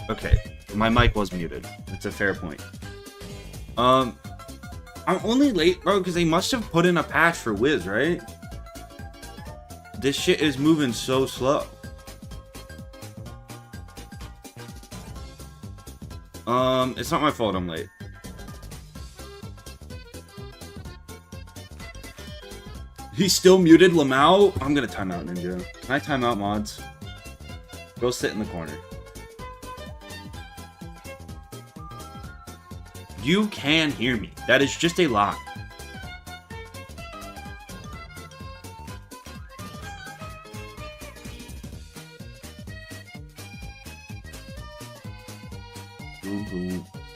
Okay, my mic was muted. That's a fair point. I'm only late, bro, because they must have put in a patch for Wiz, right? This shit is moving so slow. It's not my fault I'm late. He's still muted, Lamau? I'm gonna time out, Ninja. Can I time out, mods? Go sit in the corner. You can hear me. That is just a lie.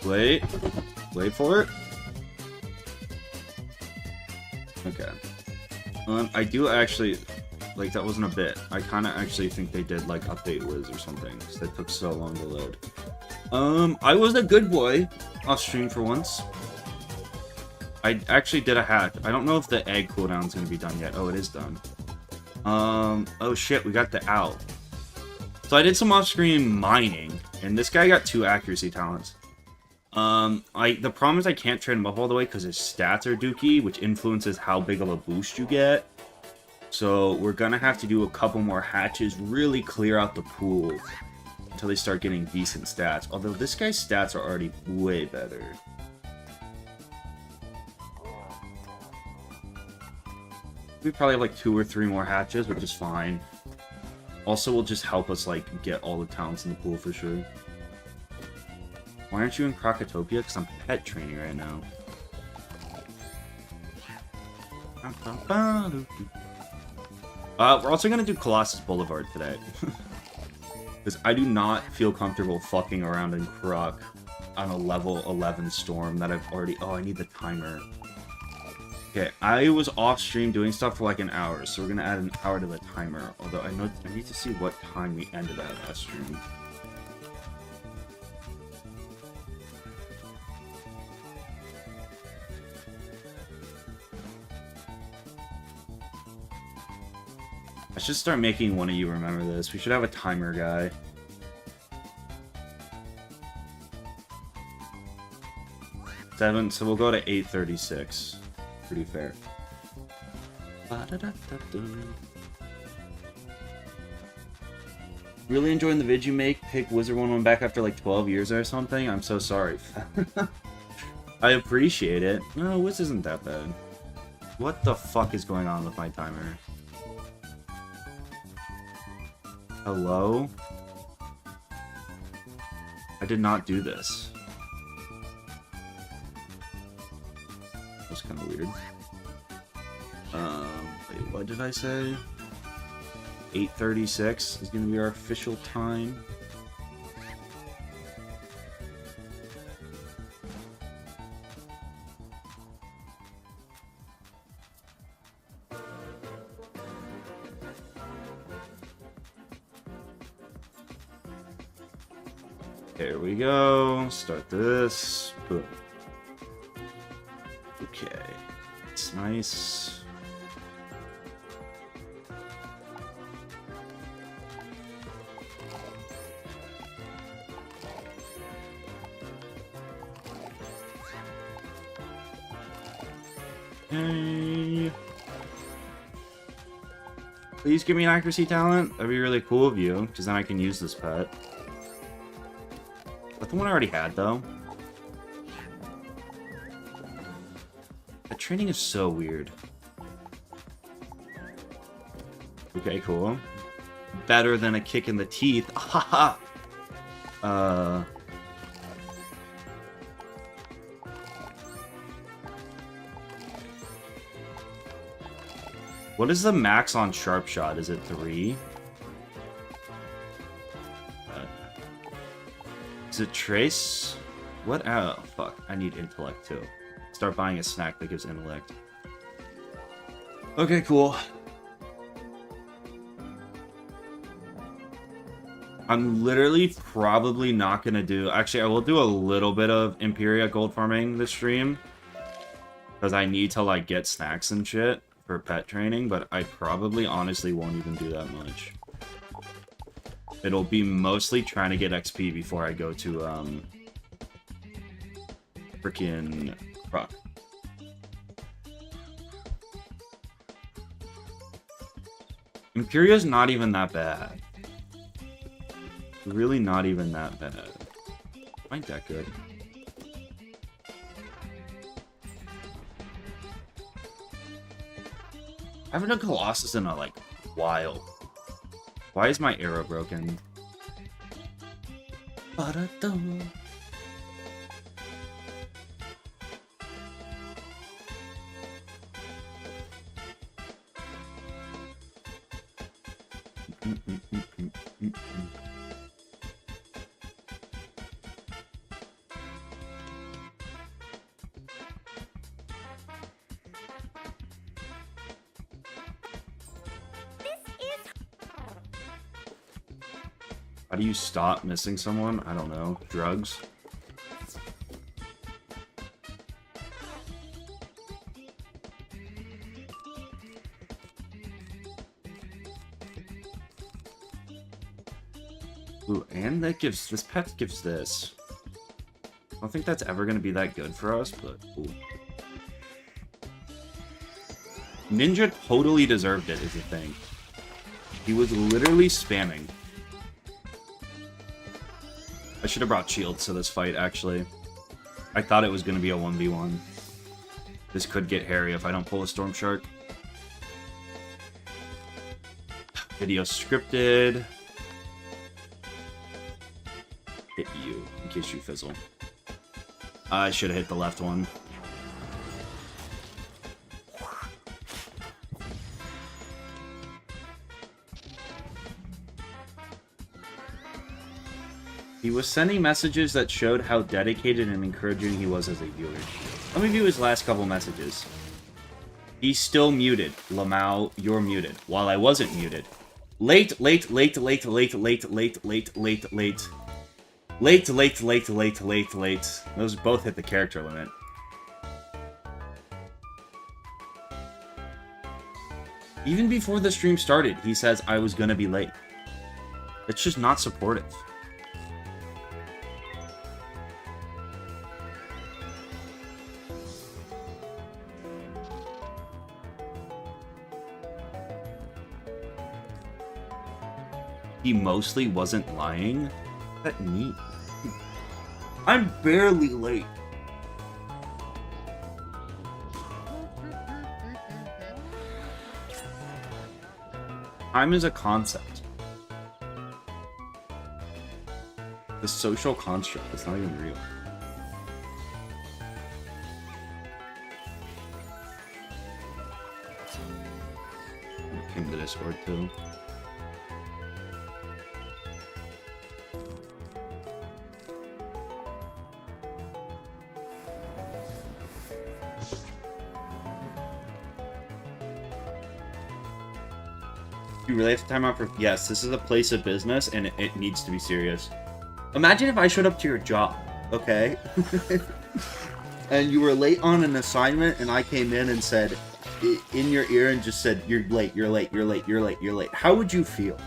Wait. Wait for it. Okay. I do actually... Like, that wasn't a bit. I kind of actually think they did, like, update Wiz or something. Because that took so long to load. I was a good boy off stream for once. I actually did a hack. I don't know if the egg cooldown is going to be done yet. Oh, it is done. Oh shit, we got the owl. So I did some off-screen mining, and this guy got 2 accuracy talents. The problem is I can't trade him up all the way because his stats are dookie, which influences how big of a boost you get. So we're gonna have to do a couple more hatches, really clear out the pool until they start getting decent stats. Although this guy's stats are already way better. We probably have like 2 or 3 more hatches, which is fine. Also will just help us like get all the talents in the pool for sure. Why aren't you in Crocotopia? Because I'm pet training right now. We're also going to do Colossus Boulevard today. Because I do not feel comfortable fucking around in Croc on a level 11 storm that I've already... Oh, I need the timer. Okay, I was off stream doing stuff for like an hour, so we're going to add an hour to the timer. Although I need to see what time we ended at last stream. I should start making one of you remember this. We should have a timer guy. Seven, so we'll go to 8:36. Pretty fair. Really enjoying the vid you make? Pick Wizard101 back after like 12 years or something? I'm so sorry. I appreciate it. No, Wiz isn't that bad. What the fuck is going on with my timer? Hello? I did not do this. That was kind of weird. Wait, what did I say? 8:36 is going to be our official time. There we go. Start this. Boom. Okay. It's nice. Hey. Please give me an accuracy talent. That'd be really cool of you, because then I can use this pet. That's the one I already had, though. The training is so weird. Okay, cool. Better than a kick in the teeth. Haha. What is the max on Sharp Shot? Is it 3? Is it Trace? What? Oh, fuck. I need Intellect, too. Start buying a snack that gives Intellect. Okay, cool. I'm literally probably not gonna do... Actually, I will do a little bit of Imperia gold farming this stream. Because I need to, like, get snacks and shit for pet training. But I probably, honestly, won't even do that much. It'll be mostly trying to get XP before I go to, frickin' Croc. Imperia's not even that bad. Really not even that bad. Ain't that good. I haven't done Colossus in a, like, while. Why is my arrow broken? Ba-da-dum. How do you stop missing someone? I don't know. Drugs? Ooh, and that gives... This pet gives this. I don't think that's ever going to be that good for us, but... Ooh. Ninja totally deserved it, is the thing. He was literally spamming. I should have brought shields to this fight, actually. I thought it was going to be a 1v1. This could get hairy if I don't pull a Storm Shark. Video scripted. Hit you, in case you fizzle. I should have hit the left one. He was sending messages that showed how dedicated and encouraging he was as a viewer. Let me view his last couple messages. He's still muted. Lamau, you're muted. While I wasn't muted. Late. Those both hit the character limit. Even before the stream started, he says I was gonna be late. It's just not supportive. He mostly wasn't lying. That neat. I'm barely late. Time is a concept. The social construct. It's not even real. I came to Discord too. You really have to time out for... Yes, this is a place of business, and it needs to be serious. Imagine if I showed up to your job, okay? And you were late on an assignment, and I came in and said, in your ear, and just said, you're late, you're late, you're late, you're late, you're late. How would you feel?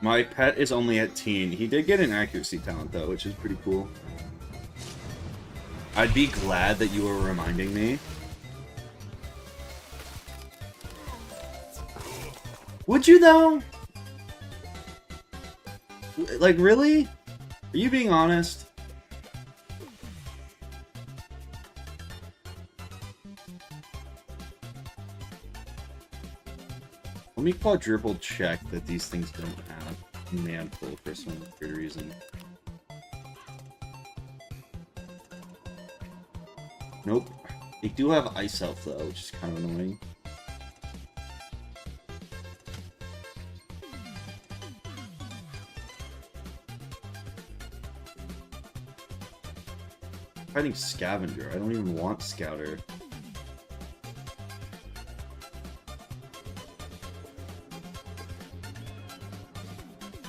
My pet is only at teen. He did get an accuracy talent, though, which is pretty cool. I'd be glad that you were reminding me. Would you, though? Like, really? Are you being honest? Let me quadruple check that these things don't have manful for some weird reason. Nope. They do have Ice Elf though, which is kind of annoying. Fighting Scavenger. I don't even want Scouter.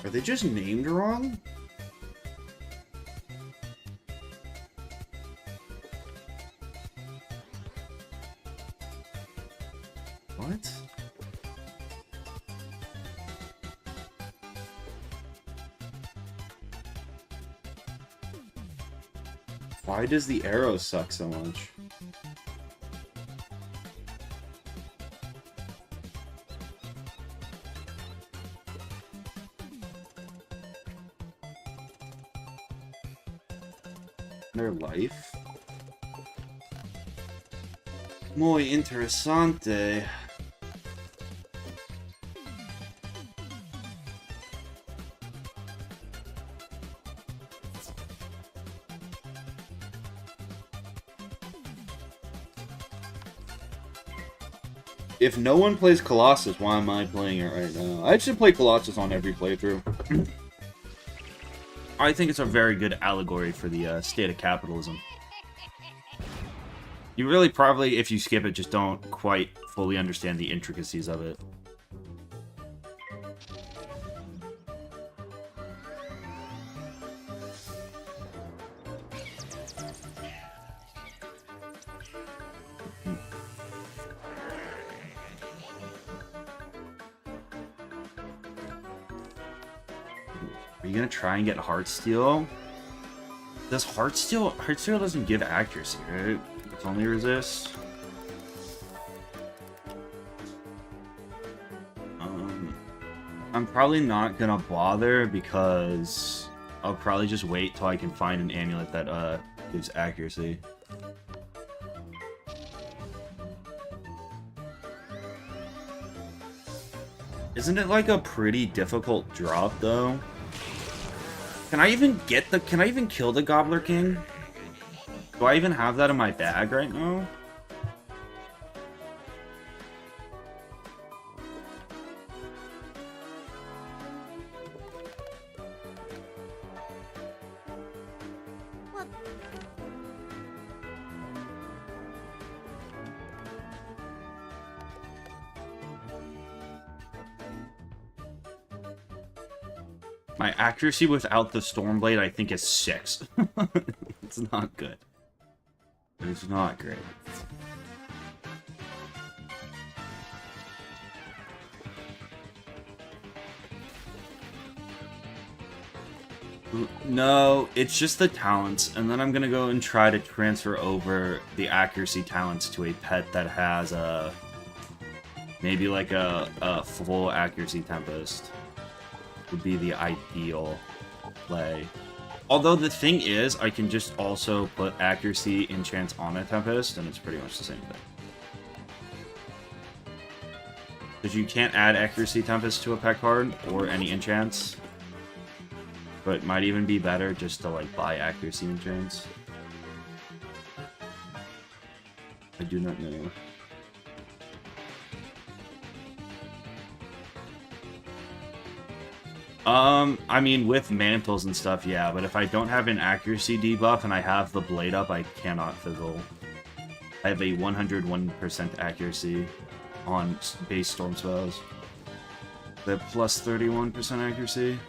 Are they just named wrong? What? Why does the arrow suck so much? Their life? Muy interesante. If no one plays Colossus, why am I playing it right now? I should play Colossus on every playthrough. I think it's a very good allegory for the state of capitalism. You really probably, if you skip it, just don't quite fully understand the intricacies of it. Are you gonna try and get Heartsteel? Does Heartsteel... Heartsteel doesn't give accuracy, right? It's only resist. I'm probably not gonna bother because I'll probably just wait till I can find an amulet that gives accuracy. Isn't it like a pretty difficult drop though? Can I even get the... Can I even kill the Gobbler King? Do I even have that in my bag right now? My accuracy without the Stormblade, I think, is 6. It's not good. It's not great. No, it's just the talents, and then I'm gonna go and try to transfer over the accuracy talents to a pet that has a... maybe like a full accuracy Tempest. Would be the ideal play. Although the thing is, I can just also put accuracy enchants on a Tempest, and it's pretty much the same thing. Because you can't add accuracy Tempest to a pet card, or any enchants. But it might even be better just to, like, buy accuracy enchants. I do not know. I mean, with mantles and stuff, yeah, but if I don't have an accuracy debuff and I have the blade up, I cannot fizzle. I have a 101% accuracy on base storm spells. The plus 31% accuracy.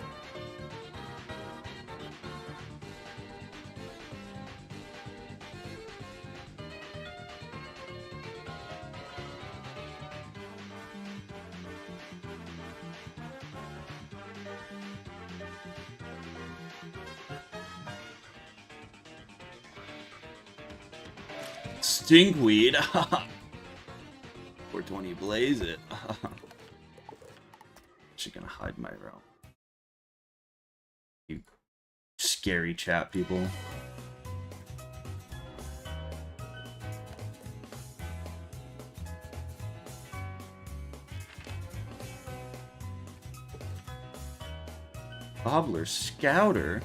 Stinkweed. 420 blaze it. Actually gonna hide my realm. You scary chat people. Gobbler Scouter?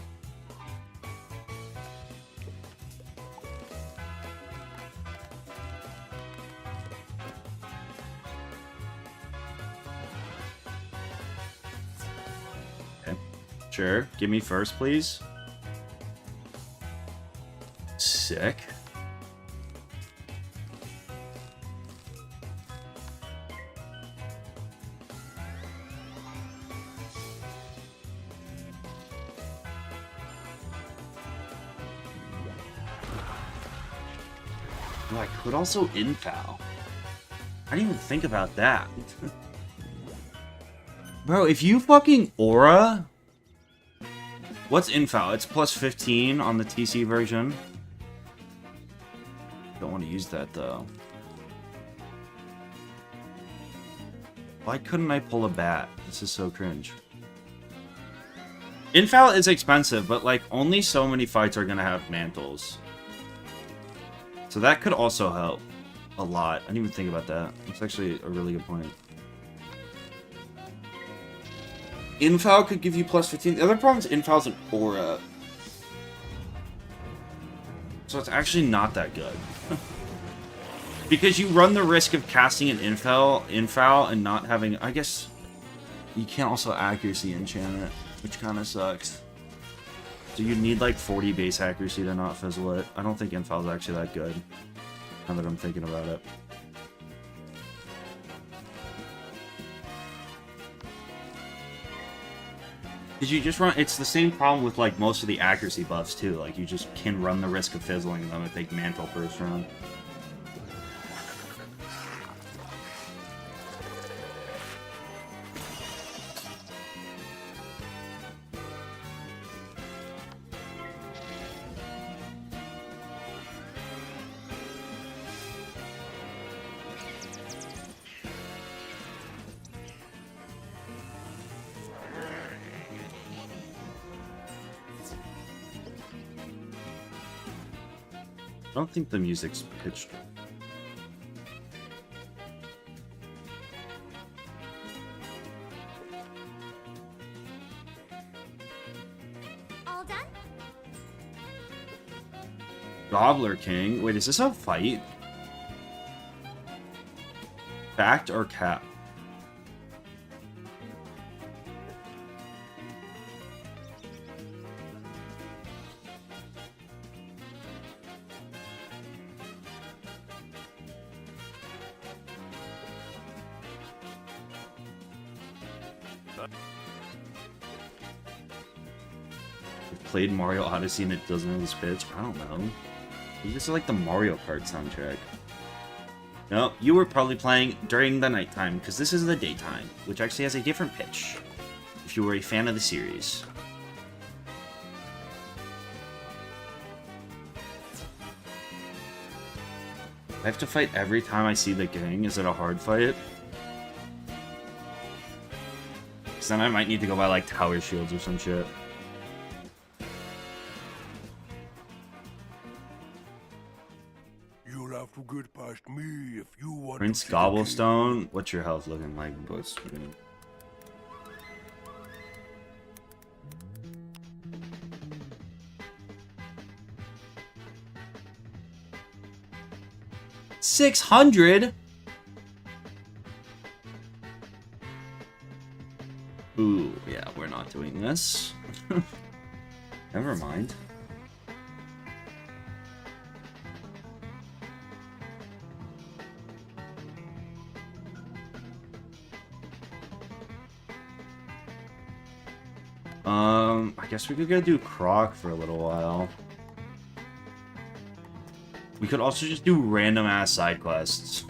Sure. Give me first, please. Sick. Oh, I could also infoul. I didn't even think about that. Bro, if you fucking aura... What's infoul? It's plus 15 on the TC version. Don't want to use that, though. Why couldn't I pull a bat? This is so cringe. Infoul is expensive, but, like, only so many fights are gonna have mantles. So that could also help a lot. I didn't even think about that. That's actually a really good point. Infoul could give you plus 15. The other problem is Infoul's an aura. So it's actually not that good. Because you run the risk of casting an infoul and not having... I guess you can't also accuracy enchant it, which kind of sucks. So you need like 40 base accuracy to not fizzle it. I don't think infoul is actually that good, now that I'm thinking about it. Because you just run... It's the same problem with like most of the accuracy buffs too. Like you just can run the risk of fizzling them if they mantle first round. I don't think the music's pitched. All done? Gobbler King? Wait, is this a fight? Fact or cap? Played Mario Odyssey and it doesn't have this pitch? I don't know. This is like the Mario Kart soundtrack. No, you were probably playing during the nighttime, because this is the daytime, which actually has a different pitch, if you were a fan of the series. I have to fight every time I see the gang. Is it a hard fight? Because then I might need to go buy like tower shields or some shit. To get past me if you want Prince Gobblestone, what's your health looking like, boss? $600? Ooh, yeah, we're not doing this. Never mind. I guess we could go do Croc for a little while. We could also just do random ass side quests.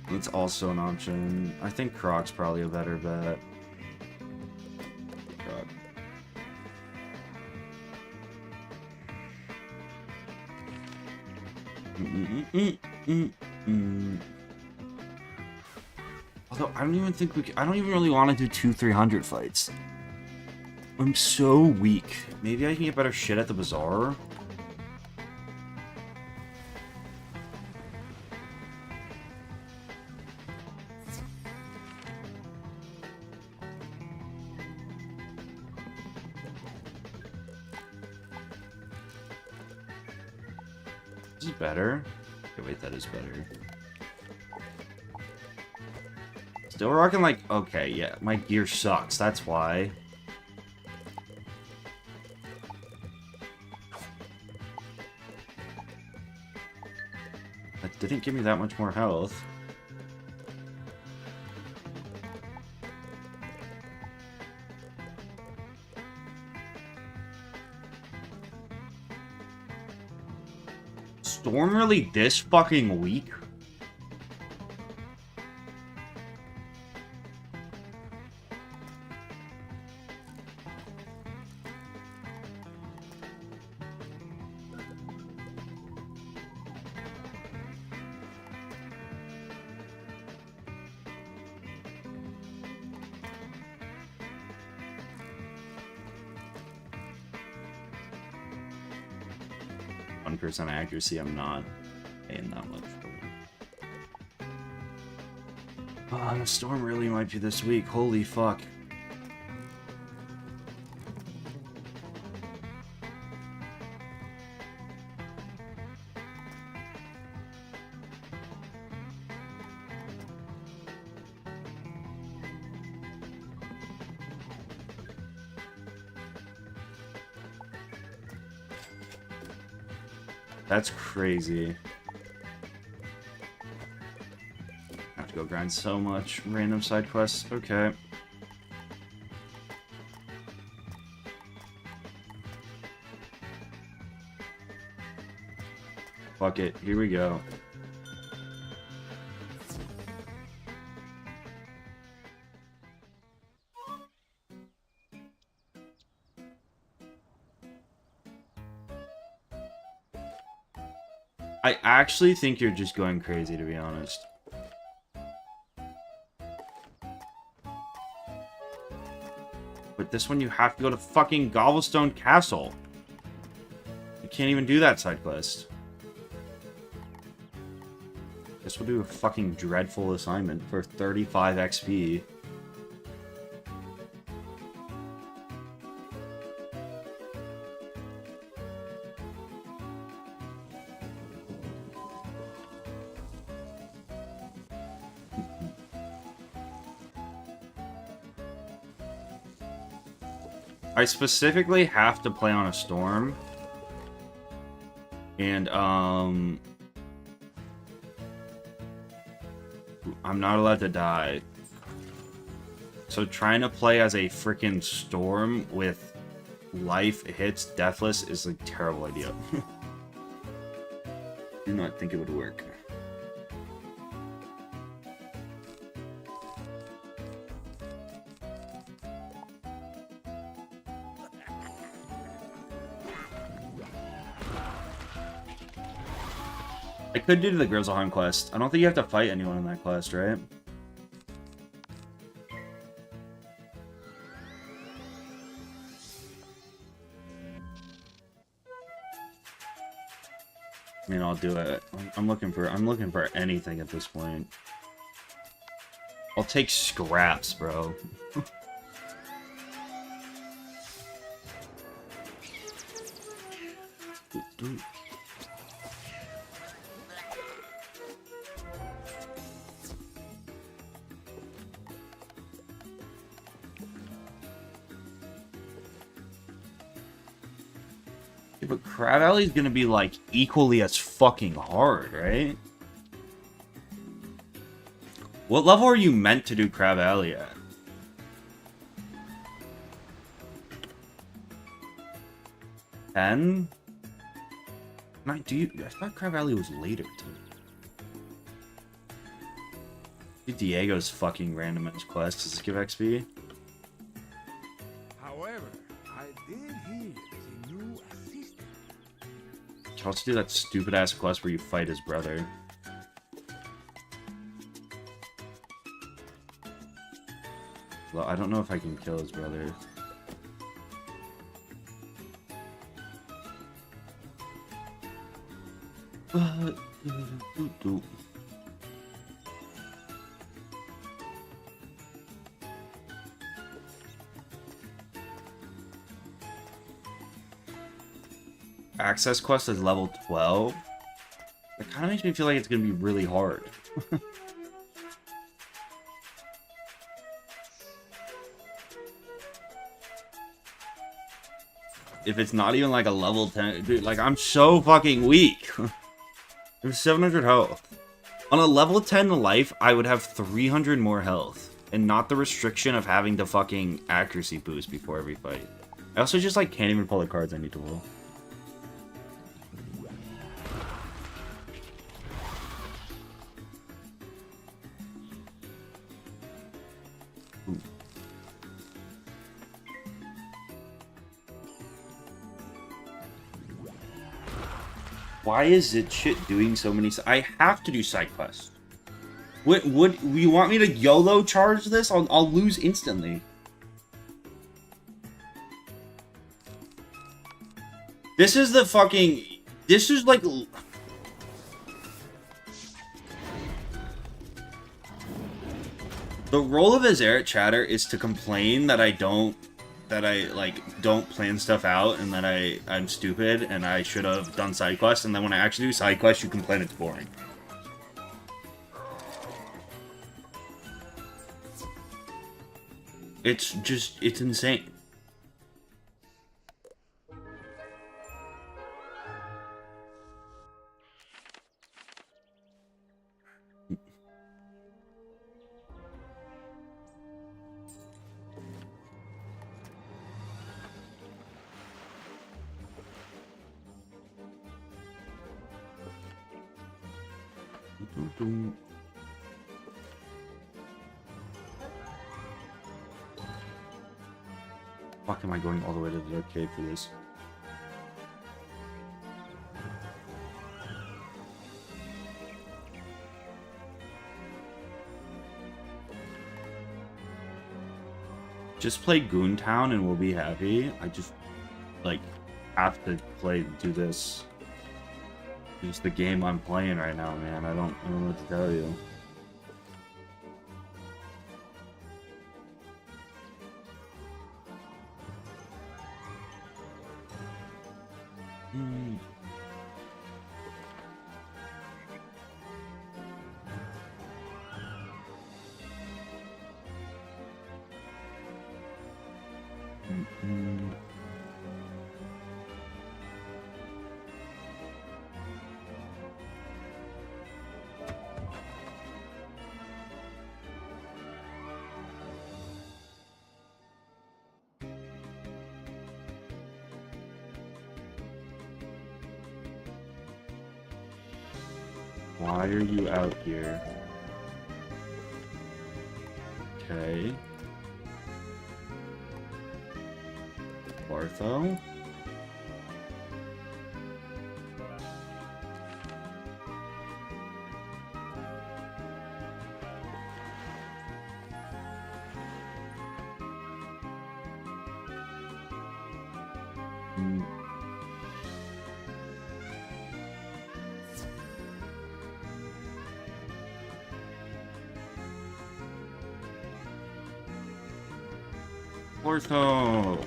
That's also an option. I think Croc's probably a better bet. Croc. Although I don't even think we can, I don't even really want to do 200-300 fights. I'm so weak. Maybe I can get better shit at the bazaar. Is it better? Okay, wait, that is better. Still rocking like, okay, yeah, my gear sucks, that's why. That didn't give me that much more health. Storm really this fucking weak? Percent accuracy, I'm not paying that much for it. The storm really might be this week. Holy fuck. That's crazy. I have to go grind so much random side quests. Okay. Fuck it. Here we go. I actually think you're just going crazy, to be honest. But this one, you have to go to fucking Gobblestone Castle. You can't even do that side quest. Guess we'll do a fucking dreadful assignment for 35 XP. I specifically have to play on a storm. And, I'm not allowed to die. So trying to play as a freaking storm with life hits deathless is a terrible idea. Do not think it would work. I could do the Grizzleheim quest. I don't think you have to fight anyone in that quest, right? I mean, I'll do it. I'm looking for anything at this point. I'll take scraps, bro. But Crab Alley is gonna be like equally as fucking hard, right? What level are you meant to do Crab Alley at? 10? I thought Crab Alley was later too. Diego's fucking random in his quest. Does this give XP? However, I did hear there's a new assistant. I'll also do that stupid ass quest where you fight his brother. Well, I don't know if I can kill his brother. Access quest is level 12. That kind of makes me feel like it's going to be really hard. If it's not even like a level 10, dude, like I'm so fucking weak. There's 700 health. On a level 10 life, I would have 300 more health. And not the restriction of having to fucking accuracy boost before every fight. I also just like can't even pull the cards I need to pull. Ooh. Why is it shit doing so many? I have to do side quests. What you want me to YOLO charge this? I'll lose instantly. This is the fucking. This is like. The role of a Zeret chatter is to complain that I don't plan stuff out and that I'm stupid and I should have done side quests, and then when I actually do side quests, you complain it's boring. It's insane. Fuck, am I going all the way to the arcade for this? Just play Goontown and we'll be happy. I just, like, have to do this. It's the game I'm playing right now, man. I don't know what to tell you. Why are you out here? Okay. Bartho? Bartho!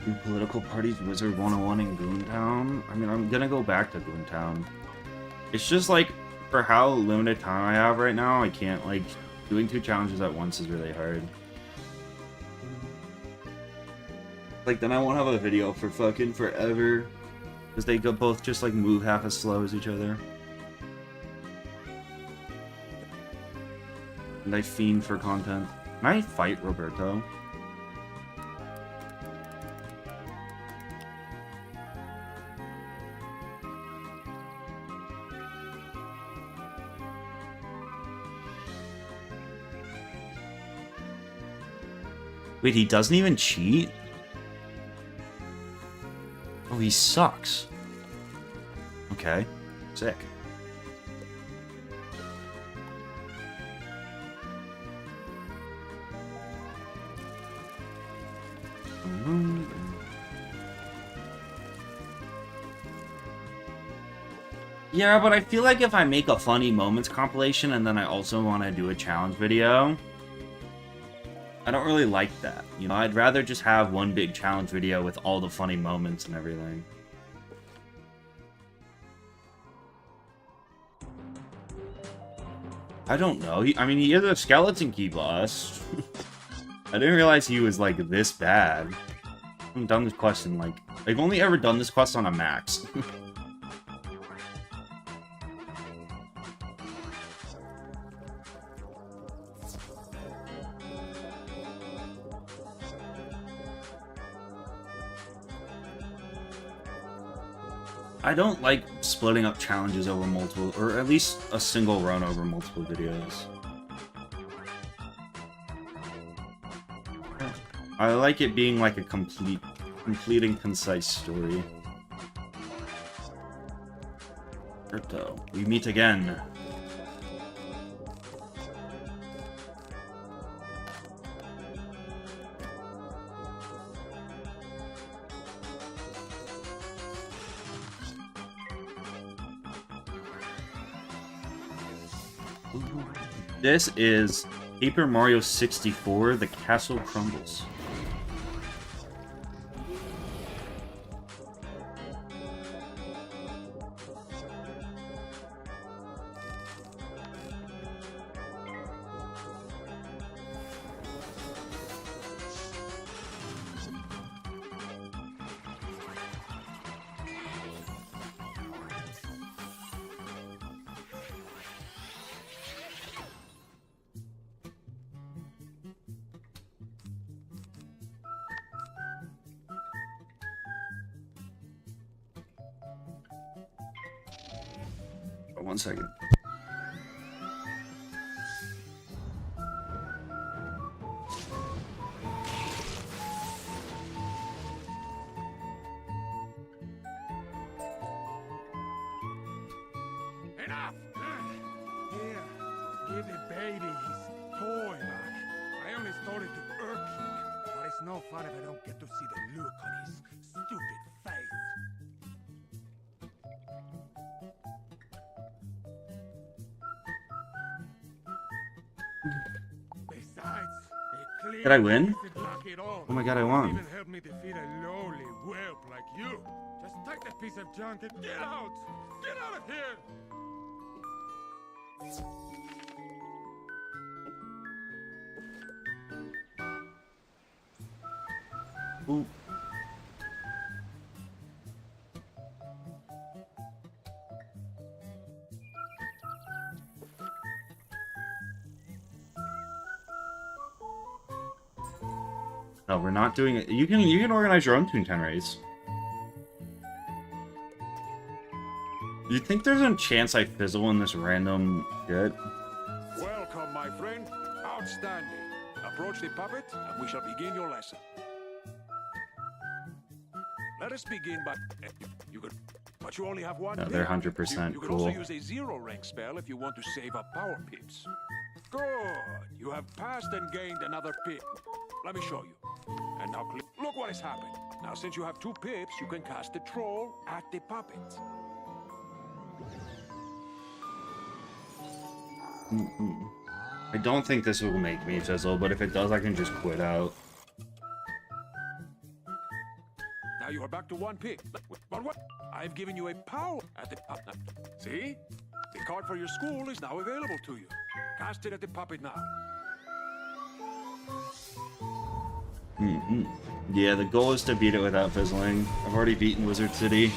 Do political parties Wizard101 in Goontown? I mean, I'm gonna go back to Goontown. It's just like, for how limited time I have right now, I can't, like, doing 2 challenges at once is really hard. Like, then I won't have a video for fucking forever. Because they both just, like, move half as slow as each other. And I fiend for content. Can I fight Roberto? Wait, he doesn't even cheat? Oh, he sucks. Okay. Sick. Yeah, but I feel like if I make a funny moments compilation and then I also want to do a challenge video, I don't really like that. You know, I'd rather just have one big challenge video with all the funny moments and everything. I don't know. I mean, he is a skeleton key boss. I didn't realize he was, like, this bad. I haven't done this quest in, like... I've only ever done this quest on a max. I don't like splitting up challenges over multiple, or at least a single run over multiple videos. I like it being like a complete and concise story. Crypto, we meet again. This is Paper Mario 64, The Castle Crumbles. One second. Enough! Here, give the baby his toy back. I only stole it to Urking, but it's no fun if I don't get to see the look on his stupid face. Besides, it Did I win? isn't luck at all. Oh my god, I It won. even helped me defeat a lowly whelp like you. Just take that piece of junk and get out! Get out of here! Ooh. No, we're not doing it. You can organize your own Toontown race. Do you think there's a chance I fizzle in this random shit? Welcome, my friend. Outstanding. Approach the puppet, and we shall begin your lesson. Let us begin by... You could... But you only have one No, pip. they're 100% You can cool. also use a zero-rank spell if you want to save up power pips. Good. You have passed and gained another pip. Let me show you. And now, look what has happened. Now, since you have 2 pips, you can cast the troll at the puppet. I don't think this will make me fizzle, but if it does, I can just quit out. Now you are back to 1 pip. But what? I've given you a power at the puppet. See? The card for your school is now available to you. Cast it at the puppet now. Yeah, the goal is to beat it without fizzling. I've already beaten Wizard City.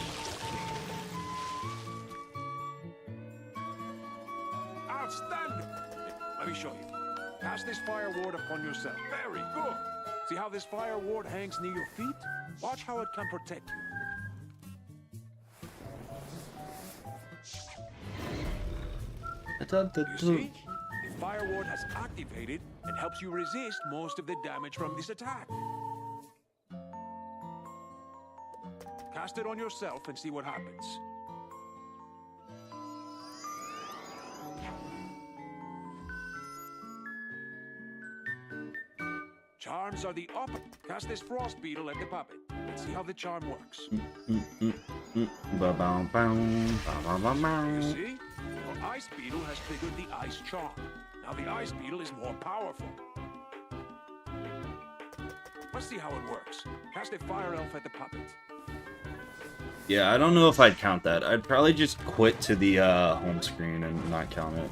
Outstanding! Let me show you. Cast this fire ward upon yourself. Very good. See how this fire ward hangs near your feet? Watch how it can protect you. You see? The fire ward has activated and helps you resist most of the damage from this attack. Cast it on yourself and see what happens. Charms are the opposite. Cast this frost beetle at the puppet and see how the charm works. You see? Your ice beetle has triggered the ice charm. Now the ice beetle is more powerful. Let's see how it works. Cast a fire elf at the puppet. Yeah, I don't know if I'd count that. I'd probably just quit to the home screen and not count it.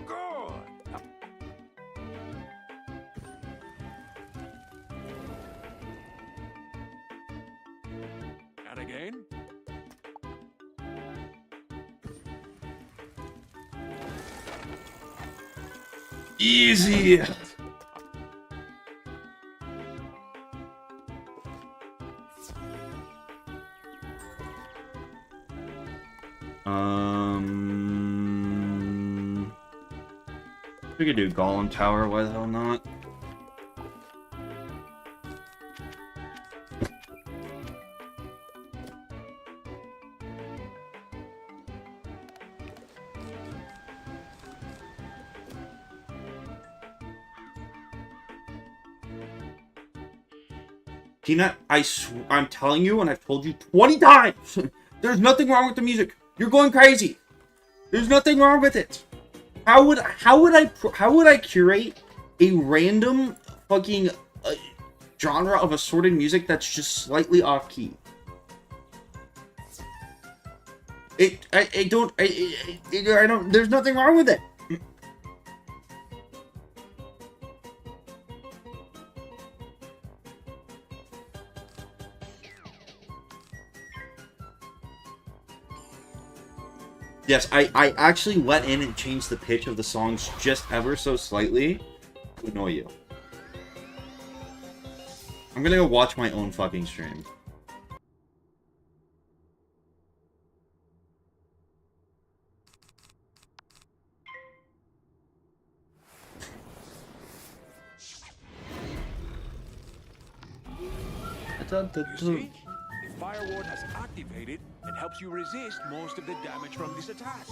Good. And again. Easy! We could do Golem Tower, why the hell not? Peanut, I'm telling you, and I've told you 20 times, there's nothing wrong with the music. You're going crazy. There's nothing wrong with it. How would I curate a random fucking genre of assorted music that's just slightly off key? I don't. There's nothing wrong with it. Yes, I actually went in and changed the pitch of the songs just ever so slightly to annoy you. I'm gonna go watch my own fucking stream. You see? The Fire Ward has activated and helps you resist most of the damage from this attack.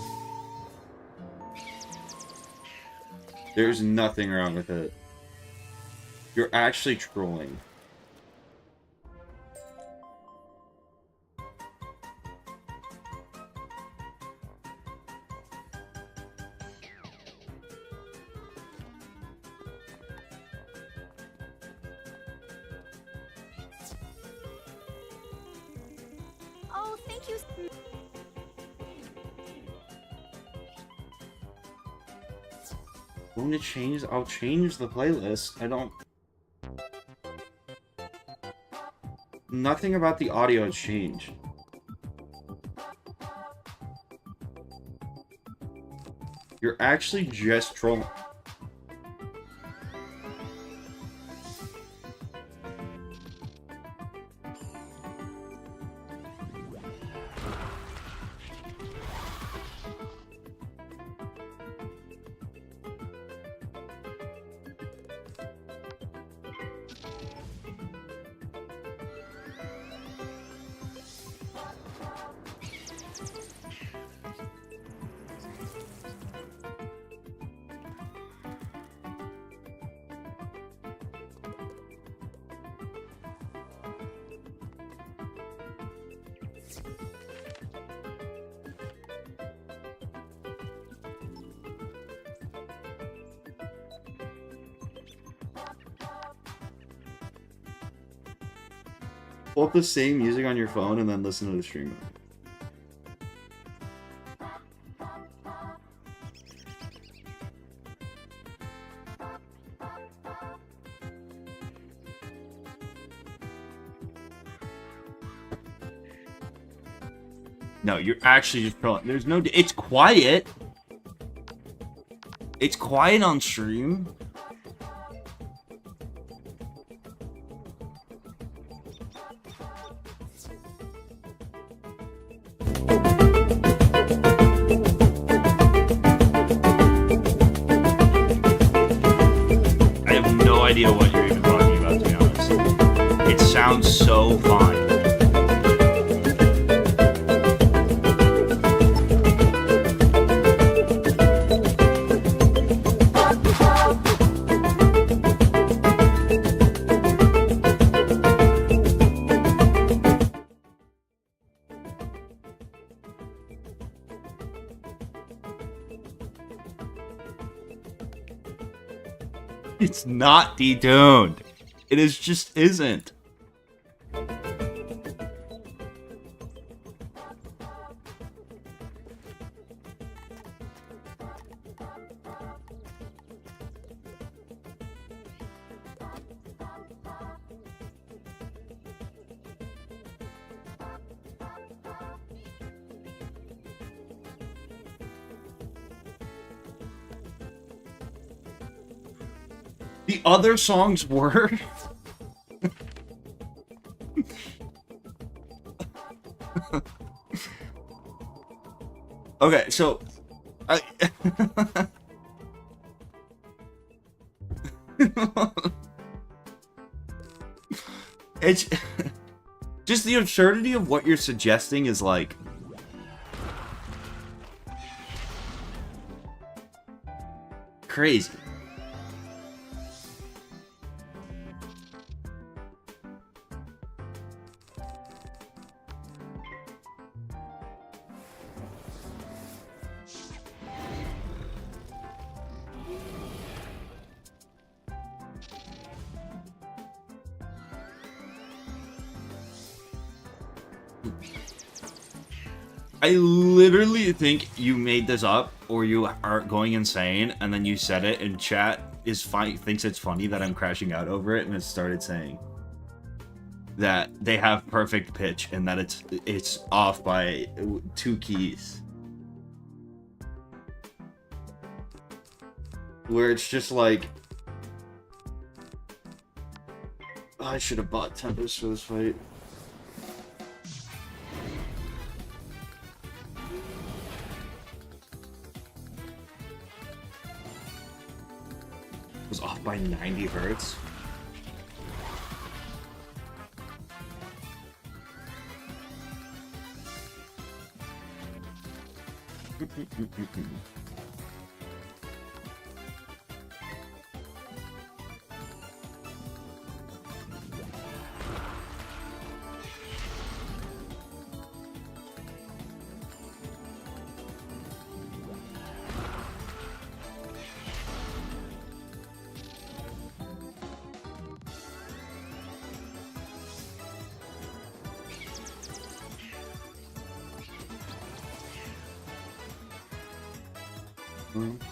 There's nothing wrong with it. You're actually trolling. Oh, thank you. Want to change? I'll change the playlist. I don't. Nothing about the audio has changed. You're actually just trolling. Pull up the same music on your phone and then listen to the stream. No, you're actually just trolling. There's no. It's quiet. It's quiet on stream. I have no idea what you're even talking about, to be honest. It sounds so fine. It's not detuned. It is just isn't. The other songs were. Okay, so It's just the absurdity of what you're suggesting is like crazy. I literally think you made this up, or you are going insane, and then you said it, and chat is thinks it's funny that I'm crashing out over it, and it started saying that they have perfect pitch and that it's off by 2 keys. Where it's just like, oh, I should have bought Tempest for this fight. Was off by 90 hertz.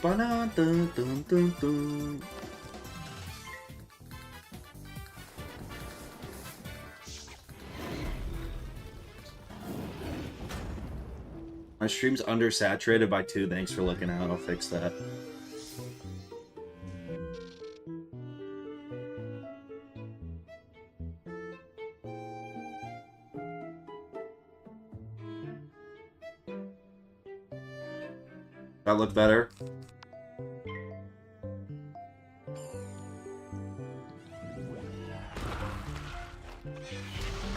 Ba-da-dun-dun-dun-dun. My stream's undersaturated by 2. Thanks for looking out. I'll fix that. That look better?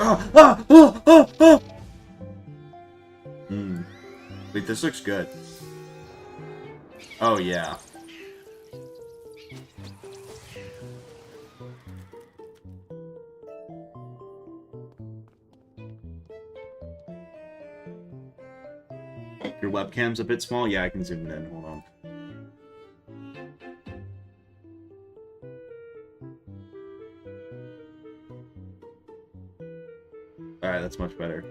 Oh! Wait, this looks good. Oh, yeah. Your webcam's a bit small? Yeah, I can zoom it in. Hold on. Alright, that's much better.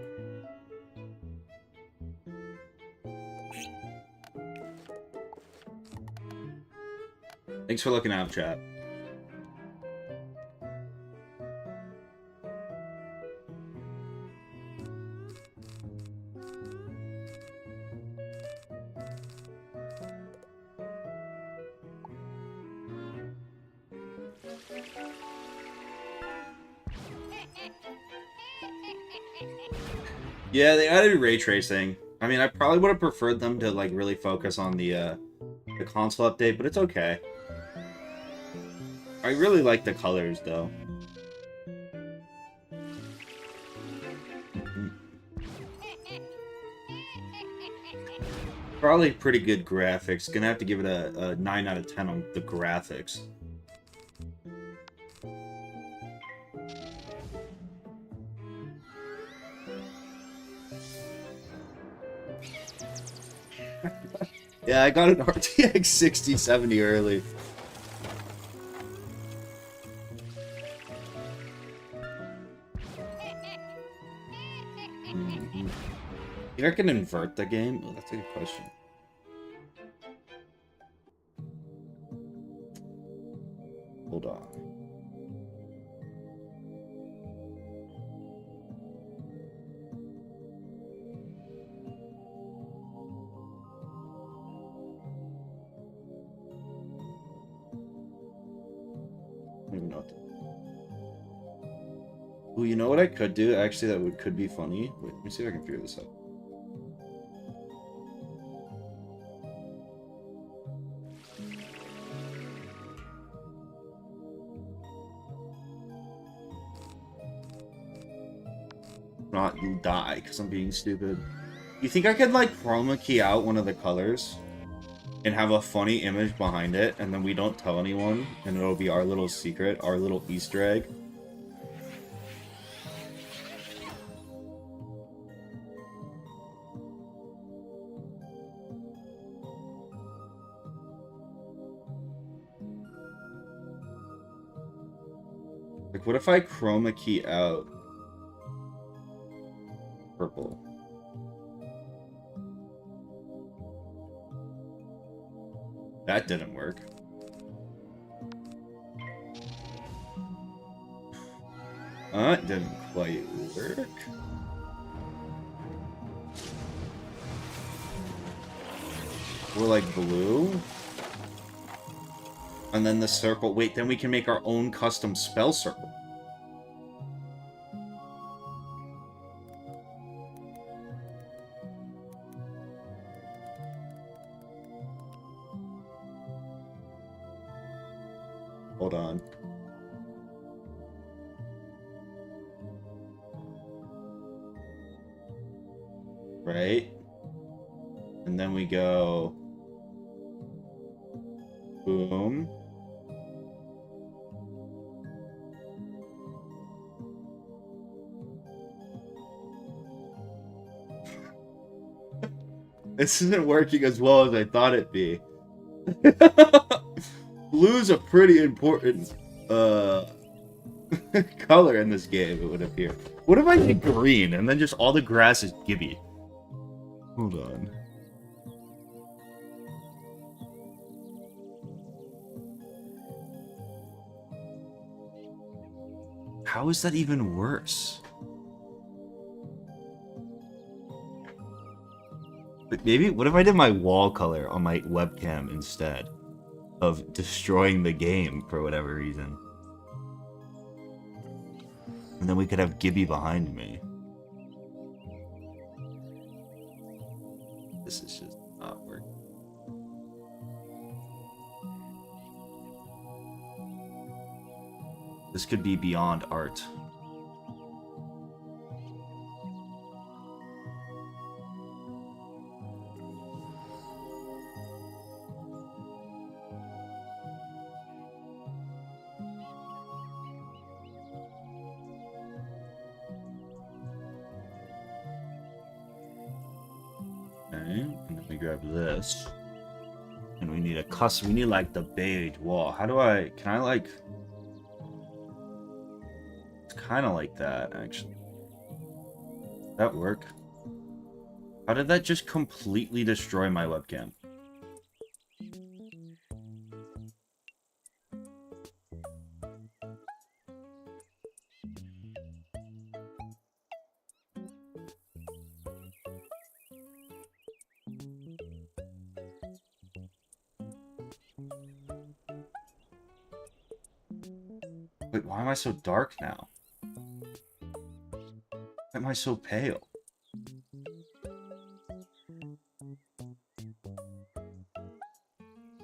Thanks for looking out, chat. Yeah, they added ray tracing. I mean, I probably would have preferred them to like really focus on the console update, but it's okay. I really like the colors, though. Probably pretty good graphics. Gonna have to give it a 9 out of 10 on the graphics. Yeah, I got an RTX 6070 early. You think I can invert the game? Oh, that's a good question. Hold on. I don't even know what to... Ooh, you know what I could do? Actually, that could be funny. Wait, let me see if I can figure this out. not die because I'm being stupid. You think I could, like, chroma key out one of the colors and have a funny image behind it, and then we don't tell anyone, and it'll be our little secret, our little Easter egg? Like, what if I chroma key out purple? That didn't work. It didn't quite work. We're like blue. And then the circle. Wait, then we can make our own custom spell circle. Hold on. Right? And then we go... boom. This isn't working as well as I thought it'd be. Blue's a pretty important color in this game, it would appear. What if I did green and then just all the grass is Gibby? Hold on. How is that even worse? But maybe, what if I did my wall color on my webcam instead of destroying the game for whatever reason? And then we could have Gibby behind me. This is just not working. This could be beyond art. And then we grab this. And we need a custom, we need like the beige wall. How do I, can I like... It's kind of like that, actually. Does that work? How did that just completely destroy my webcam? Wait, why am I so dark now? Why am I so pale?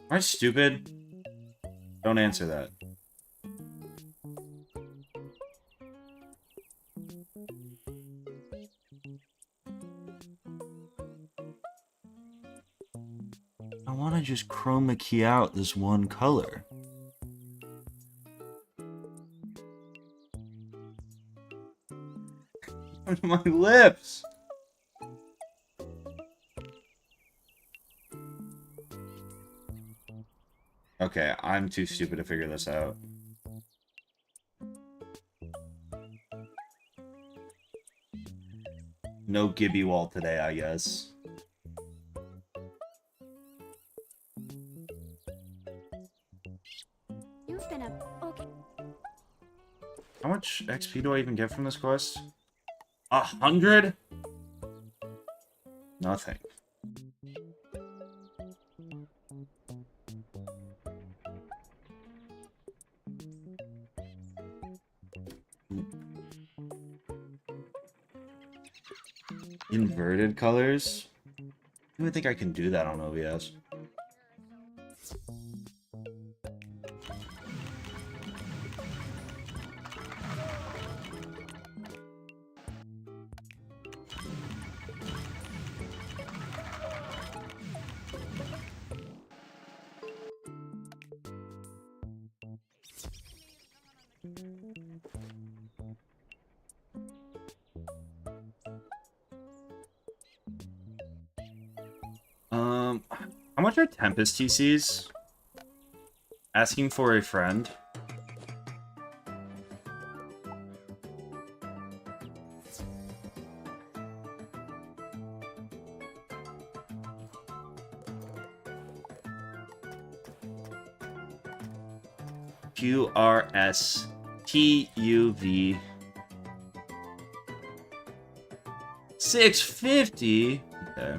Am I stupid? Don't answer that. I want to just chroma key out this one color. My lips! Okay, I'm too stupid to figure this out. No Gibby wall today, I guess. You've been okay. How much XP do I even get from this quest? 100? Nothing. Inverted colors? I don't even think I can do that on OBS. How much are Tempest TCs? Asking for a friend. QRSTUV 650. Okay.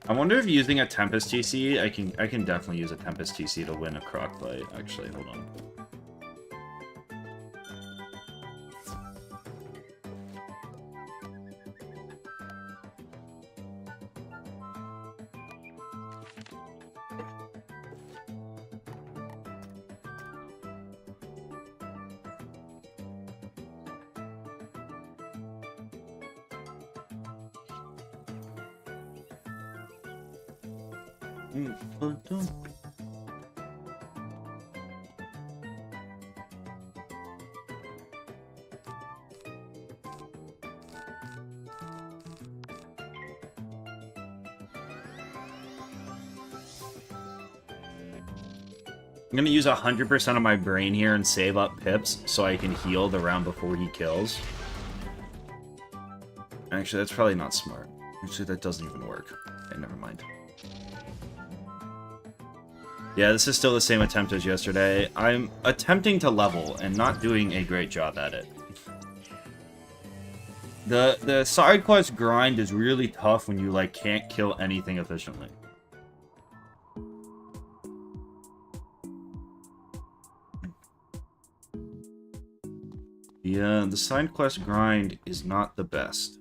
I wonder if using a Tempest TC, I can definitely use a Tempest TC to win a croc fight. Actually, hold on. I'm gonna use 100% of my brain here and save up pips so I can heal the round before he kills. Actually, that's probably not smart. Actually, that doesn't even work. Okay, never mind. Yeah, this is still the same attempt as yesterday. I'm attempting to level and not doing a great job at it. The side quest grind is really tough when you like can't kill anything efficiently. Yeah, the side quest grind is not the best.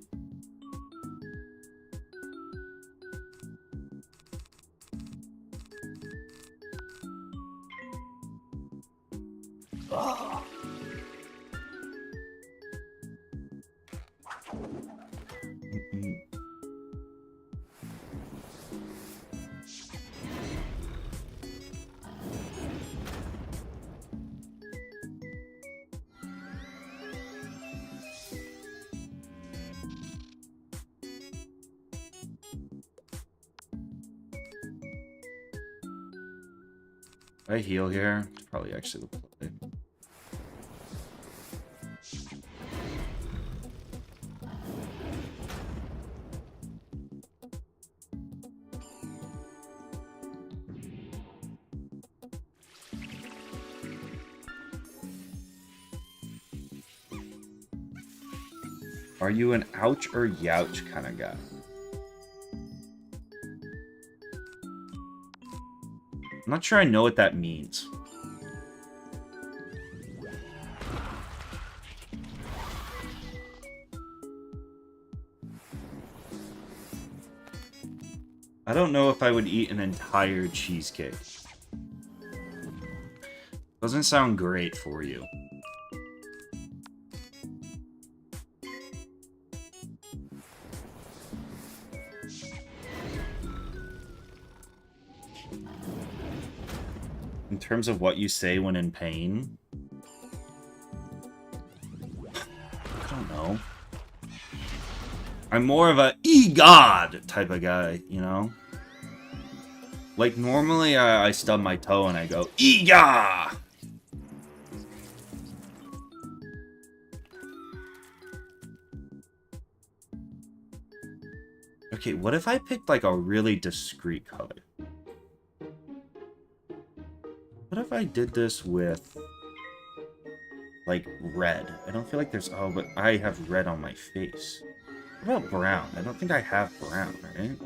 I heal here. It's probably actually the play. Are you an ouch or youch kind of guy? I'm not sure I know what that means. I don't know if I would eat an entire cheesecake. Doesn't sound great for you. In terms of what you say when in pain? I don't know. I'm more of a "E-God" type of guy, you know? Like, normally I stub my toe and I go, "E-Ga!" Okay, what if I picked, like, a really discreet color? What if I did this with, like, red? I don't feel like there's... Oh, but I have red on my face. What about brown? I don't think I have brown, right?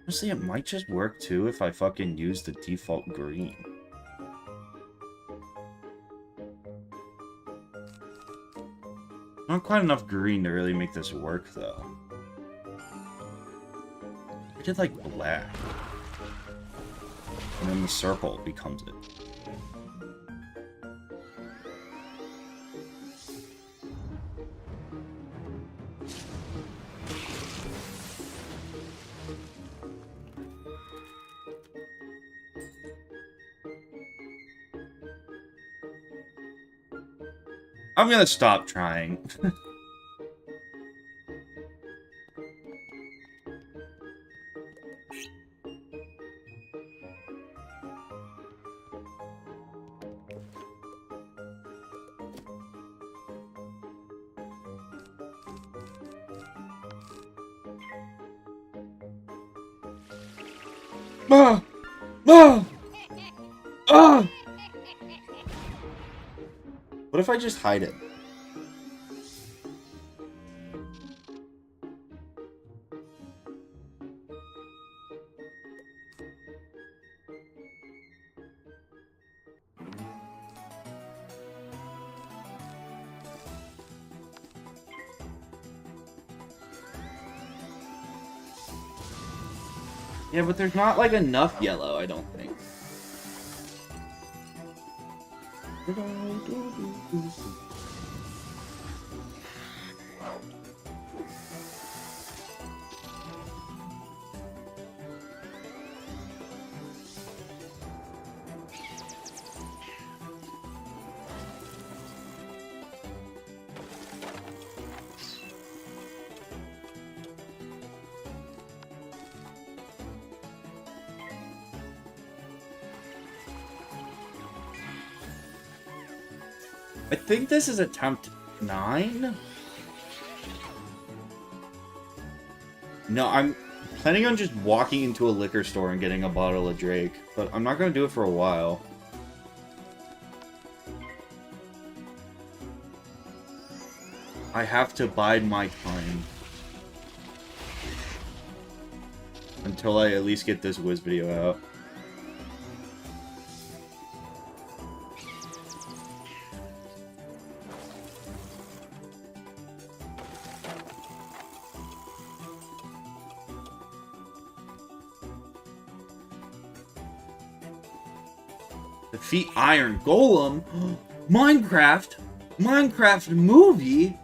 Honestly, it might just work, too, if I fucking use the default green. Not quite enough green to really make this work, though. I did, like, black. And then the circle becomes it. I'm gonna stop trying. Ah! Ah! Ah! What if I just hide it? Yeah, but there's not, like, enough yellow, I don't think. I think this is attempt 9? No, I'm planning on just walking into a liquor store and getting a bottle of Drake, but I'm not going to do it for a while. I have to bide my time. Until I at least get this Wiz video out. Defeat Iron Golem? Minecraft? Minecraft movie?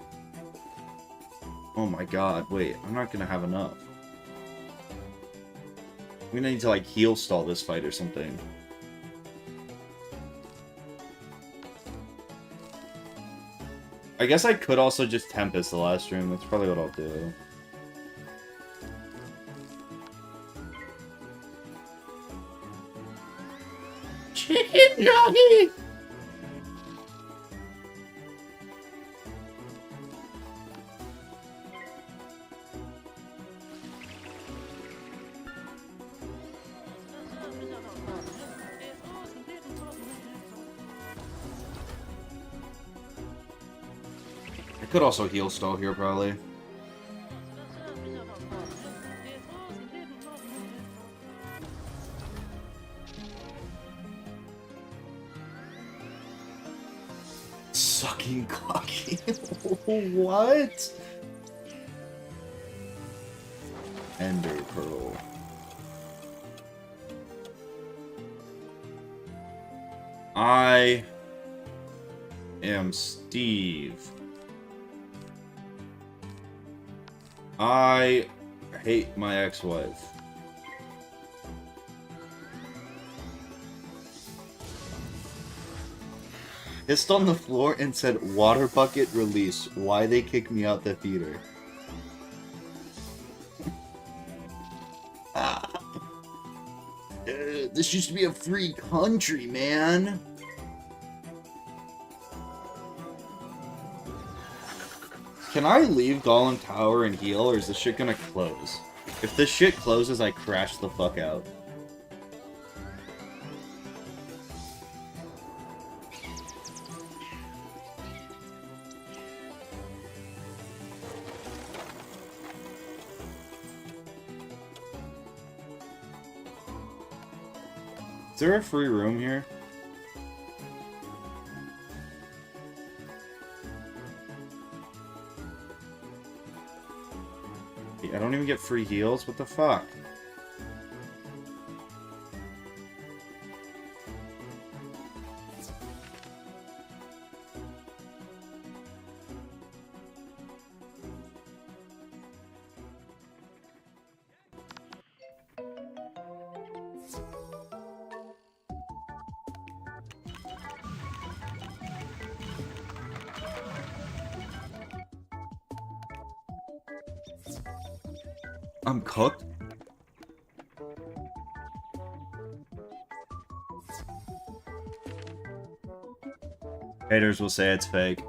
Oh my god, wait, I'm not gonna have enough. I'm gonna need to, like, heal stall this fight or something. I guess I could also just Tempest the last stream, that's probably what I'll do. Chicken jockey! I could also heal stall here, probably. Sucking cocky. What? Ender Pearl. I am Steve. I hate my ex-wife. Hissed on the floor and said, "Water bucket release. Why they kick me out the theater?" This used to be a free country, man. Can I leave Golem Tower and heal, or is this shit gonna close? If this shit closes, I crash the fuck out. Is there a free room here? I don't even get free heals? What the fuck? I'm cooked? Haters will say it's fake.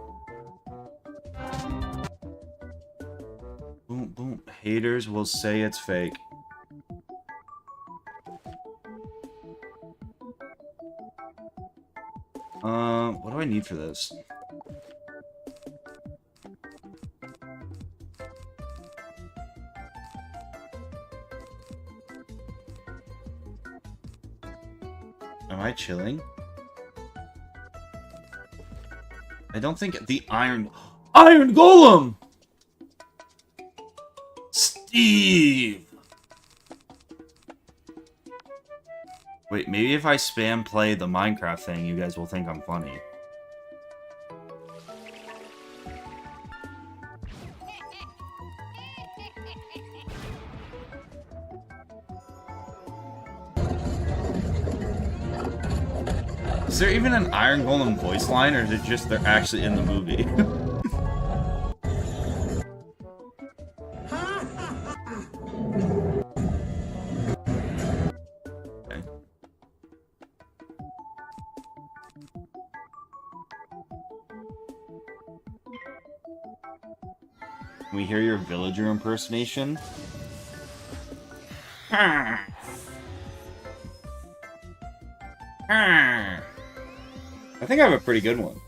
Boom, boom. Haters will say it's fake. What do I need for this? Am I chilling? I don't think the Iron Golem! Steve! Wait, maybe if I spam play the Minecraft thing, you guys will think I'm funny. Is there even an Iron Golem voice line, or is it just they're actually in the movie? Okay. Can we hear your villager impersonation? I think I have a pretty good one.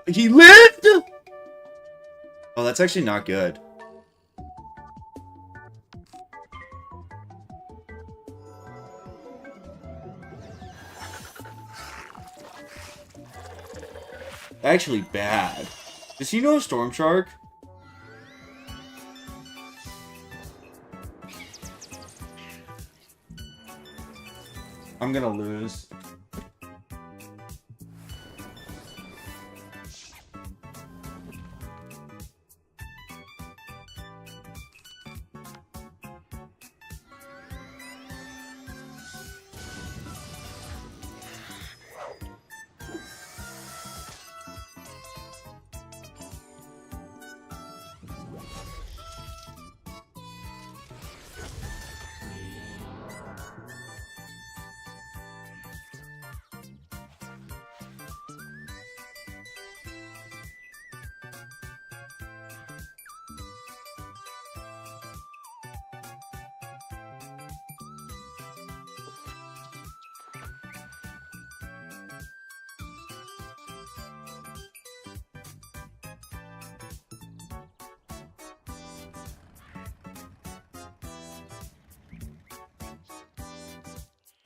He lived? Oh, that's actually not good. Actually bad. Does he know Storm Shark? I'm gonna lose.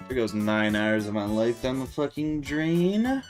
There goes 9 hours of my life down the fucking drain.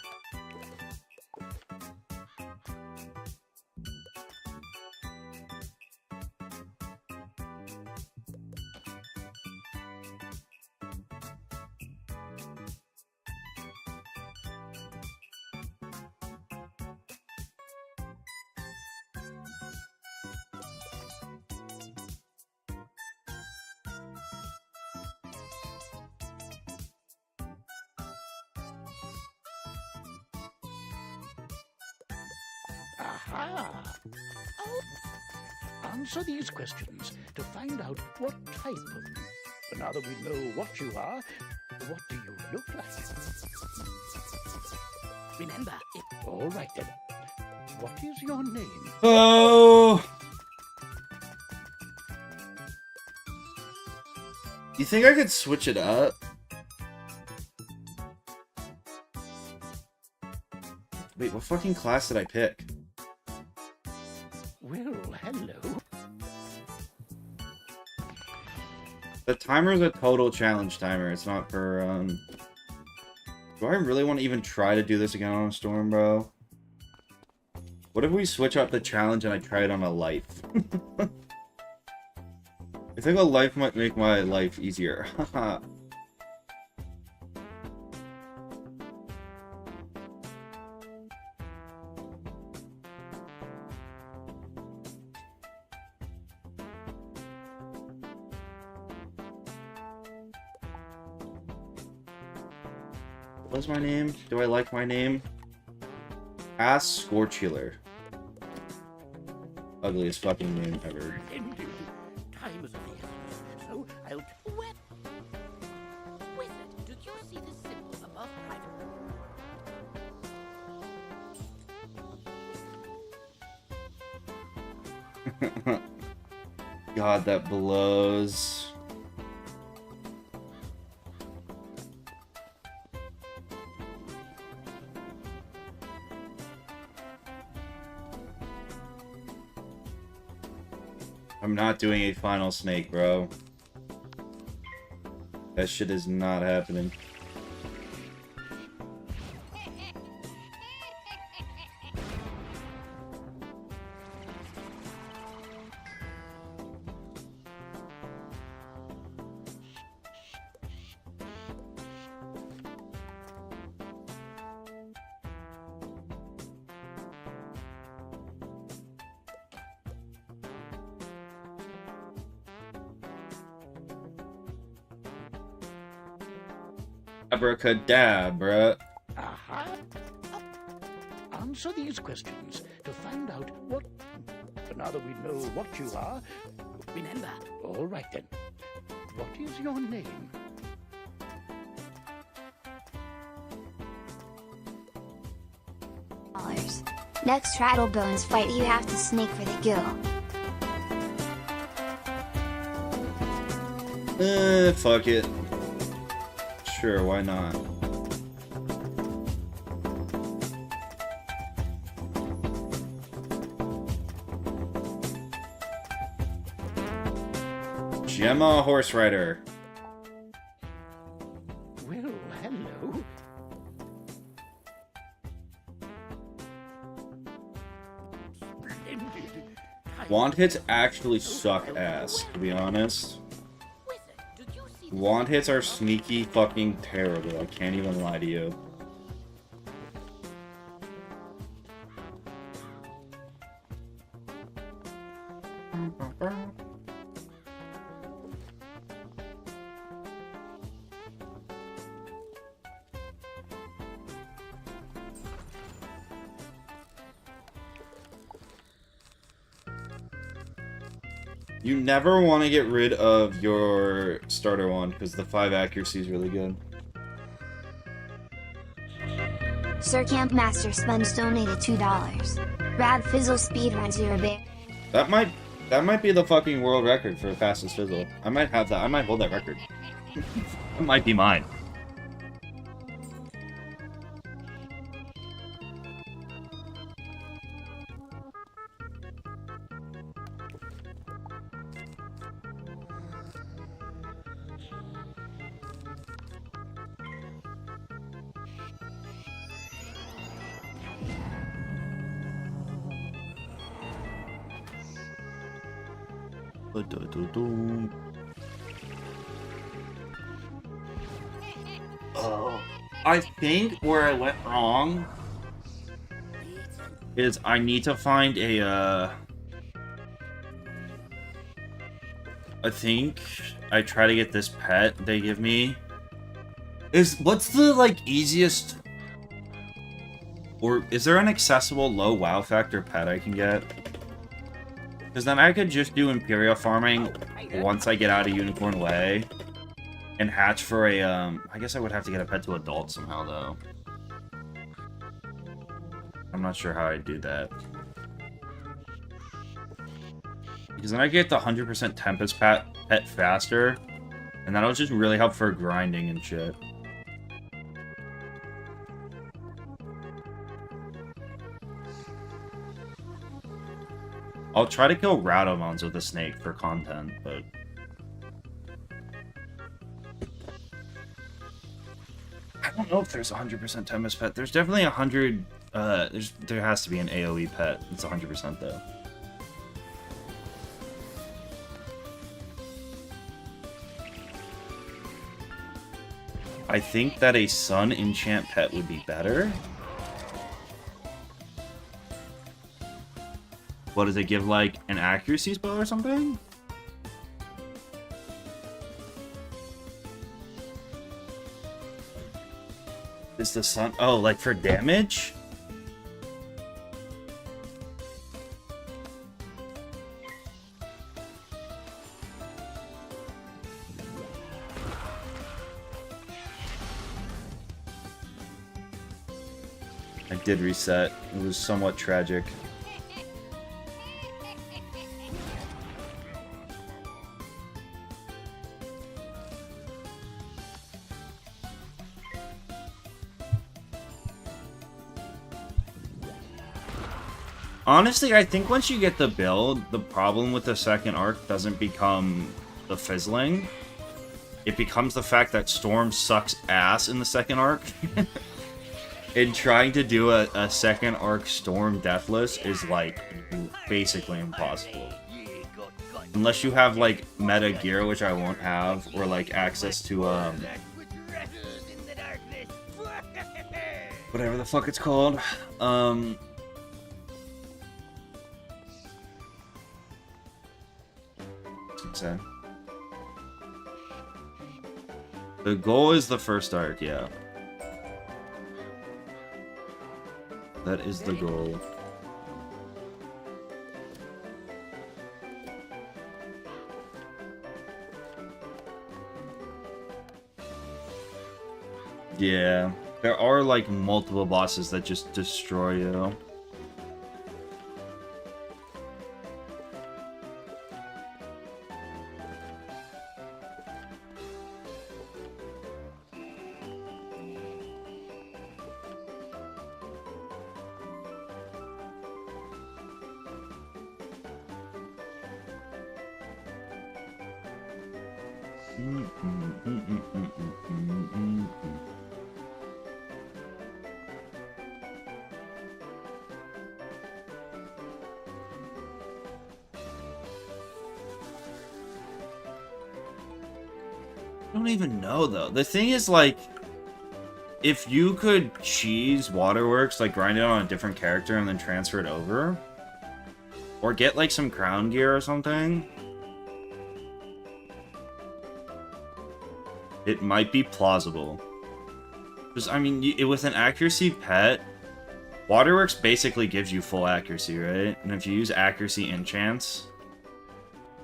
Aha! Oh. Answer these questions to find out what type of you. But now that we know what you are, what do you look like? Remember, all right then. What is your name? Oh! You think I could switch it up? Wait, what fucking class did I pick? Well, hello. The timer is a total challenge timer. It's not for, Do I really want to even try to do this again on a storm, bro? What if we switch up the challenge and I try it on a life? I think a life might make my life easier. Haha. What's my name? Do I like my name? Ass Scorchular. Ugliest fucking name ever. Indeed. Time is of the essence. So I'll... Wizard, do you see the symbol above private? God, that blows. I'm not doing a final snake, bro. That shit is not happening. Abracadabra. Aha! Answer these questions to find out what... Now that we know what you are... Remember. All right, then. What is your name? Next Rattlebones fight, you have to snake for the kill. Fuck it. Sure, why not? Gemma Horse Rider. Well, hello. Splendid. Wand hits actually suck ass, to be honest. Wizard, do you see the Wand hits are sneaky fucking terrible. I can't even lie to you. You never want to get rid of your starter wand because the 5 accuracy is really good. Sir Camp Master Sponge donated $2. Rad Fizzle speedruns your bear. That might be the fucking world record for fastest fizzle. I might have that. I might hold that record. It might be mine. Oh, I think where I went wrong is I need to find a, I think I try to get this pet they give me. What's the, like, easiest, or is there an accessible low WoW factor pet I can get? Because then I could just do Imperial farming once I get out of Unicorn Way and hatch for a, I guess I would have to get a pet to adult somehow, though. I'm not sure how I'd do that. Because then I get the 100% Tempest pet faster, and that'll just really help for grinding and shit. I'll try to kill Rattlebones with a snake for content, but... I don't know if there's 100% Tempest pet. There's definitely 100... there has to be an AoE pet. It's 100% though. I think that a Sun enchant pet would be better. What does it give, like, an accuracy spell or something? Is the sun... Oh, like for damage? I did reset. It was somewhat tragic. Honestly, I think once you get the build, the problem with the second arc doesn't become the fizzling. It becomes the fact that Storm sucks ass in the second arc. And trying to do a second arc Storm Deathless is, like, basically impossible. Unless you have, like, meta gear, which I won't have, or, like, access to, whatever the fuck it's called. Insane. The goal is the first arc, yeah. That is the goal. Yeah, there are like multiple bosses that just destroy you. I don't even know though. The thing is, like, if you could cheese Waterworks, like grind it on a different character and then transfer it over, or get like some crown gear or something, it might be plausible. Because I mean, with an accuracy pet, Waterworks basically gives you full accuracy, right? And if you use accuracy enchants,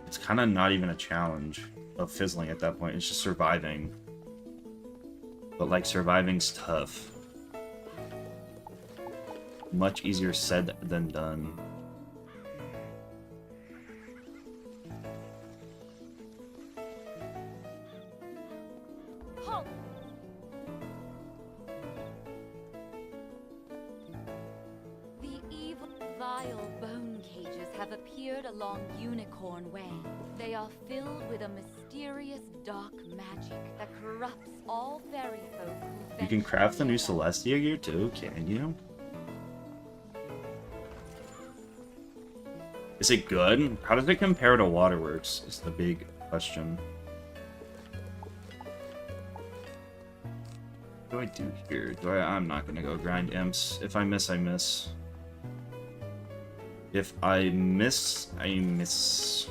it's kind of not even a challenge of fizzling at that point. It's just surviving. But like, surviving's tough. Much easier said than done. Halt! The evil, vile bone cages have appeared along Unicorn Way. They are filled with a mysterious dark magic that corrupts all fairy folk who You can venture craft the new near. Celestia gear too, can you? Is it good? How does it compare to Waterworks is the big question. What do I do here? I'm not gonna go grind imps. If I miss, I miss. If I miss, I miss.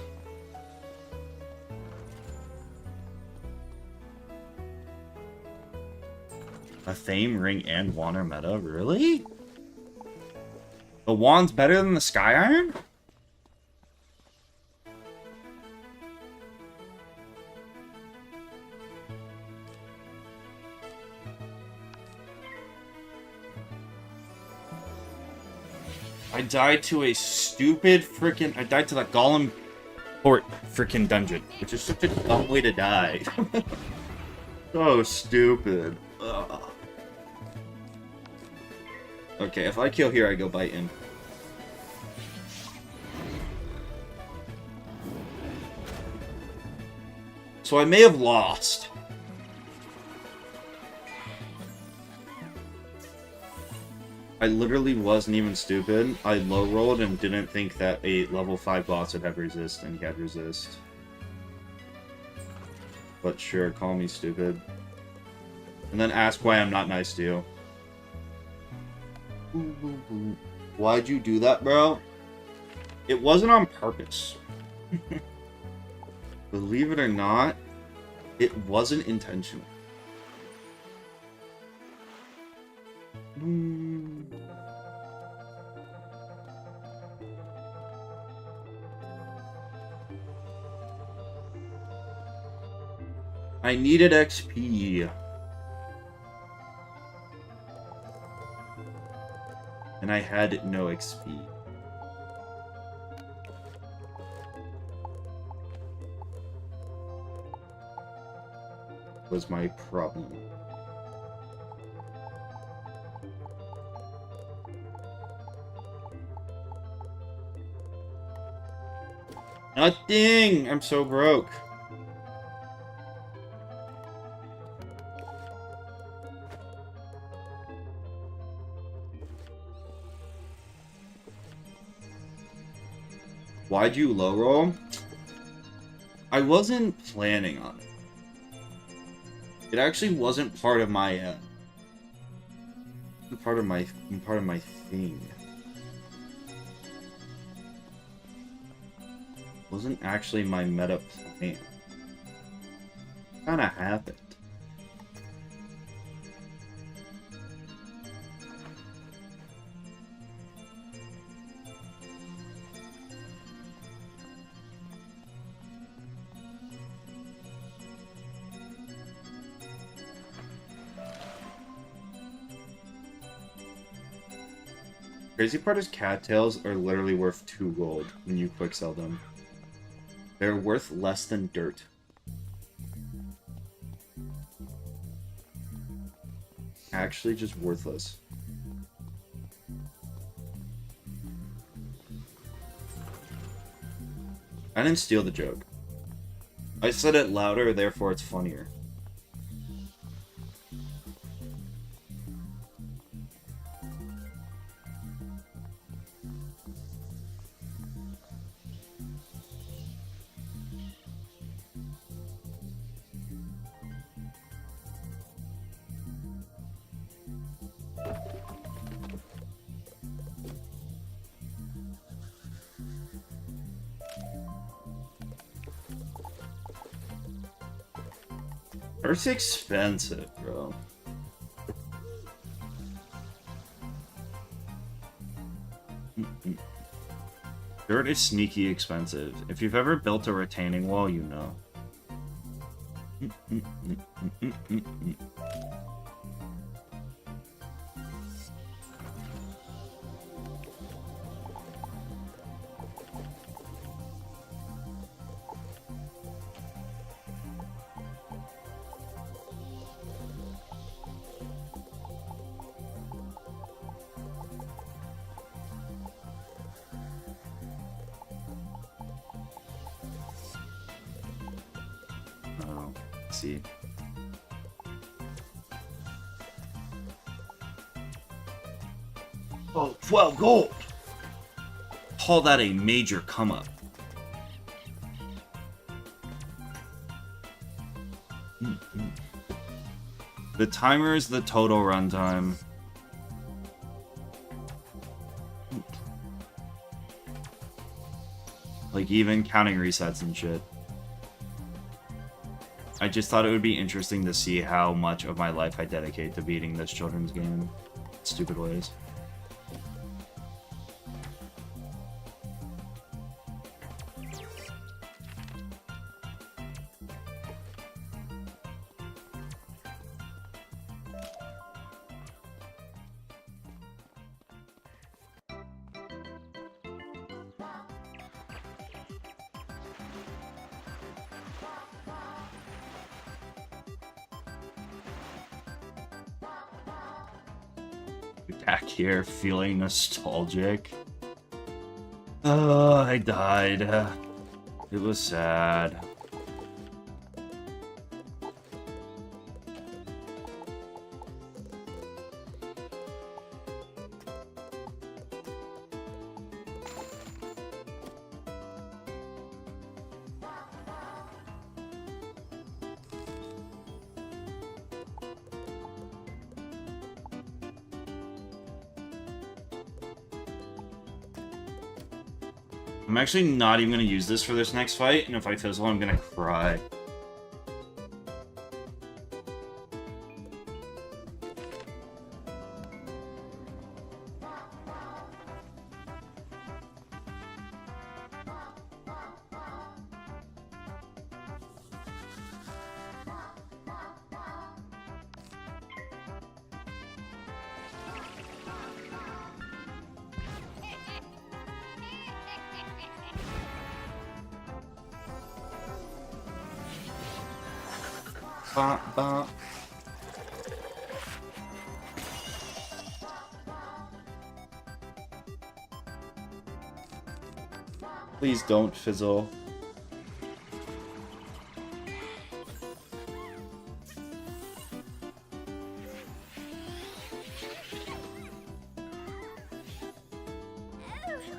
A Thame, Ring, and Wand are meta? Really? The Wand's better than the Sky Iron? I died to a stupid freaking... I died to the Golem Port freaking dungeon, which is such a dumb way to die. So stupid. Ugh. Okay, if I kill here, I go bite in. So I may have lost. I literally wasn't even stupid. I low rolled and didn't think that a level 5 boss would have resist, and he had resist. But sure, call me stupid. And then ask why I'm not nice to you. Why'd you do that, bro? It wasn't on purpose. Believe it or not, it wasn't intentional. I needed XP. And I had no XP. Was my problem. Nothing! I'm so broke. Why'd you low roll? I wasn't planning on it. It actually wasn't part of my part of my thing. It wasn't actually my meta plan. Kinda happened. Crazy part is cattails are literally worth 2 gold when you quick sell them. They're worth less than dirt. Actually just worthless. I didn't steal the joke. I said it louder, therefore it's funnier. Dirt's expensive, bro. Dirt is sneaky expensive. If you've ever built a retaining wall, you know. See. Oh, 12 gold! Call that a major come up. The timer is the total runtime. Like even counting resets and shit. I just thought it would be interesting to see how much of my life I dedicate to beating this children's game in stupid ways. Back here feeling nostalgic. Oh, I died. It was sad. I'm actually not even going to use this for this next fight, and if I fizzle, I'm going to cry. Ba, ba. Please don't fizzle.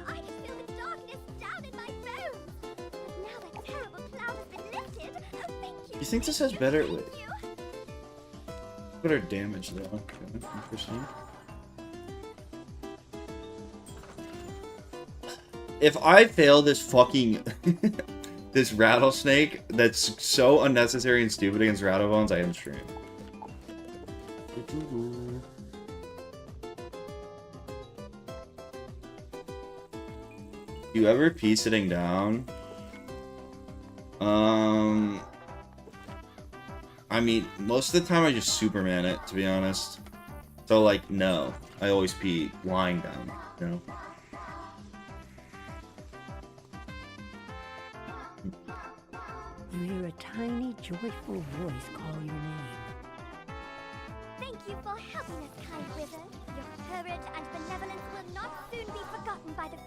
I can feel the darkness down in my bones. Now that terrible cloud has been lifted. Thank you. You think this has better? Wait. Better damage though. Okay, interesting. If I fail this fucking this rattlesnake that's so unnecessary and stupid against Rattlebones, I am stream. You ever pee sitting down? I mean, most of the time I just Superman it, to be honest. So, like, no. I always pee lying down, you know? You hear a tiny, joyful voice call your name. Thank you for helping us, kind wizard. Your courage and benevolence will not soon be forgotten by the...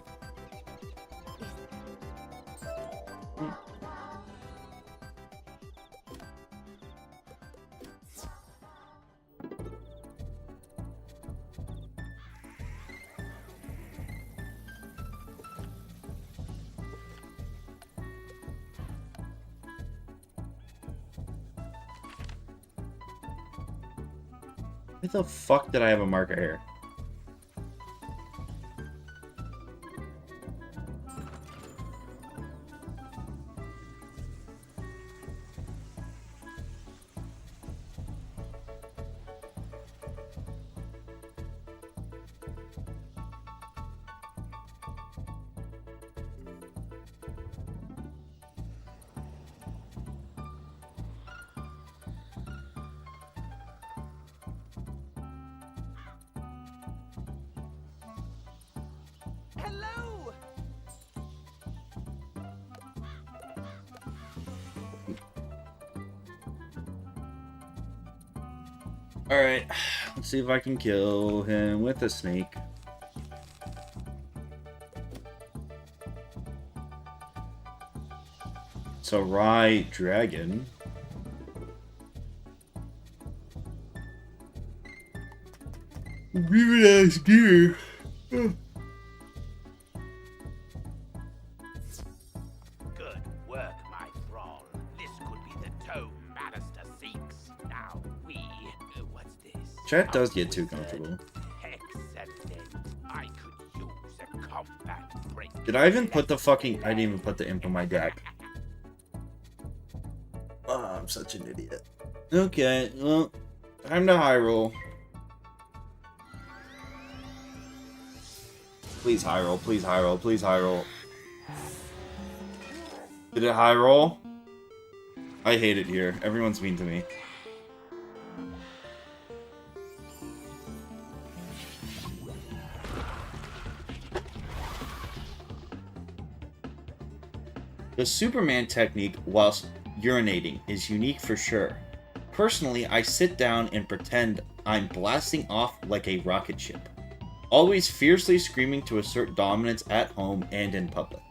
Why the fuck did I have a marker here? Hello! Alright, let's see if I can kill him with a snake. It's a Rye Dragon. Weird ass gear. Good work, my thrall. This could be the tome Malistaire seeks. Now what's this? Chat does get too comfortable. Excellent. I could use a combat break. Did I even put the fucking... I didn't even put the imp on my deck. Oh, I'm such an idiot. Okay, well, time to high roll. Please high roll, please high roll, please high roll. Did it high roll? I hate it here. Everyone's mean to me. The Superman technique whilst urinating is unique for sure. Personally, I sit down and pretend I'm blasting off like a rocket ship. Always fiercely screaming to assert dominance at home and in public.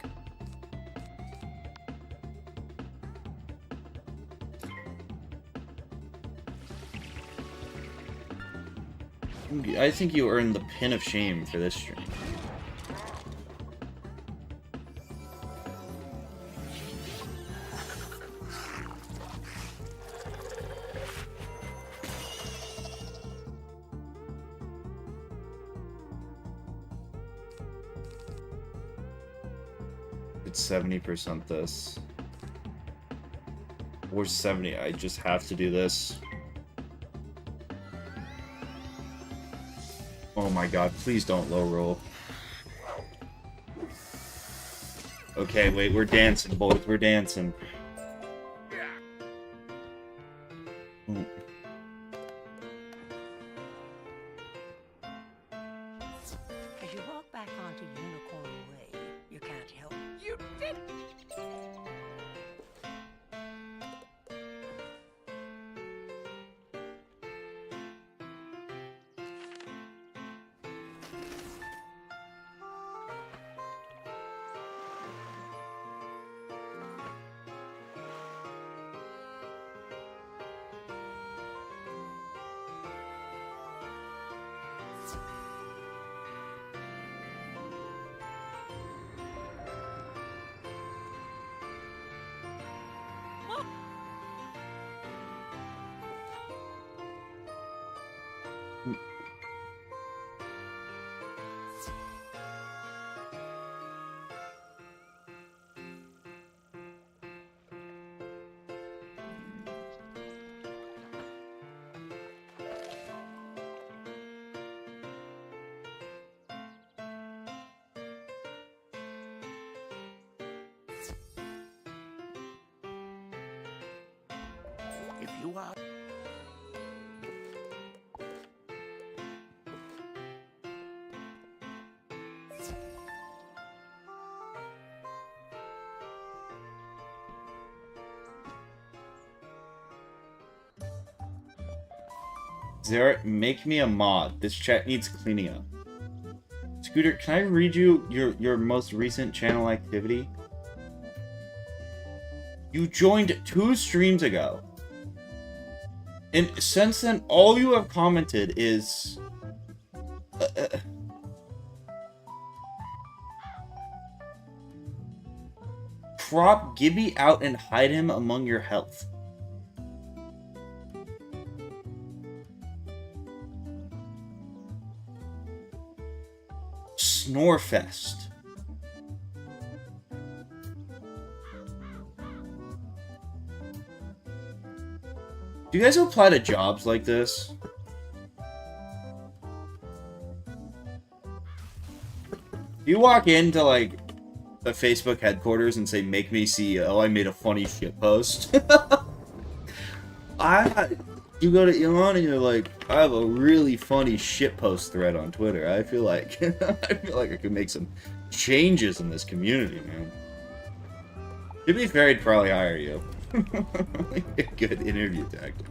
I think you earned the pin of shame for this stream. It's 70% this. Or 70, I just have to do this. Oh my god, please don't low roll. Okay, wait, we're dancing, boys, we're dancing. Mm. As you walk back onto Unicorn Way, you can't help. You did. If you are... Zara, make me a mod. This chat needs cleaning up. Scooter, can I read you your most recent channel activity? You joined 2 streams ago. And since then, all you have commented is... crop Gibby out and hide him among your health. Snorefest. Do you guys apply to jobs like this? Do you walk into like a Facebook headquarters and say, "Make me CEO, I made a funny shit post"? You go to Elon and you're like, "I have a really funny shit post thread on Twitter. I feel like I could make some changes in this community, man." To be fair, I'd probably hire you. A good interview tactic.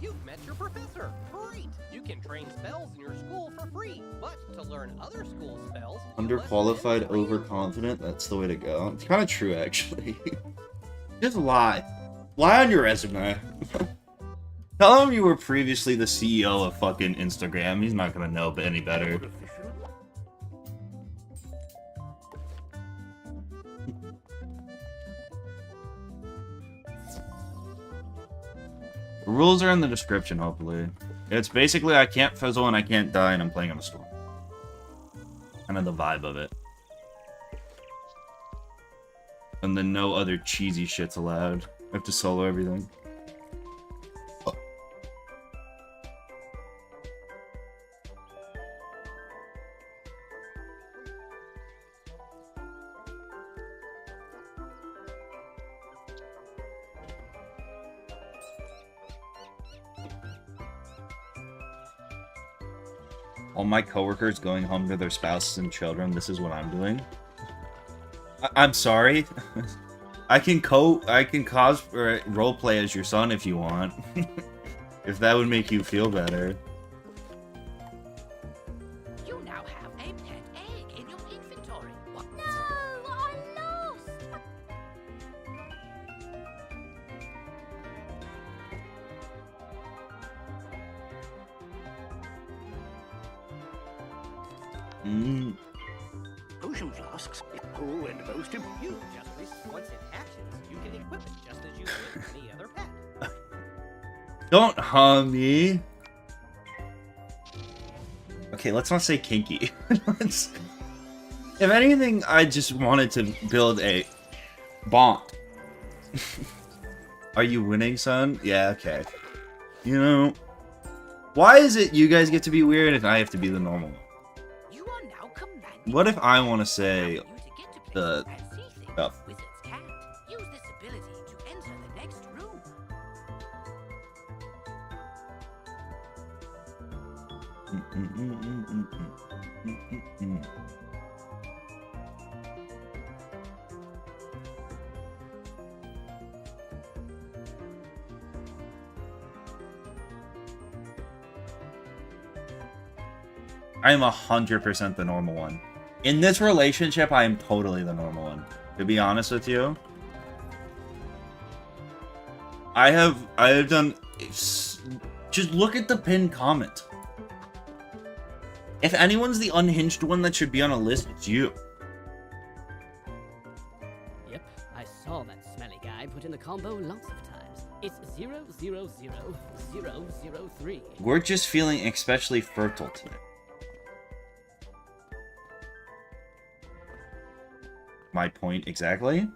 You've met your professor. Great! You can train spells in your school for free, but to learn other school spells... Underqualified, overconfident, that's the way to go. It's kind of true, actually. Just lie. Lie on your resume. Tell him you were previously the CEO of fucking Instagram. He's not gonna know any better. The rules are in the description, hopefully. It's basically I can't fizzle and I can't die and I'm playing on a storm. Kind of the vibe of it. And then no other cheesy shit's allowed. I have to solo everything. Oh. All my coworkers going home to their spouses and children, this is what I'm doing. I'm sorry. I can cause or roleplay as your son if you want. If that would make you feel better. You now have a pet egg in your inventory. What? No, I lost. Potion flasks. Oh, and most You just once in actions, you can equip it just as you would any other pet. Don't harm me. Okay, let's not say kinky. If anything, I just wanted to build a bond. Are you winning, son? Yeah, okay. You know, why is it you guys get to be weird and I have to be the normal one? You are now commanded. What if I want to say the stuff? Wizards can't. Use this ability to enter the next room. I am 100% the normal one. In this relationship, I am totally the normal one. To be honest with you, I have done. Just look at the pinned comment. If anyone's the unhinged one that should be on a list, it's you. Yep, I saw that smelly guy put in the combo lots of times. It's 000003. We're just feeling especially fertile today. My point exactly.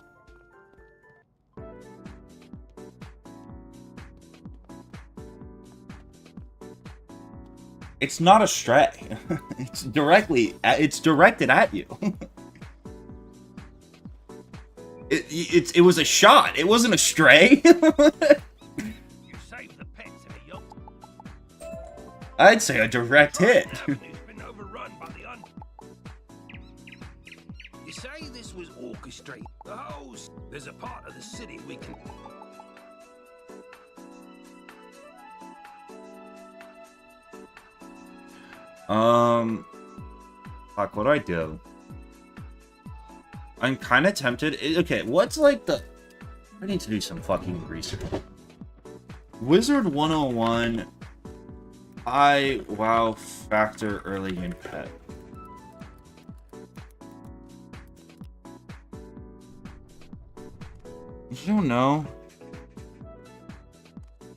It's not a stray. It's directed at you. It was a shot. It wasn't a stray. You saved the pets in a yoke. I'd say a direct hit. Been overrun by the You say this was orchestrated. The host. There's a part of the city we can. Fuck, what do I do? I'm kind of tempted. Okay, what's like the... I need to do some fucking research. Wizard101 wow factor early game pet. I don't know.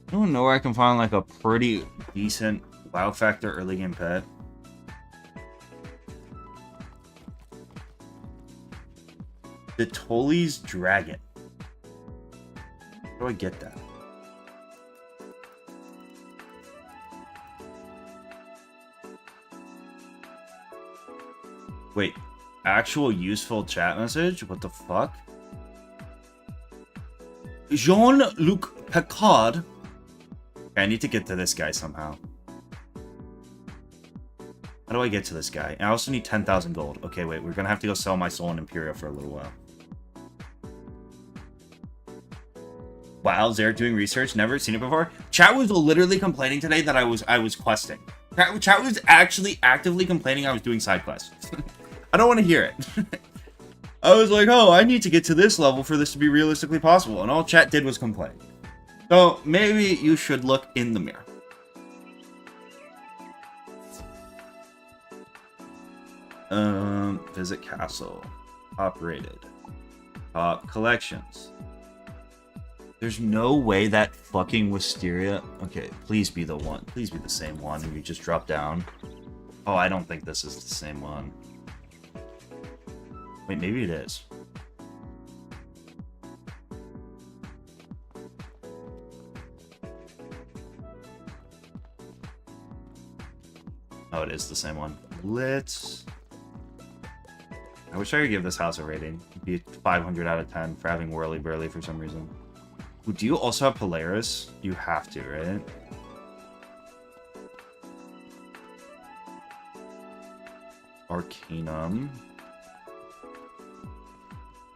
I don't know where I can find like a pretty decent wow factor early game pet. The Tolly's Dragon. How do I get that? Wait, actual useful chat message? What the fuck? Jean-Luc Picard. Okay, I need to get to this guy somehow. How do I get to this guy? I also need 10,000 gold. Okay, wait, we're gonna have to go sell my soul in Imperial for a little while. Wow, Zarek doing research, never seen it before. Chat was literally complaining today that I was questing. Chat was actually actively complaining I was doing side quests. I don't want to hear it. I was like, oh, I need to get to this level for this to be realistically possible, and all chat did was complain. So maybe you should look in the mirror. Visit castle. Operated. Top collections. There's no way that fucking Wisteria... Okay, please be the one. Please be the same one, and you just drop down. Oh, I don't think this is the same one. Wait, maybe it is. Oh, it is the same one. Let's... I wish I could give this house a rating. It'd be 500 out of 10 for having Whirly Burly for some reason. Ooh, do you also have Polaris? You have to, right? Arcanum.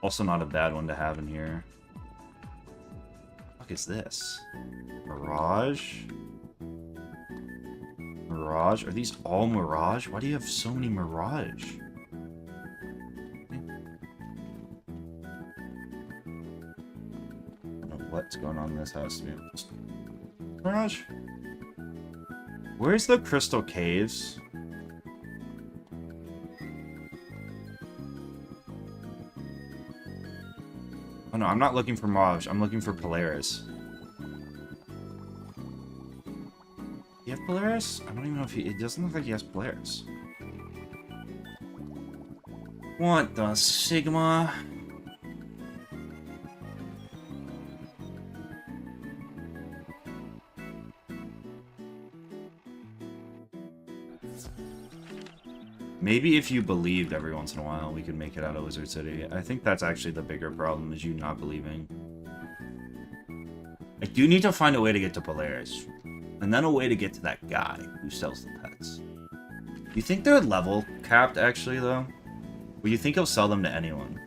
Also not a bad one to have in here. What the fuck is this? Mirage? Mirage? Are these all Mirage? Why do you have so many Mirage? What's going on in this house? Mirage? Where's the Crystal Caves? Oh no, I'm not looking for Mirage. I'm looking for Polaris. You have Polaris? I don't even know if he... It doesn't look like he has Polaris. What the Sigma? Maybe if you believed every once in a while, we could make it out of Wizard City. I think that's actually the bigger problem, is you not believing. I do need to find a way to get to Polaris. And then a way to get to that guy who sells the pets. You think they're level capped, actually, though? Or you think he'll sell them to anyone?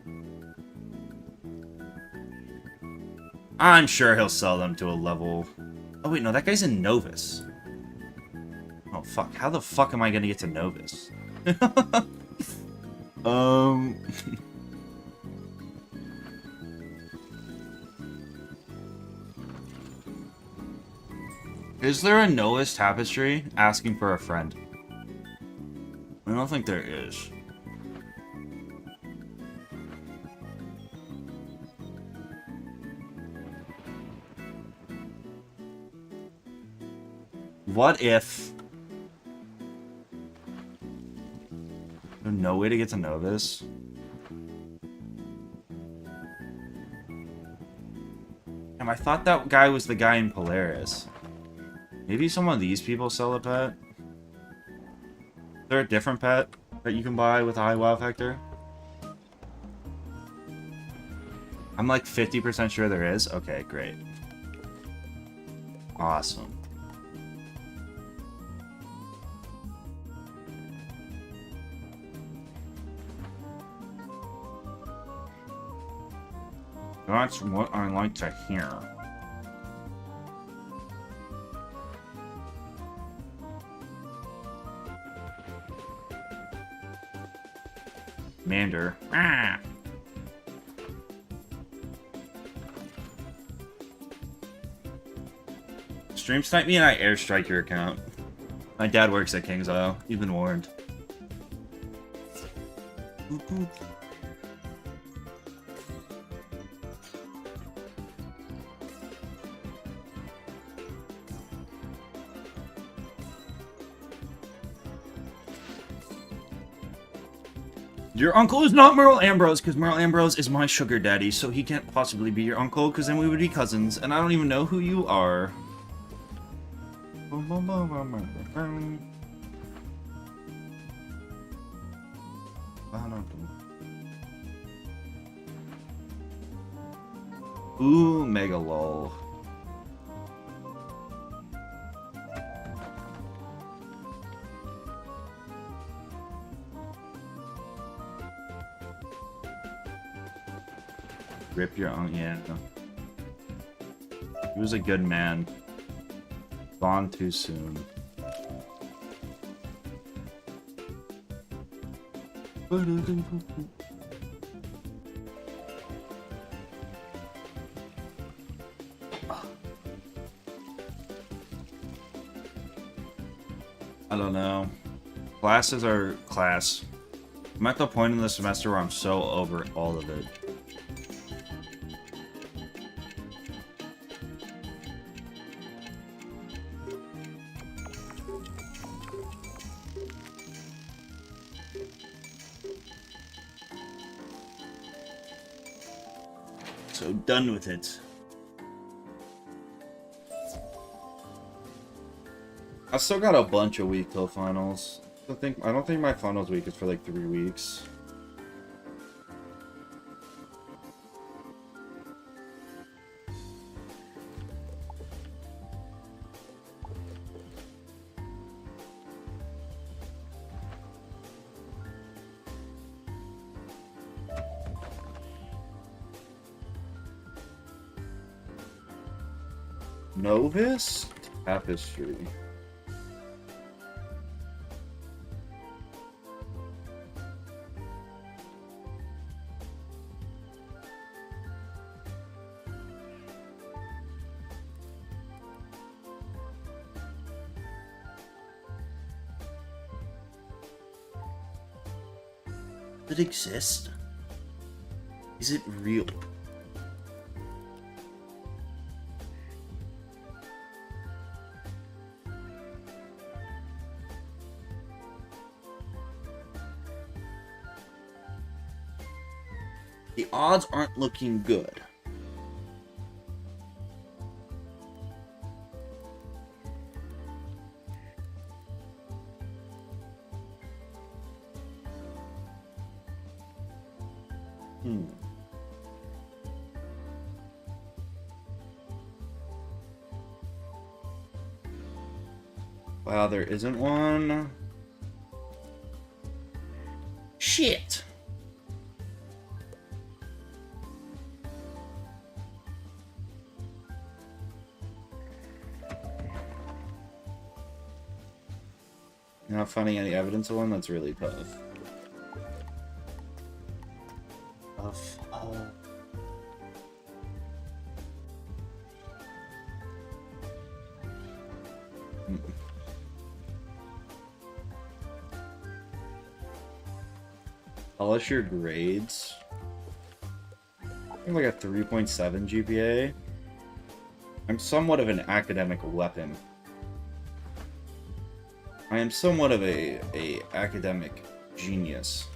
I'm sure he'll sell them to a level... Oh, wait, no, that guy's in Novus. Oh, fuck. How the fuck am I gonna get to Novus? Is there a Novus tapestry asking for a friend? I don't think there is. What if... There's no way to get to Novus? Damn, I thought that guy was the guy in Polaris. Maybe some of these people sell a pet? Is there a different pet that you can buy with a high wow factor? I'm like 50% sure there is. Okay, great. Awesome. That's what I like to hear. Mander. Ah! Stream snipe me and I airstrike your account. My dad works at King's Isle. You've been warned. Boop, boop. Your uncle is not Merle Ambrose, because Merle Ambrose is my sugar daddy, so he can't possibly be your uncle, because then we would be cousins, and I don't even know who you are. Ooh, mega lol. Rip your own, yeah. He was a good man. Gone too soon. I don't know. Classes are class. I'm at the point in the semester where I'm so over all of it. So done with it. I still got a bunch of week till finals. I don't think my finals week is for like 3 weeks. Novus Tapestry. Does it exist? Is it real? The odds aren't looking good. Wow, there isn't one. shit. You're not finding any evidence of one? That's really tough. Polish your grades. I think like a 3.7 GPA. I'm somewhat of an academic weapon. I am somewhat of a academic genius.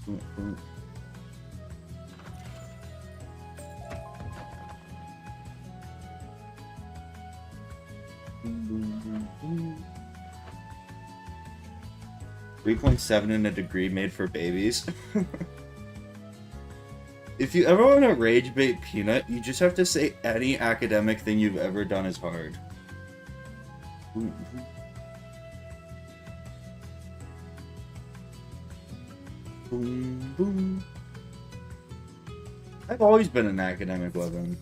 Mm-hmm. 3.7 in a degree made for babies. If you ever want to rage bait Peanut, you just have to say any academic thing you've ever done is hard. Boom, boom. I've always been an academic weapon.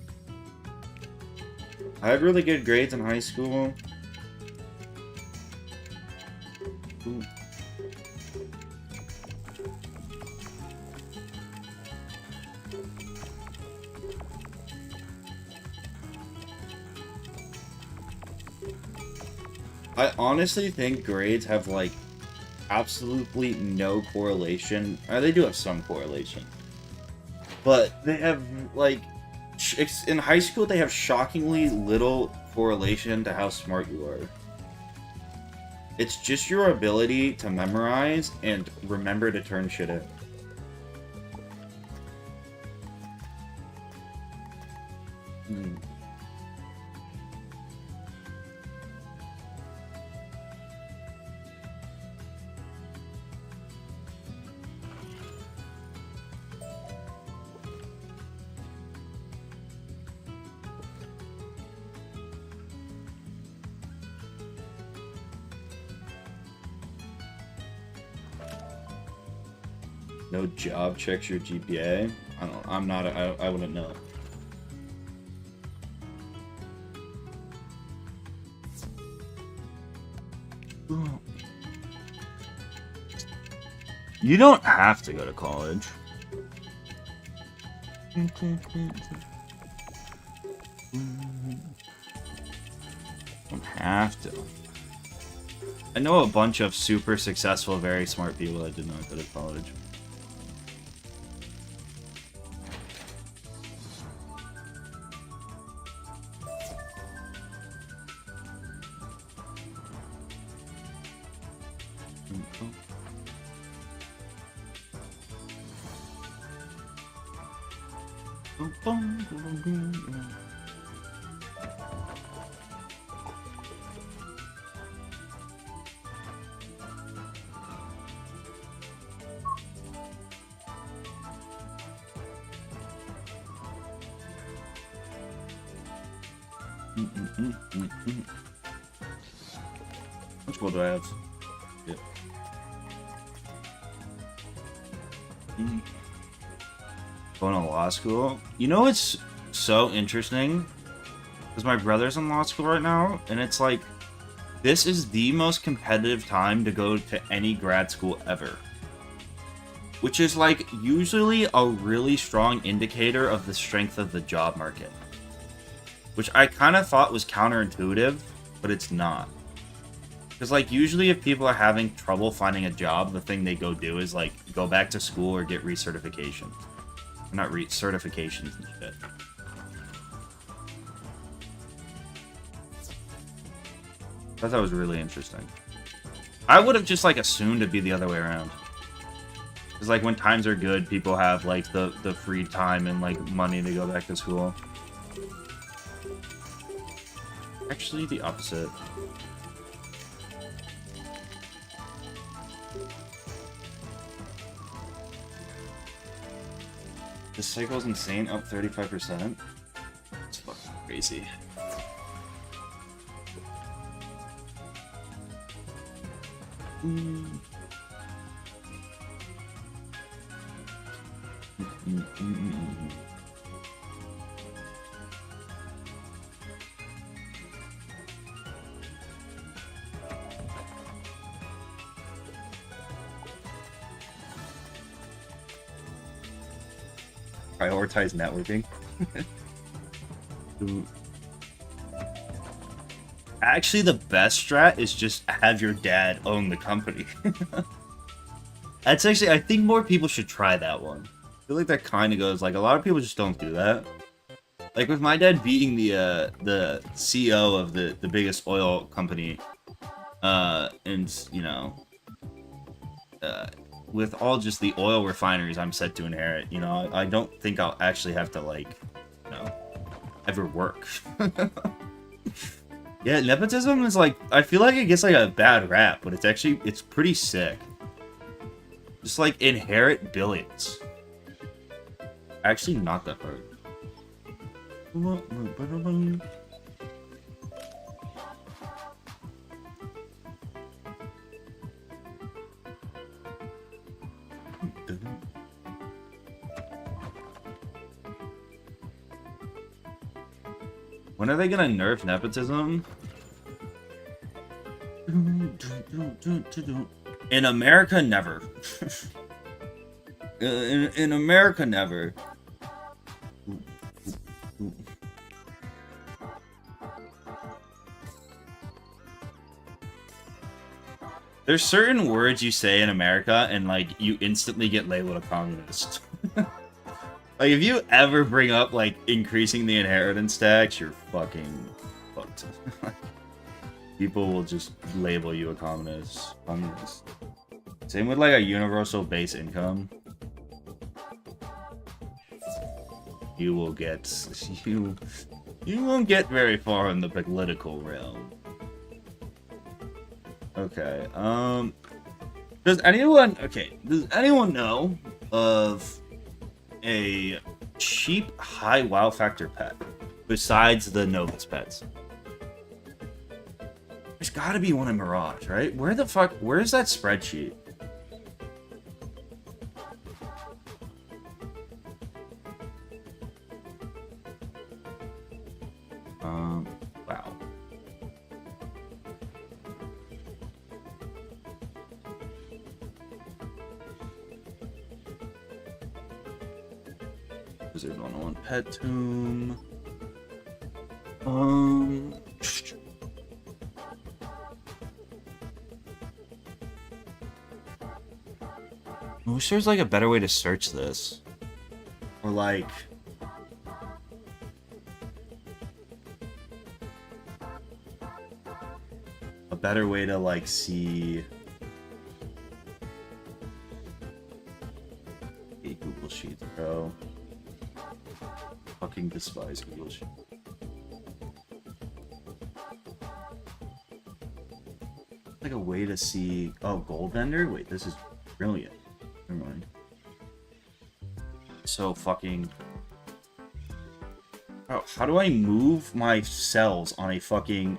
I had really good grades in high school. Ooh. I honestly think grades have, like, absolutely no correlation. Or they do have some correlation. But they have, like, in high school they have shockingly little correlation to how smart you are. It's just your ability to memorize and remember to turn shit in. No job checks your GPA. I wouldn't know. You don't have to go to college. You don't have to. I know a bunch of super successful, very smart people that did not go to college. Which one do I have? Yeah. Going to law school? You know what's so interesting? Because my brother's in law school right now, and it's like, this is the most competitive time to go to any grad school ever. Which is like, usually a really strong indicator of the strength of the job market. Which I kind of thought was counterintuitive, but it's not. Because, like, usually if people are having trouble finding a job, the thing they go do is, like, go back to school or get recertification. Not certifications and shit. I thought that was really interesting. I would have just, like, assumed it'd be the other way around. Because, like, when times are good, people have, like, the free time and, like, money to go back to school. Actually, the opposite. This cycle's insane, up 35%. It's fucking crazy. Prioritize networking. Actually, the best strat is just have your dad own the company. That's actually, I think more people should try that one. I feel like that kind of goes, like, a lot of people just don't do that. Like, with my dad being the CEO of the biggest oil company, and, you know, with all just the oil refineries I'm set to inherit, you know, I don't think I'll actually have to, like, you know, ever work. Yeah, nepotism is like, I feel like it gets like a bad rap, but it's actually, it's pretty sick. Just like inherit billions. Actually not that hard. When are they gonna nerf nepotism? In America, never. in America, never. There's certain words you say in America and like you instantly get labeled a communist. Like, if you ever bring up, like, increasing the inheritance tax, you're fucking fucked. People will just label you a communist. Same with, like, a universal base income. You will get... You won't get very far in the political realm. Okay, does anyone know of a cheap, high wow factor pet besides the Novus pets? There's gotta be one in Mirage, right? Where's that spreadsheet? Wow. Wizard101 Pet Tomb. I wish there's like a better way to search this. Or like... a better way to like see... Hey, Google Sheets, bro. Fucking despise Google Sheets. Like a way to see... Oh, gold vendor? Wait, this is brilliant. Never mind. So fucking... Oh, how do I move my cells on a fucking...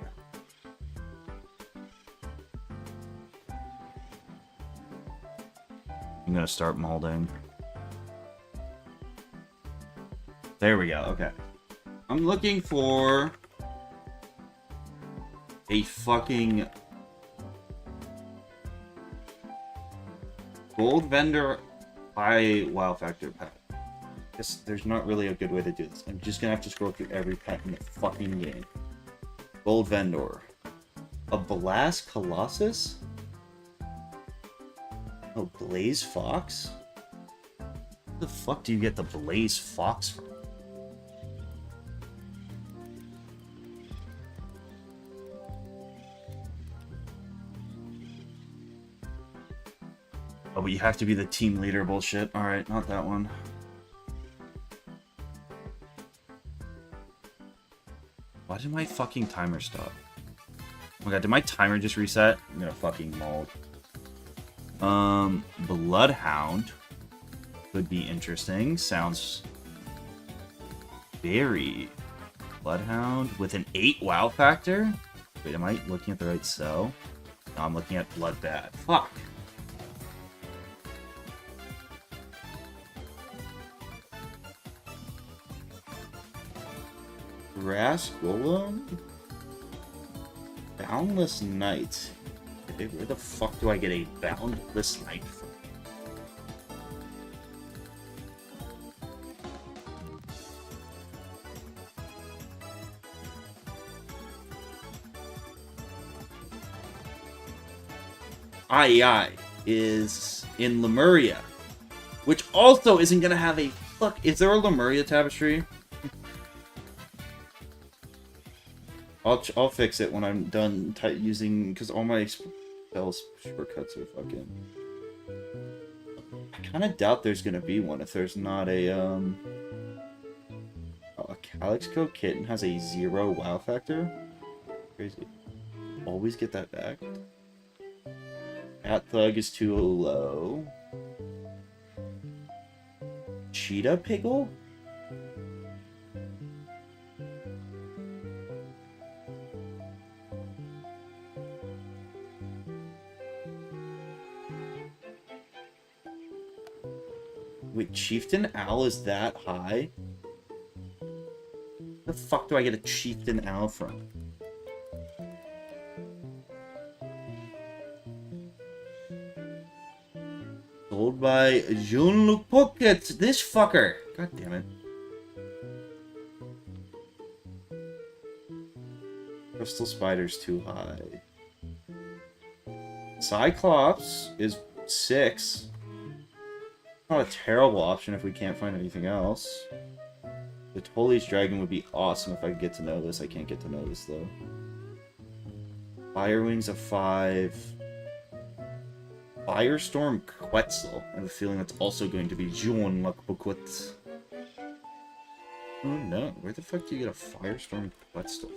I'm gonna start molding. There we go, okay. I'm looking for a fucking gold vendor high wow factor pet. Guess there's not really a good way to do this. I'm just gonna have to scroll through every pet in the fucking game. Gold vendor. A Blast Colossus? Oh, Blaze Fox? Where the fuck do you get the Blaze Fox from? Oh, but you have to be the team leader bullshit. Alright, not that one. Why did my fucking timer stop? Oh my god, did my timer just reset? I'm gonna fucking mold. Bloodhound. Could be interesting. Sounds very Bloodhound with an 8 wow factor. Wait, am I looking at the right cell? No, I'm looking at Bloodbath. Fuck. Grass Golem? Boundless Knight. Okay, where the fuck do I get a Boundless Knight from? IEI is in Lemuria, which also isn't gonna have a fuck. Is there a Lemuria tapestry? I'll fix it when I'm done using, because all my spell shortcuts are fucking. I kind of doubt there's gonna be one if there's not a a Calixco Kitten has a 0 wow factor. Crazy. Always get that back. Cat Thug is too low. Cheetah Piggle? Wait, Chieftain Owl is that high? Where the fuck do I get a Chieftain Owl from? Sold by Jean-Luc Pocket. This fucker. God damn it. Crystal Spider's too high. Cyclops is 6. Not a terrible option if we can't find anything else. The Toli's Dragon would be awesome if I could get to know this. I can't get to know this though. Firewing's a 5. Firestorm Quetzal. I have a feeling that's also going to be Jean-Luc Poquet. Oh no, where the fuck do you get a Firestorm Quetzal?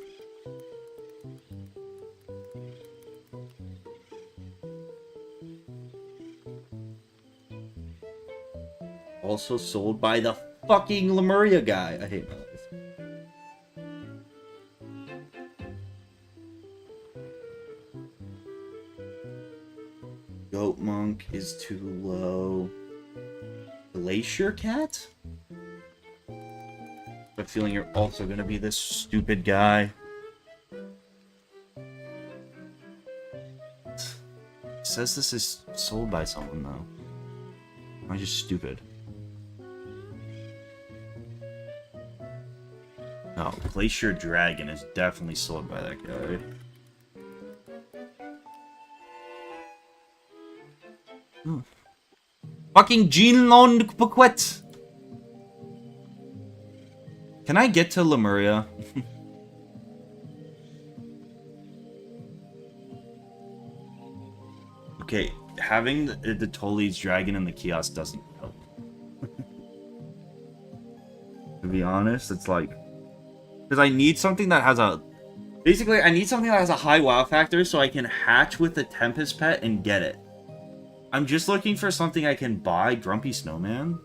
Also sold by the fucking Lemuria guy. I hate my life. Goat Monk is too low. Glacier Cat? I have a feeling you're also gonna be this stupid guy. It says this is sold by someone though. Am I just stupid? No, Glacier Dragon is definitely sold by that guy. Fucking Jean-Luc Poquet! Can I get to Lemuria? Okay, having the Toli's Dragon in the kiosk doesn't help. To be honest, it's like... Because I need something that has a... Basically, I need something that has a high wow factor so I can hatch with the Tempest Pet and get it. I'm just looking for something I can buy. Grumpy Snowman?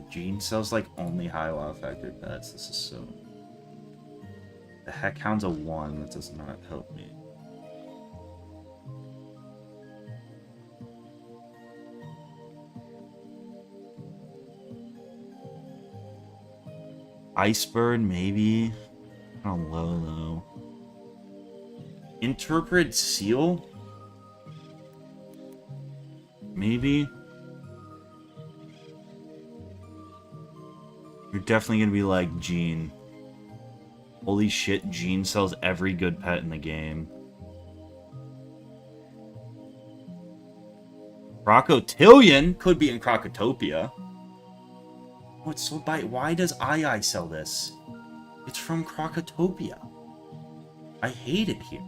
Gene sells like only high wow factor pets. This is so... The Heckhound's a 1. That does not help me. Iceberg, maybe. Kind of low, though. Interpret Seal? Maybe. You're definitely gonna be like Gene. Holy shit, Gene sells every good pet in the game. Crocotillion could be in Crocotopia. Oh, it's sold by... Why does II sell this? It's from Crocotopia. I hate it here.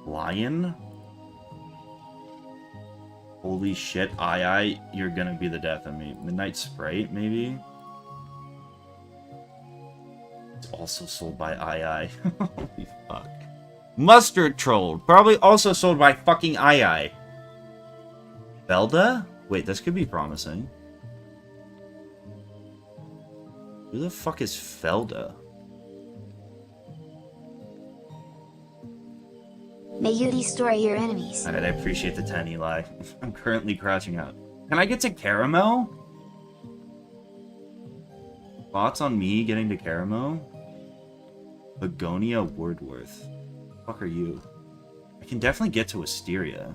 Lion? Holy shit, II, you're gonna be the death of me. Midnight Sprite, maybe? It's also sold by II. Holy fuck. Mustard Troll, probably also sold by fucking II. Felda? Wait, this could be promising. Who the fuck is Felda? May you destroy your enemies. Alright, I appreciate the 10, Eli. I'm currently crashing out. Can I get to Caramel? Thoughts on me getting to Caramel? Begonia Wordworth. Fuck are you? I can definitely get to Wisteria.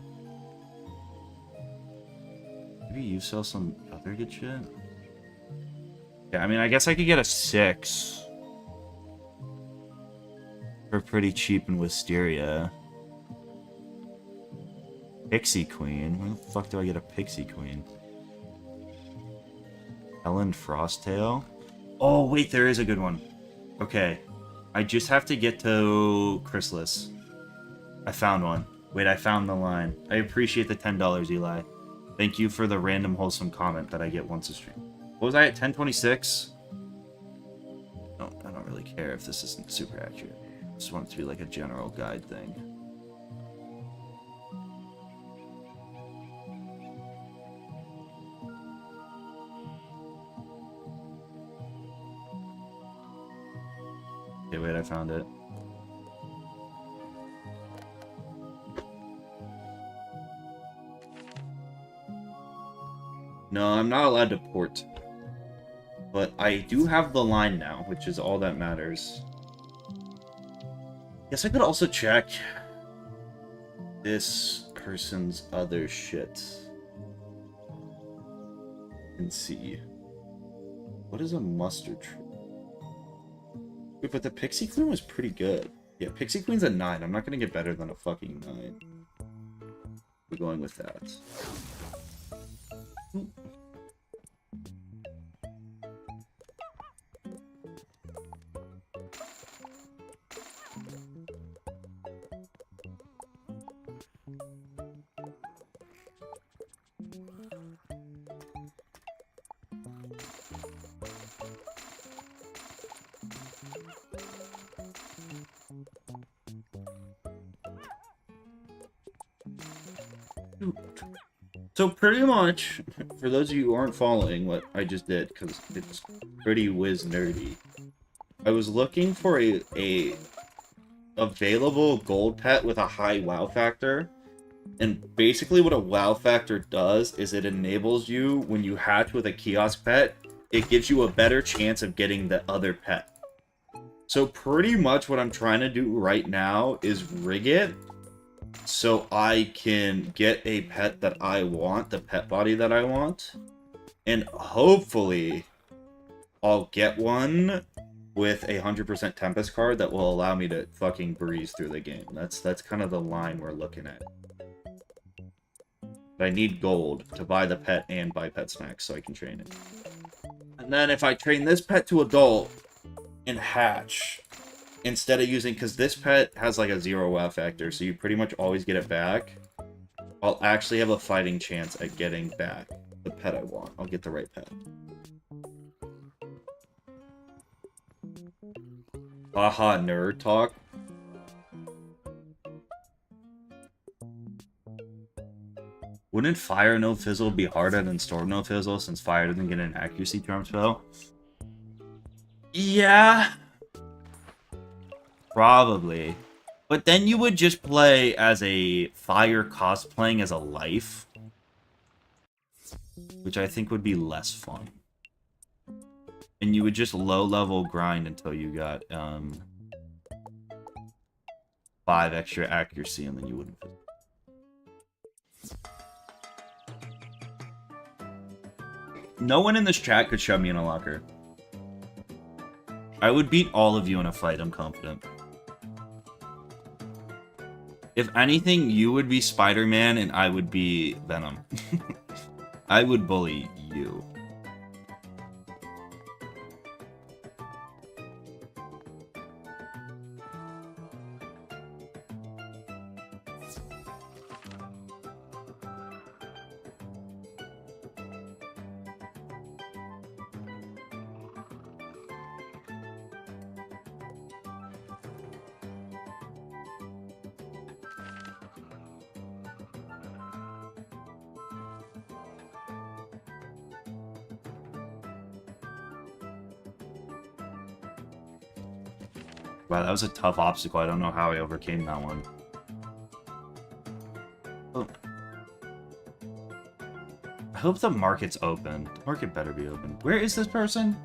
Maybe you sell some other good shit? Yeah, I mean, I guess I could get a 6. For pretty cheap in Wisteria. Pixie Queen? Where the fuck do I get a Pixie Queen? Ellen Frosttail? Oh, wait, there is a good one. Okay. I just have to get to Chrysalis. I found one. Wait, I found the line. I appreciate the $10, Eli. Thank you for the random wholesome comment that I get once a stream. What was I at? 1026? No, I don't really care if this isn't super accurate. I just want it to be like a general guide thing. Okay, wait, I found it. No, I'm not allowed to port. But I do have the line now, which is all that matters. Guess I could also check this person's other shit. And see. What is a mustard tree? Wait, but the Pixie Queen was pretty good. Yeah, Pixie Queen's a 9. I'm not gonna get better than a fucking 9. We're going with that. So pretty much, for those of you who aren't following what I just did, because it's pretty whiz nerdy, I was looking for a available gold pet with a high wow factor, and basically what a wow factor does is it enables you, when you hatch with a kiosk pet, it gives you a better chance of getting the other pet. So pretty much what I'm trying to do right now is rig it so I can get a pet that I want, the pet body that I want, and hopefully I'll get one with a 100% Tempest card that will allow me to fucking breeze through the game. That's kind of the line we're looking at. But I need gold to buy the pet and buy pet snacks so I can train it. And then if I train this pet to adult and hatch, instead of using, because this pet has like a 0 wow factor, so you pretty much always get it back, I'll actually have a fighting chance at getting back the pet I want. I'll get the right pet. Haha, nerd talk. Wouldn't Fire No Fizzle be harder than Storm No Fizzle since Fire doesn't get an accuracy charm spell? Yeah. Probably. But then you would just play as a Fire cosplaying as a life, which I think would be less fun. And you would just low-level grind until you got 5 extra accuracy, and then you wouldn't. No one in this chat could shove me in a locker. I would beat all of you in a fight, I'm confident. If anything, you would be Spider-Man and I would be Venom. I would bully you. Wow, that was a tough obstacle. I don't know how I overcame that one. Oh. I hope the market's open. The market better be open. Where is this person?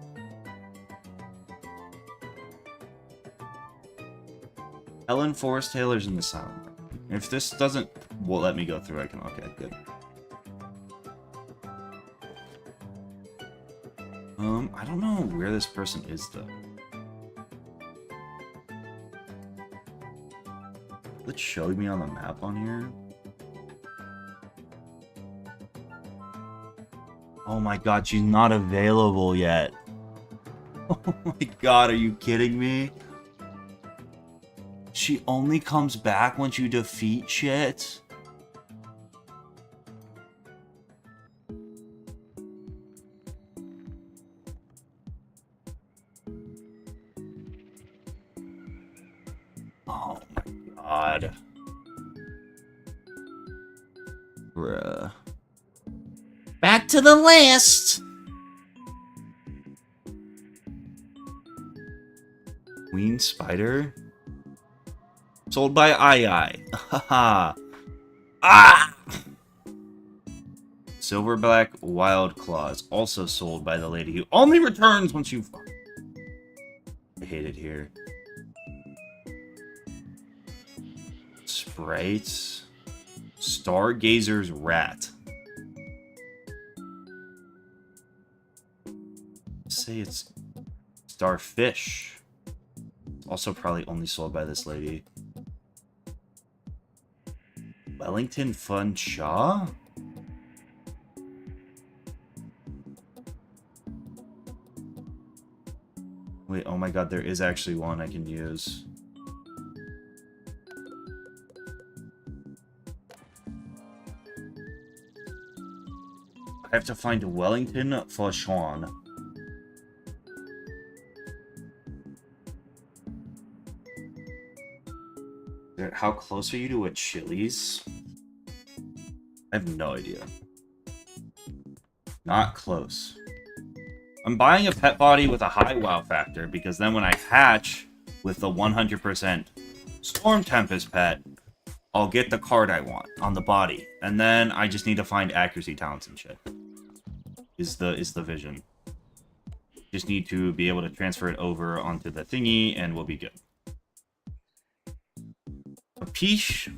Ellen Forrest Taylor's in the sound. If this doesn't let me go through, I can... Okay, good. I don't know where this person is, though. Let's show me on the map on here. Oh my god, she's not available yet. Oh my god, are you kidding me? She only comes back once you defeat shit? Oh my god. Bruh. Back to the list! Queen Spider? Sold by II. Haha. Ah! Silverback Wild Claws. Also sold by the lady who only returns once you... I hate it here. Sprites. Stargazer's Rat. Say it's Starfish. Also probably only sold by this lady. Wellington Fun Shaw? Wait, oh my god, there is actually one I can use. I have to find Wellington Fauchon. How close are you to a Chili's? I have no idea. Not close. I'm buying a pet body with a high wow factor because then when I hatch with the 100% Storm Tempest pet, I'll get the card I want on the body. And then I just need to find accuracy talents and shit. Is the vision. Just need to be able to transfer it over onto the thingy and we'll be good. A Peach.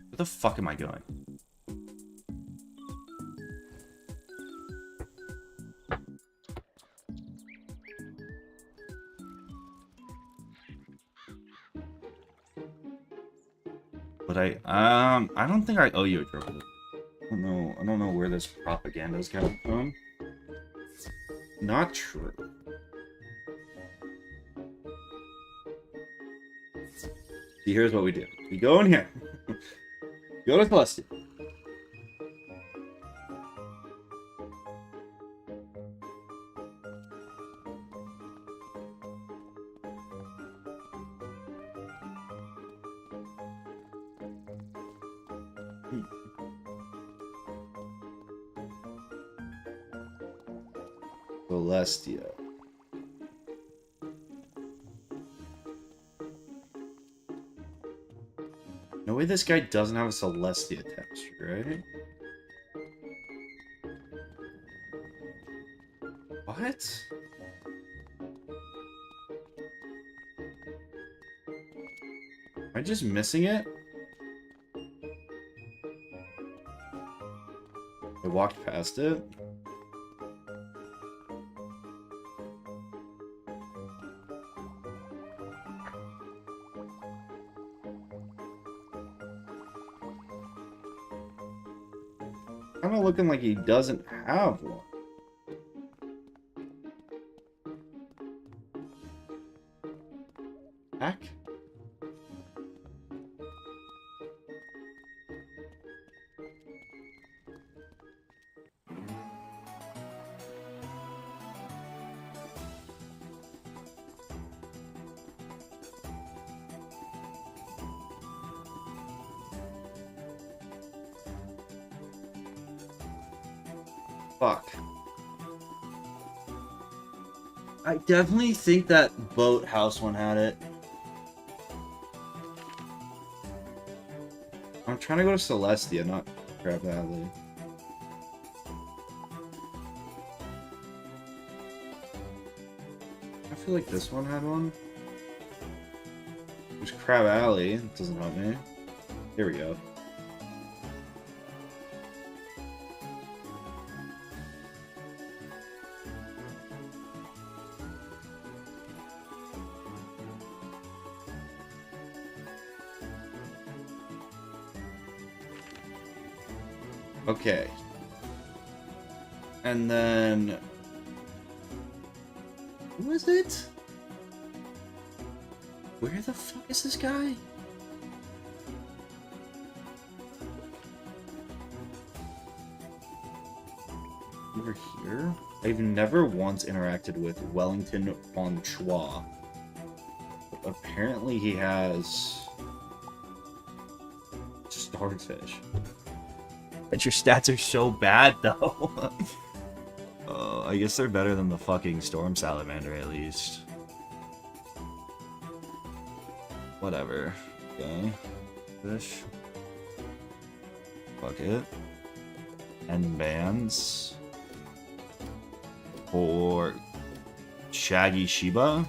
Where the fuck am I going? But I don't think I owe you a trophy. I don't know where this propaganda is coming from. Not true. See, here's what we do. We go in here. Go to Celestia. Celestia. No way this guy doesn't have a Celestia texture, right? What? Am I just missing it? I walked past it. Kind of looking like he doesn't have one. Heck? Fuck. I definitely think that boathouse one had it. I'm trying to go to Celestia, not Crab Alley. I feel like this one had one. There's Crab Alley. It doesn't help me. Here we go. Okay. And then... who is it? Where the fuck is this guy? Over here? I've never once interacted with Wellington Bonchois. Apparently he has... starfish. But your stats are so bad, though. I guess they're better than the fucking Storm Salamander, at least. Whatever. Okay. Fish. Fuck it. And bands. For Shaggy Shiba.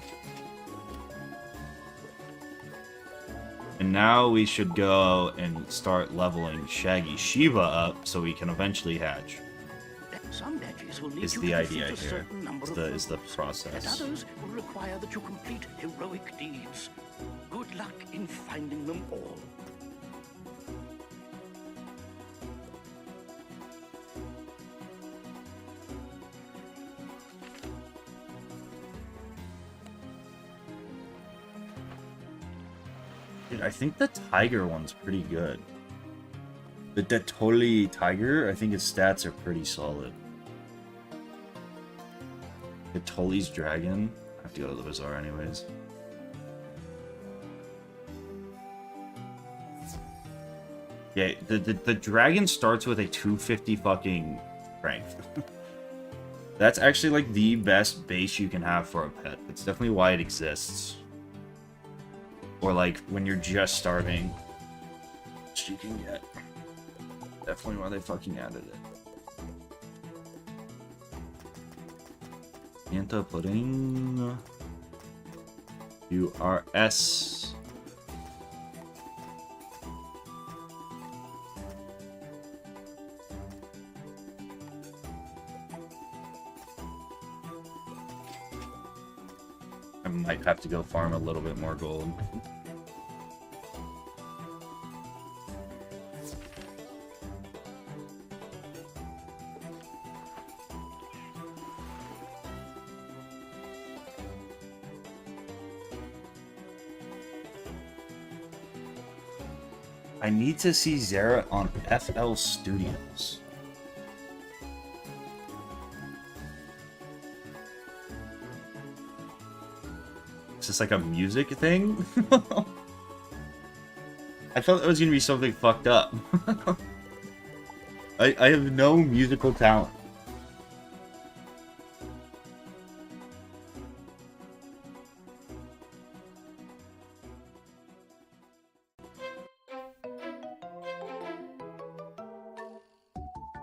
And now we should go and start leveling Shaggy Shiba up so we can eventually hatch. Some badges will need Is you the to idea defeat a here. certain number of Is the foes, process. and others will require that you complete heroic deeds. Good luck in finding them all. Dude, I think the tiger one's pretty good. The Detoli tiger, I think his stats are pretty solid. Detoli's dragon. I have to go to the bazaar anyways. Yeah, the dragon starts with a 250 fucking strength. That's actually like the best base you can have for a pet. That's definitely why it exists. Or like when you're just starving, which you can get. Definitely why they fucking added it. Fanta pudding. URS. I might have to go farm a little bit more gold. I need to see Zara on FL Studios. Is this like a music thing? I thought it was gonna be something fucked up. I have no musical talent.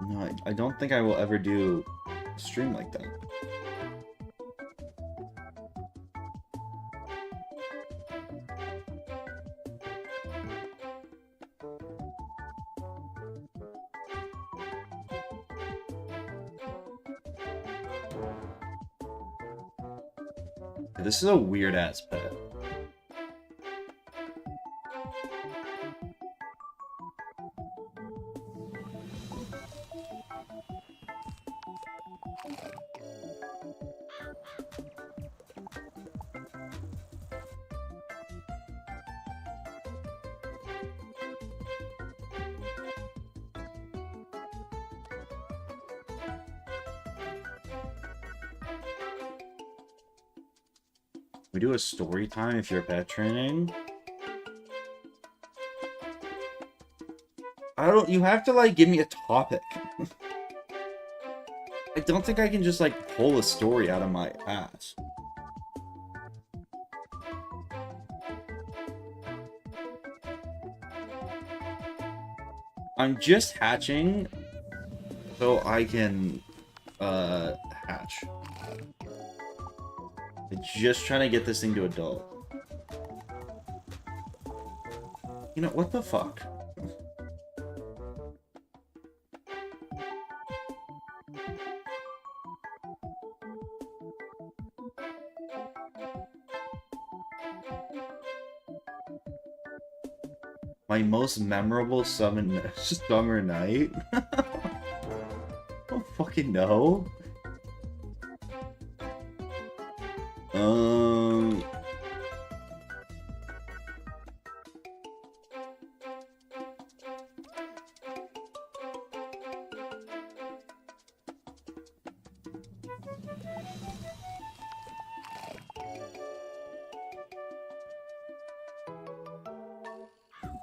No, I don't think I will ever do a stream like that. This is a weird ass pet. We do a story time if you're pet training. I don't. You have to like give me a topic. I don't think I can just, like, pull a story out of my ass. I'm just hatching so I can, hatch. I'm just trying to get this thing to adult. You know, what the fuck? My most memorable summer night? I don't fucking know.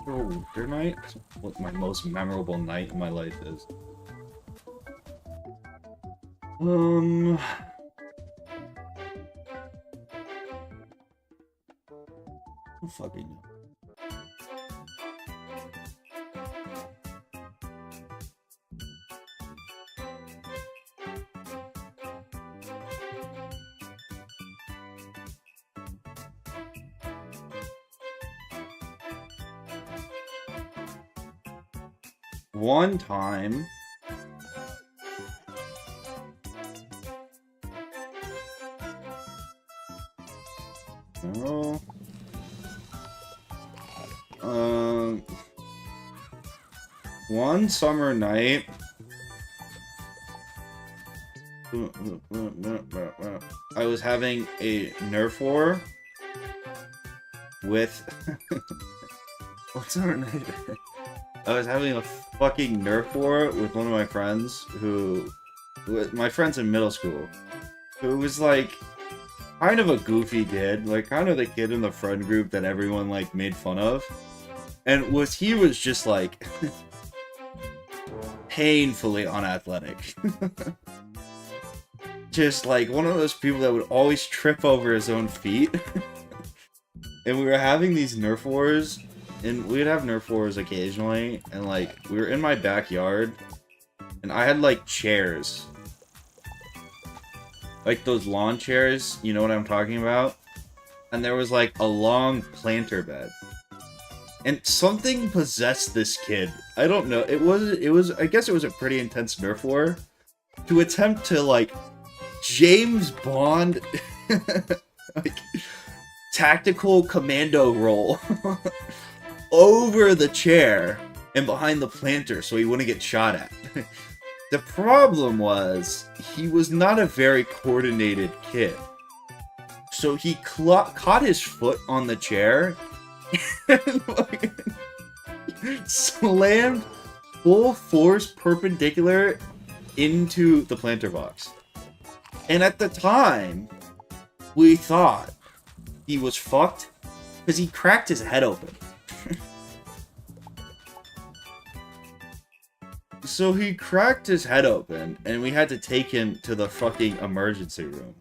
Winter night? What my most memorable night in my life is. I don't fucking know. One time, one summer night, I was having a Nerf war with what summer night? I was having a fucking Nerf war with one of my friends my friends in middle school, who was like, kind of a goofy kid, like kind of the kid in the friend group that everyone like made fun of, and he was just like, painfully unathletic. Just like one of those people that would always trip over his own feet. And we were having these Nerf wars. And we'd have Nerf wars occasionally, and like, we were in my backyard, and I had like chairs. Like those lawn chairs, you know what I'm talking about? And there was like a long planter bed. And something possessed this kid. I don't know, I guess it was a pretty intense Nerf war. To attempt to like, James Bond, like, tactical commando roll. Over the chair and behind the planter so he wouldn't get shot at. The problem was, he was not a very coordinated kid. So he caught his foot on the chair and like, slammed full force perpendicular into the planter box. And at the time, we thought he was fucked because he cracked his head open. So he cracked his head open, and we had to take him to the fucking emergency room.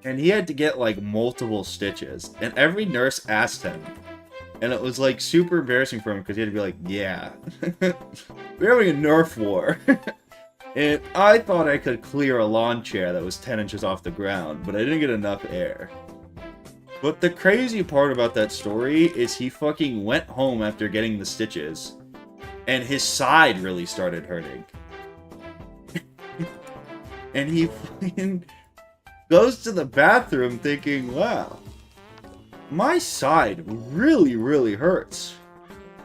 And he had to get, like, multiple stitches. And every nurse asked him. And it was, like, super embarrassing for him, because he had to be like, yeah. We're having a Nerf war. And I thought I could clear a lawn chair that was 10 inches off the ground, but I didn't get enough air. But the crazy part about that story is he fucking went home after getting the stitches. And his side really started hurting. And he fucking goes to the bathroom thinking, wow, my side really, really hurts.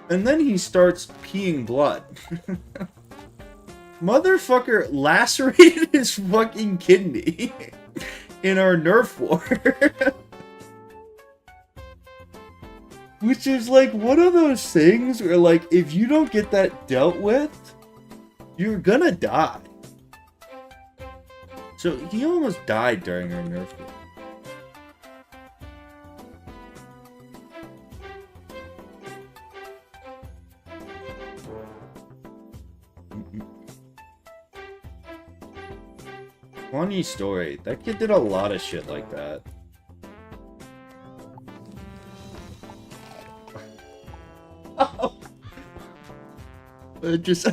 And then he starts peeing blood. Motherfucker lacerated his fucking kidney in our Nerf war. Which is like one of those things where, like, if you don't get that dealt with, you're gonna die. So he almost died during our Nerf war. Funny story. That kid did a lot of shit like that. It just...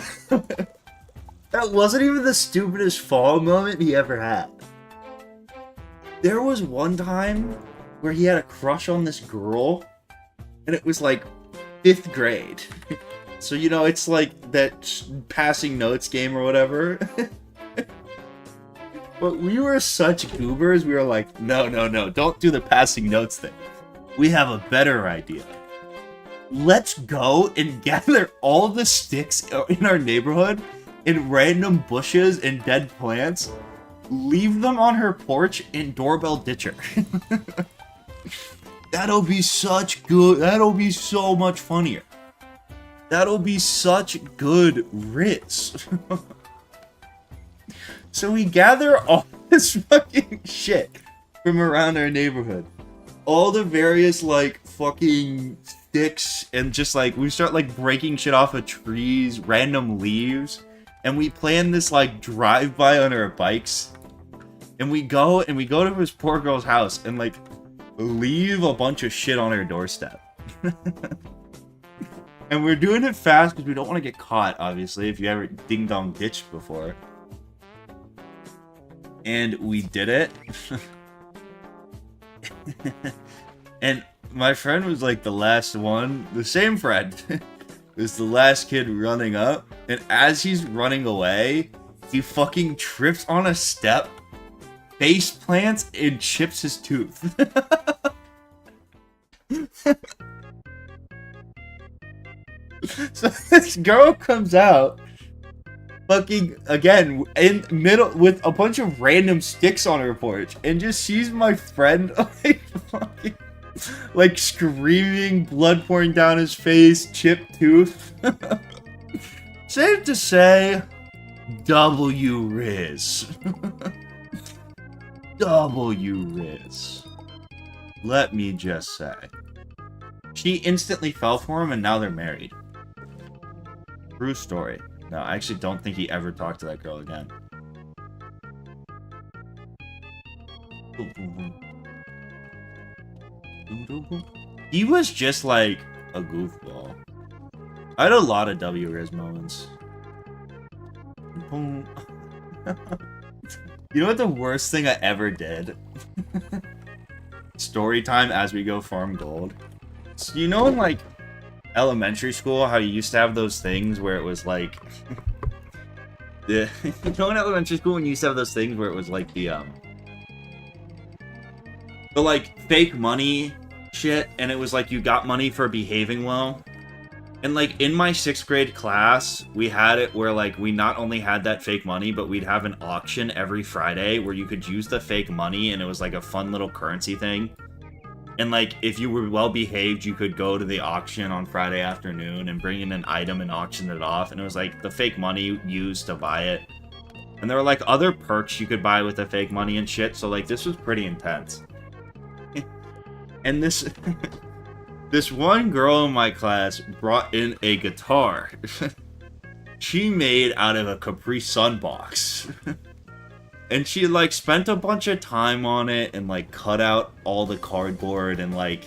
That wasn't even the stupidest fall moment he ever had. There was one time where he had a crush on this girl, and it was like 5th grade. So, you know, it's like that passing notes game or whatever. But we were such goobers, we were like, no, don't do the passing notes thing. We have a better idea. Let's go and gather all the sticks in our neighborhood in random bushes and dead plants, leave them on her porch, and doorbell ditch her. That'll be such good, that'll be so much funnier. That'll be such good Ritz. So we gather all this fucking shit from around our neighborhood. All the various, like, fucking sticks, and just, like, we start, like, breaking shit off of trees, random leaves, and we plan this, like, drive-by on our bikes. And we go to this poor girl's house and, like, leave a bunch of shit on her doorstep. And we're doing it fast because we don't want to get caught, obviously, if you ever ding-dong ditched before. And we did it. And my friend was like the last one, the same friend, was the last kid running up. And as he's running away, he fucking trips on a step, face plants, and chips his tooth. So this girl comes out, fucking, again, in middle, with a bunch of random sticks on her porch, and just sees my friend, like, fucking, like, screaming, blood pouring down his face, chipped tooth. Safe to say, W Riz. W Riz. Let me just say. She instantly fell for him, and now they're married. True story. No, I actually don't think he ever talked to that girl again. He was just like a goofball. I had a lot of W Riz moments. You know what the worst thing I ever did? Story time as we go farm gold. So you know in like elementary school how you used to have those things where it was like you know in elementary school when you used to have those things where it was like the like fake money shit, and it was like you got money for behaving well. And like in my 6th grade class, we had it where like we not only had that fake money, but we'd have an auction every Friday where you could use the fake money, and it was like a fun little currency thing. And like if you were well behaved, you could go to the auction on Friday afternoon and bring in an item and auction it off, and it was like the fake money used to buy it. And there were like other perks you could buy with the fake money and shit, so like this was pretty intense. And this this one girl in my class brought in a guitar. She made out of a Capri Sun box. And she like spent a bunch of time on it and like cut out all the cardboard and like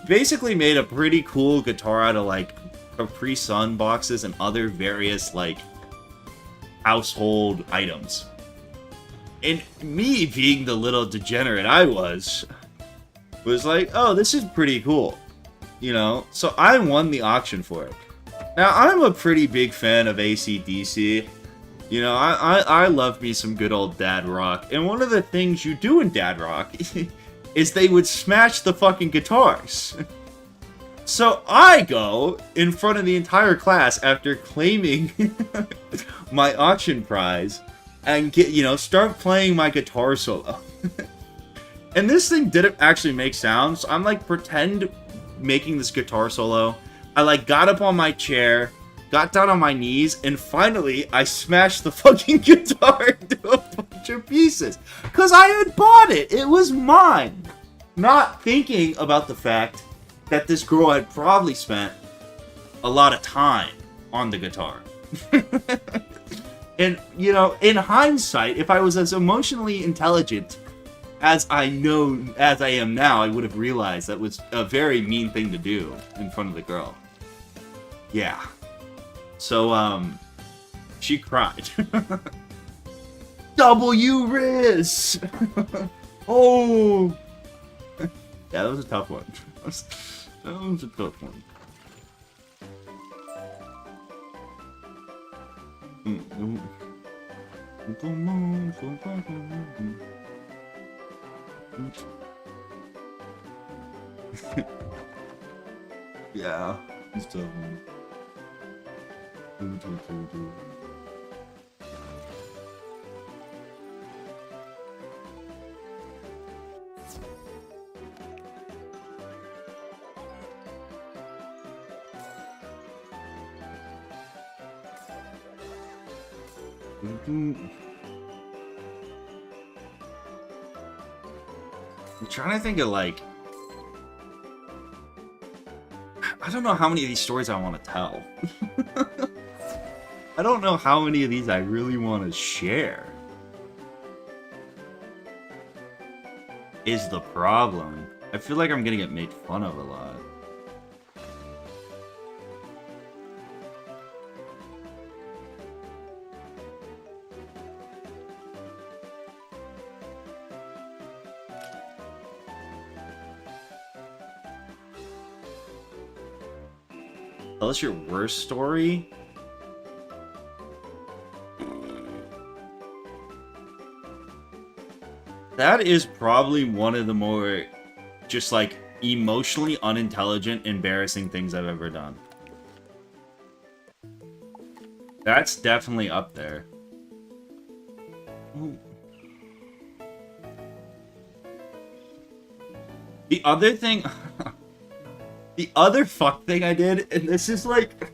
basically made a pretty cool guitar out of like Capri Sun boxes and other various like household items. And me being the little degenerate I was like, oh, this is pretty cool. You know, so I won the auction for it. Now, I'm a pretty big fan of AC/DC. You know, I love me some good old dad rock. And one of the things you do in dad rock is they would smash the fucking guitars. So I go in front of the entire class after claiming my auction prize and start playing my guitar solo. And this thing didn't actually make sound, so I'm like pretend making this guitar solo. I like got up on my chair, got down on my knees, and finally I smashed the fucking guitar into a bunch of pieces. Cause I had bought it. It was mine. Not thinking about the fact that this girl had probably spent a lot of time on the guitar. And, you know, in hindsight, if I was as emotionally intelligent as I am now, I would have realized that was a very mean thing to do in front of the girl. Yeah. So, she cried. W Riz! Oh! Yeah, that was a tough one. That was a tough one. Yeah, it's tough one. I'm trying to think of, like, I don't know how many of these stories I want to tell. I don't know how many of these I really want to share. Is the problem. I feel like I'm gonna get made fun of a lot. Tell us your worst story? That is probably one of the more, just like, emotionally unintelligent, embarrassing things I've ever done. That's definitely up there. The other thing... The other fuck thing I did, and this is like...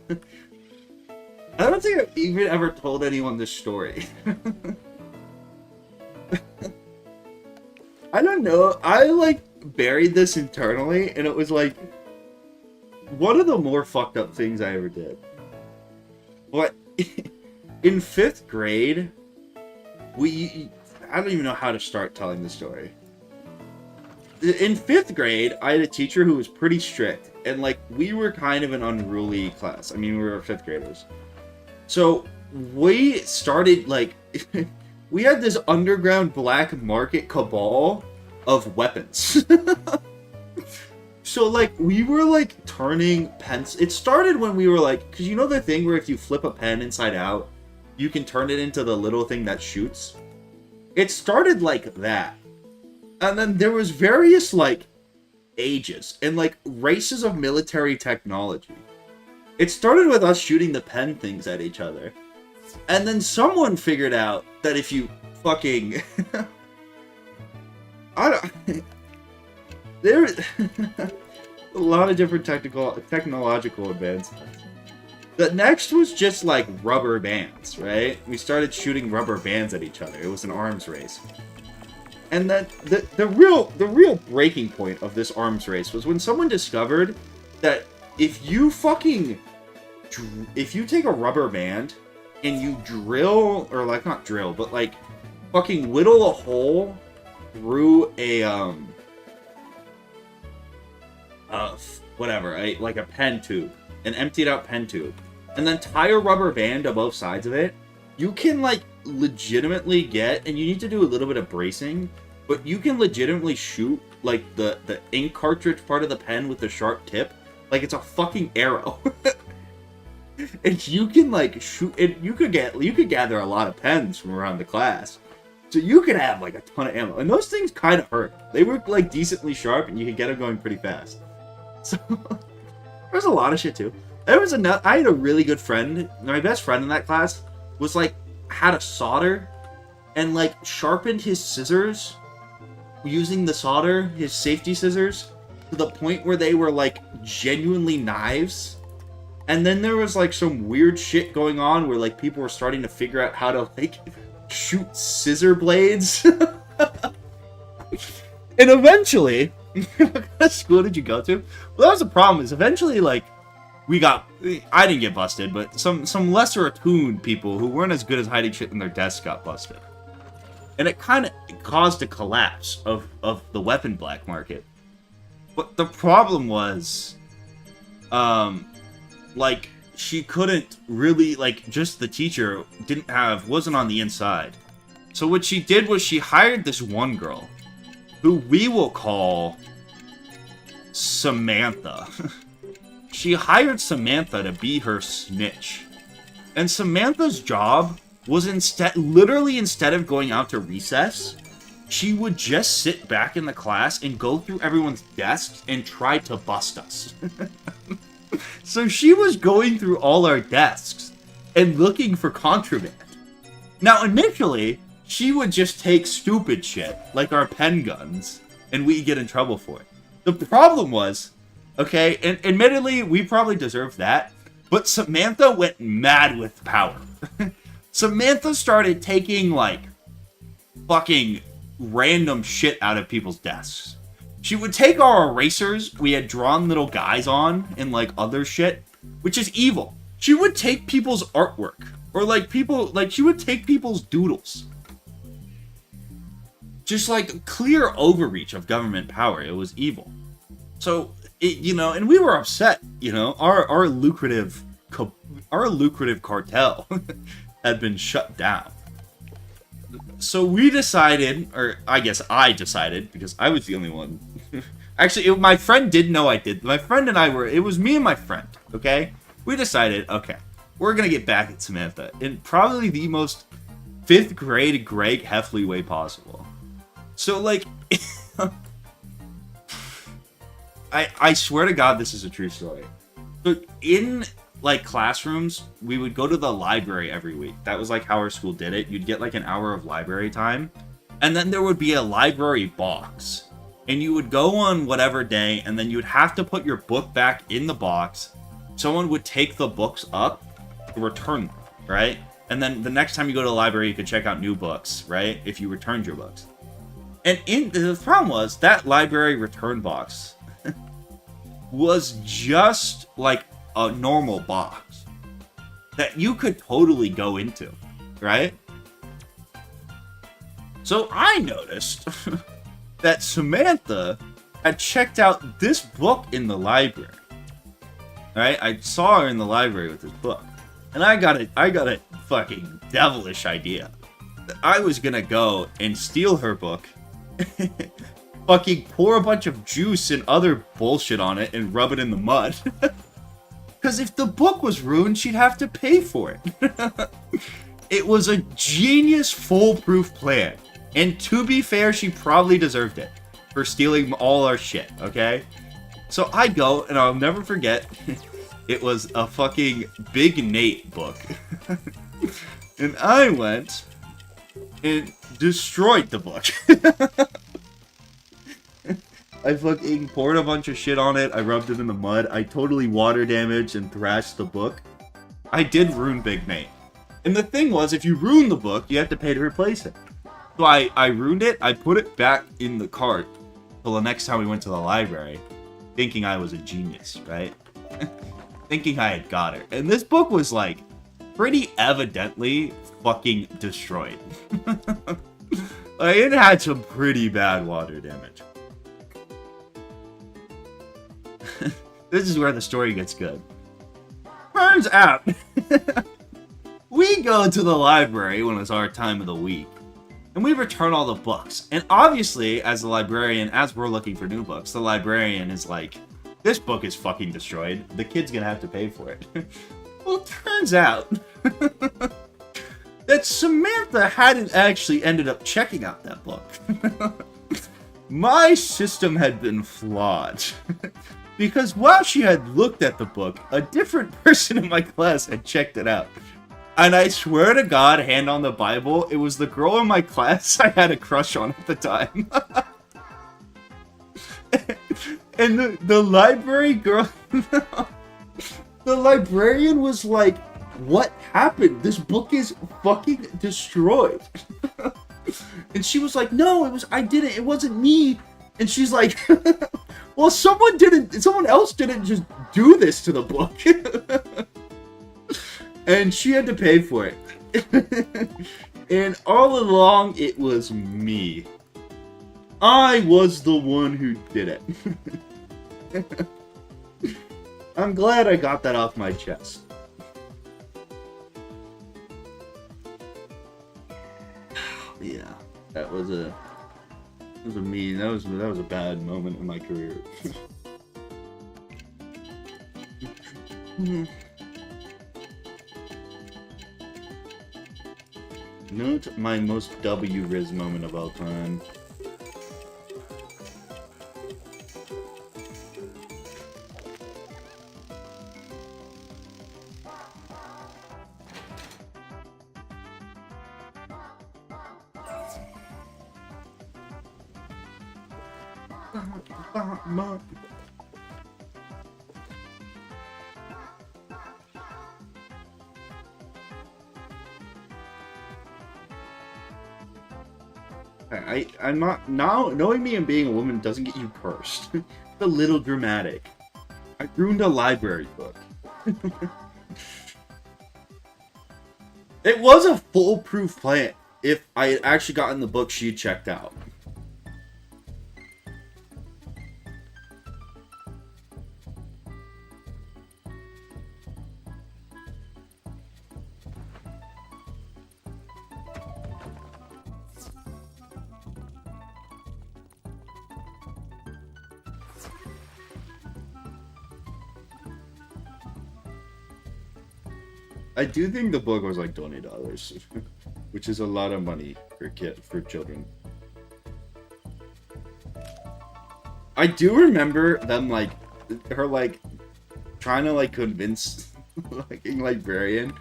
I don't think I've even ever told anyone this story. I don't know. I, like, buried this internally, and it was, like, one of the more fucked up things I ever did. But, in 5th grade, I don't even know how to start telling the story. In 5th grade, I had a teacher who was pretty strict, and, like, we were kind of an unruly class. I mean, we were 5th graders. So, we started, like... We had this underground black market cabal of weapons. So, like, we were, like, turning pens... It started when we were, like... Because you know the thing where if you flip a pen inside out, you can turn it into the little thing that shoots? It started like that. And then there was various, like, ages and, like, races of military technology. It started with us shooting the pen things at each other. And then someone figured out that if you fucking... There... a lot of different technological advancements. The next was just, like, rubber bands, right? We started shooting rubber bands at each other. It was an arms race. And then the real breaking point of this arms race was when someone discovered that if you take a rubber band and you drill, or like not drill, but like fucking whittle a hole through a like a pen tube, an emptied out pen tube, and then tie a rubber band to both sides of it, you can like legitimately get, and you need to do a little bit of bracing, but you can legitimately shoot like the ink cartridge part of the pen with the sharp tip like it's a fucking arrow. And you can like shoot it. You could gather a lot of pens from around the class, so you could have like a ton of ammo. And those things kind of hurt. They were like decently sharp, and you could get them going pretty fast. So there's a lot of shit too. I had a really good friend. My best friend in that class was like had a solder, and like sharpened his scissors using the solder, his safety scissors, to the point where they were like genuinely knives. And then there was like some weird shit going on where like people were starting to figure out how to like shoot scissor blades. And eventually, what kind of school did you go to? Well, that was the problem, is eventually like I didn't get busted, but some lesser attuned people who weren't as good as hiding shit in their desks got busted. And it kind of caused a collapse of the weapon black market. But the problem was, like, she couldn't really, like, just the teacher wasn't on the inside. So what she did was she hired this one girl, who we will call Samantha. She hired Samantha to be her snitch. And Samantha's job was instead of going out to recess, she would just sit back in the class and go through everyone's desks and try to bust us. So she was going through all our desks and looking for contraband. Now, initially, she would just take stupid shit, like our pen guns, and we'd get in trouble for it. The problem was, okay, and admittedly, we probably deserved that, but Samantha went mad with power. Samantha started taking, like, fucking random shit out of people's desks. She would take our erasers we had drawn little guys on and, like, other shit, which is evil. She would take people's artwork, or, like, she would take people's doodles. Just, like, clear overreach of government power. It was evil. So, and we were upset, our lucrative cartel had been shut down. So we decided, or I guess I decided, because I was the only one. Actually, my friend did know I did. My friend and it was me and my friend, okay? We decided, okay, we're gonna get back at Samantha in probably the most 5th grade Greg Heffley way possible. So, like, I swear to God, this is a true story. So in, like, classrooms, we would go to the library every week. That was, like, how our school did it. You'd get, like, an hour of library time. And then there would be a library box. And you would go on whatever day, and then you would have to put your book back in the box. Someone would take the books up to return them, right? And then the next time you go to the library, you could check out new books, right? If you returned your books. And the problem was, that library return box was just like a normal box that you could totally go into, right? So I noticed that Samantha had checked out this book in the library. Right? I saw her in the library with this book. And I got a fucking devilish idea. I was gonna go and steal her book, fucking pour a bunch of juice and other bullshit on it and rub it in the mud. Because if the book was ruined, she'd have to pay for it. It was a genius, foolproof plan. And to be fair, she probably deserved it for stealing all our shit, okay? So I go, and I'll never forget, it was a fucking Big Nate book. And I went and destroyed the book. I fucking poured a bunch of shit on it. I rubbed it in the mud. I totally water damaged and thrashed the book. I did ruin Big Nate. And the thing was, if you ruin the book, you have to pay to replace it. So I ruined it. I put it back in the cart till the next time we went to the library, thinking I was a genius, right? Thinking I had got her. And this book was, like, pretty evidently fucking destroyed. Like, it had some pretty bad water damage. This is where the story gets good. Turns out, we go to the library when it's our time of the week, and we return all the books. And obviously, as the librarian, as we're looking for new books, the librarian is like, this book is fucking destroyed. The kid's gonna have to pay for it. Well, it turns out that Samantha hadn't actually ended up checking out that book. My system had been flawed. Because while she had looked at the book, a different person in my class had checked it out. And I swear to God, hand on the Bible, it was the girl in my class I had a crush on at the time. And the library girl, the librarian was like, what happened? This book is fucking destroyed. And she was like, no, I didn't, it wasn't me. And she's like, well, someone else didn't just do this to the book. And she had to pay for it. And all along, it was me. I was the one who did it. I'm glad I got that off my chest. Yeah, that was a bad moment in my career. Note my most W Riz moment of all time. I'm not now. Knowing me and being a woman doesn't get you cursed. It's a little dramatic. I ruined a library book. It was a foolproof plan. If I had actually gotten the book she checked out. I do think the book was like $20, which is a lot of money for children. I do remember them her trying to convince a librarian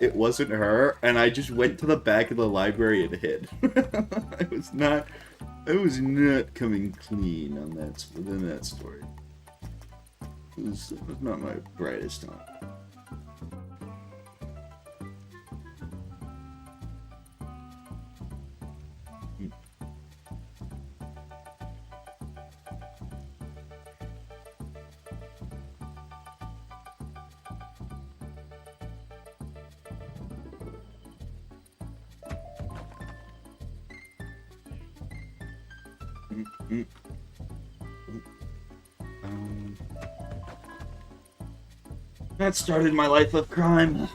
it wasn't her, and I just went to the back of the library and hid. I was not coming clean on that within that story. It was not my brightest time. That started my life of crime.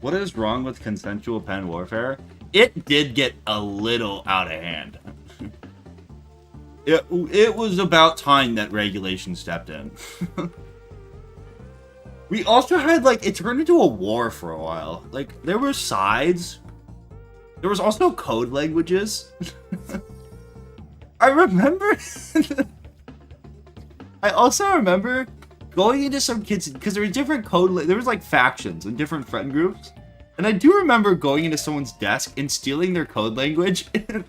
What is wrong with consensual pen warfare? It did get a little out of hand. It was about time that regulation stepped in. We also had, it turned into a war for a while. There were sides. There was also code languages. I remember... I also remember going into some kids, because there were different there was factions and different friend groups, and I do remember going into someone's desk and stealing their code language, and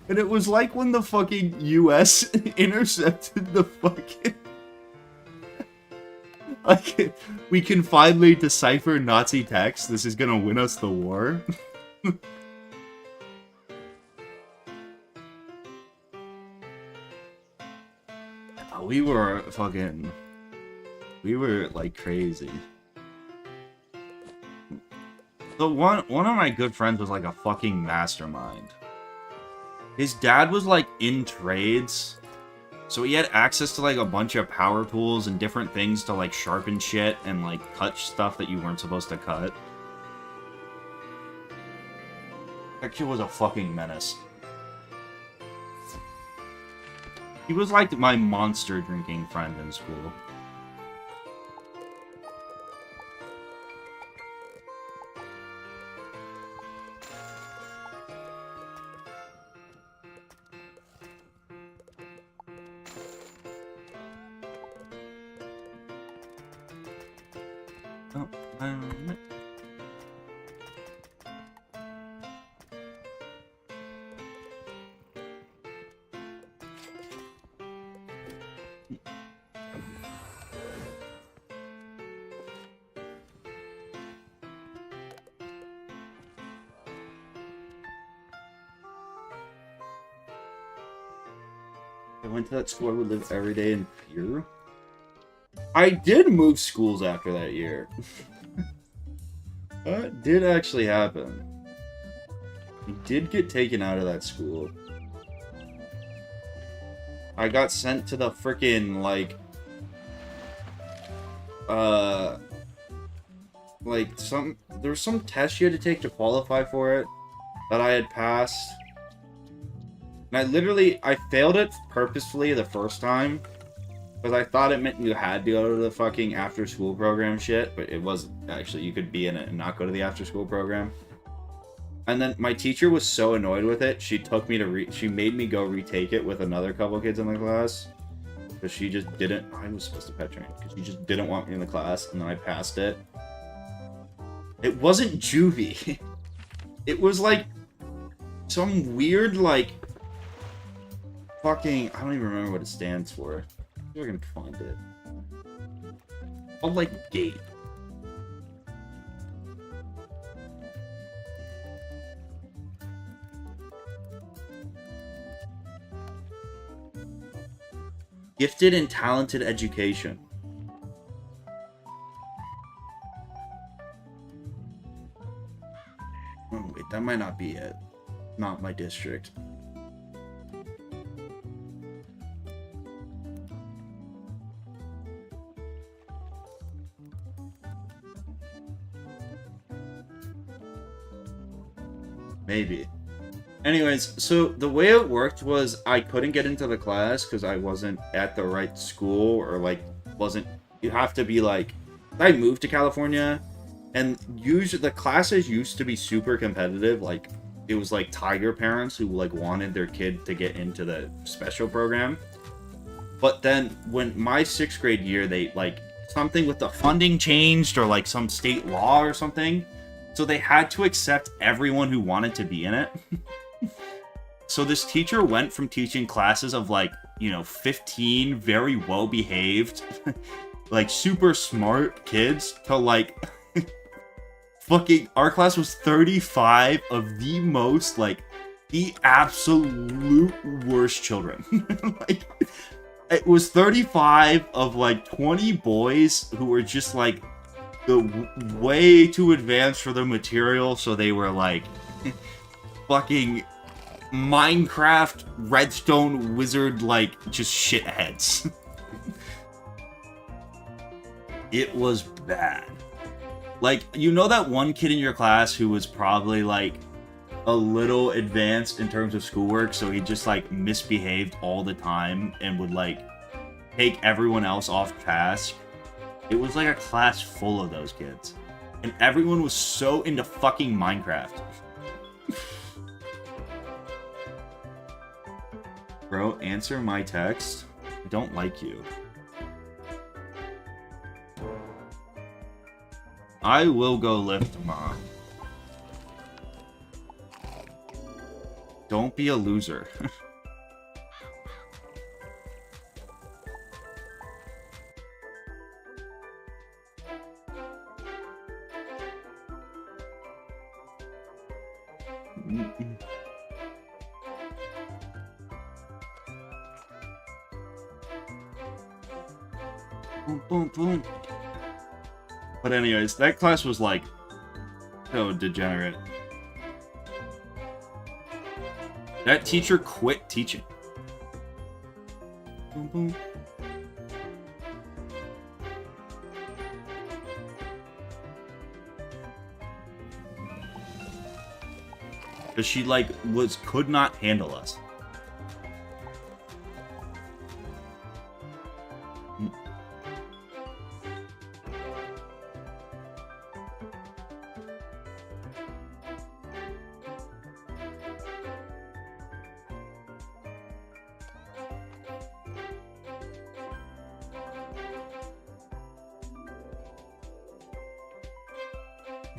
it was like when the fucking US intercepted the fucking we can finally decipher Nazi text, this is gonna win us the war. We were crazy. So one of my good friends was a fucking mastermind. His dad was like in trades, so he had access to like a bunch of power tools and different things to like sharpen shit and like cut stuff that you weren't supposed to cut. That kid was a fucking menace. He was like my monster drinking friend in school. Oh, I went to that school I would live every day in fear. I did move schools after that year. That did actually happen. I did get taken out of that school. I got sent to the frickin' like there was some test you had to take to qualify for it that I had passed. And I failed it purposefully the first time. Because I thought it meant you had to go to the fucking after-school program shit. But it wasn't, actually. You could be in it and not go to the after-school program. And then my teacher was so annoyed with it, she took me to she made me go retake it with another couple kids in the class. Because she just didn't, I was supposed to pet train. Because she just didn't want me in the class, and then I passed it. It wasn't juvie. It was like some weird, like, fucking, I don't even remember what it stands for. See if I can find it. Oh, like, gate. Gifted and talented education. Oh, wait, that might not be it. Not my district. Maybe. Anyways, so the way it worked was I couldn't get into the class because I wasn't at the right school or like wasn't. You have to be like. I moved to California, and usually the classes used to be super competitive. Like it was like tiger parents who like wanted their kid to get into the special program. But then when my 6th grade year, they like something with the funding changed or like some state law or something. So they had to accept everyone who wanted to be in it. So this teacher went from teaching classes of like, 15 very well-behaved, like super smart kids to like, fucking, our class was 35 of the most, like, the absolute worst children. Like, it was 35 of like 20 boys who were just like, way too advanced for the material, so they were like fucking Minecraft redstone wizard, like just shitheads. It was bad. Like, that one kid in your class who was probably like a little advanced in terms of schoolwork, so he just like misbehaved all the time and would like take everyone else off task. It was like a class full of those kids. And everyone was so into fucking Minecraft. Bro, answer my text. I don't like you. I will go lift tomorrow. Don't be a loser. Boom, boom, boom. But anyways, that class was like so degenerate. That teacher quit teaching. Boom, boom. Because she, like, could not handle us.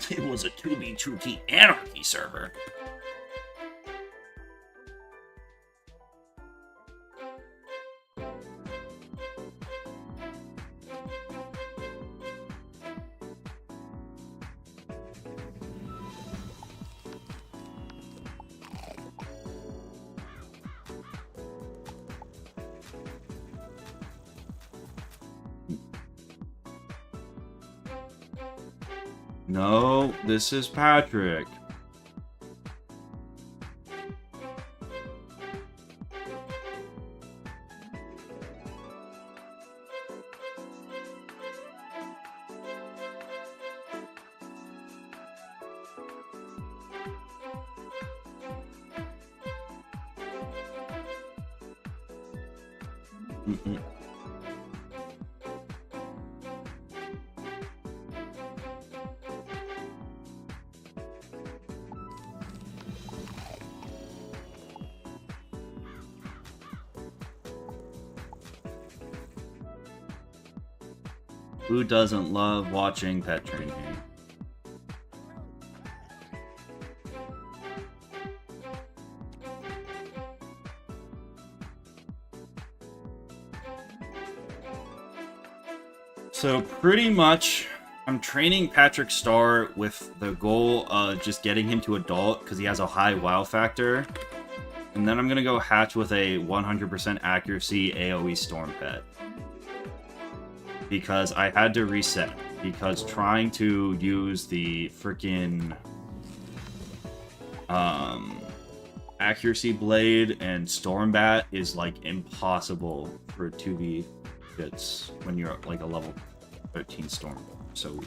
It was a 2B2T anarchy server. No, this is Patrick. Mm-mm. Who doesn't love watching pet training? So pretty much, I'm training Patrick Star with the goal of just getting him to adult because he has a high wow factor. And then I'm going to go hatch with a 100% accuracy AoE Storm Pet. Because I had to reset. Because trying to use the freaking accuracy blade and storm bat is like impossible for 2v hits when you're at like a level 13 storm. So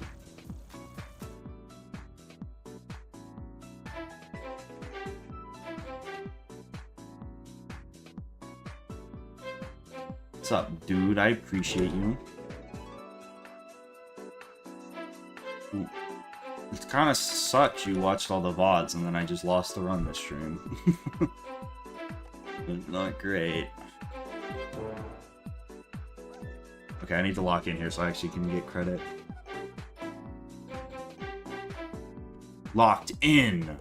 what's up, dude? I appreciate you. Ooh. It kind of sucks you watched all the VODs and then I just lost the run this stream. Not great. Okay, I need to lock in here so I actually can get credit. Locked in!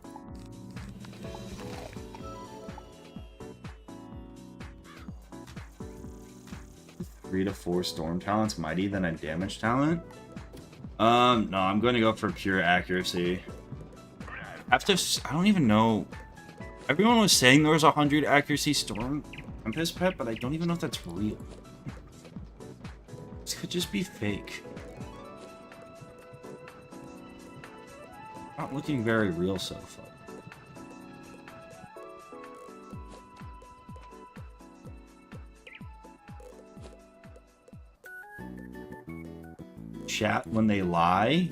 Three to 4 storm talents mighty than a damage talent? No, I'm going to go for pure accuracy. I don't even know. Everyone was saying there was 100 accuracy storm Tempest pet, but I don't even know if that's real. This could just be fake. Not looking very real so far. Chat when they lie?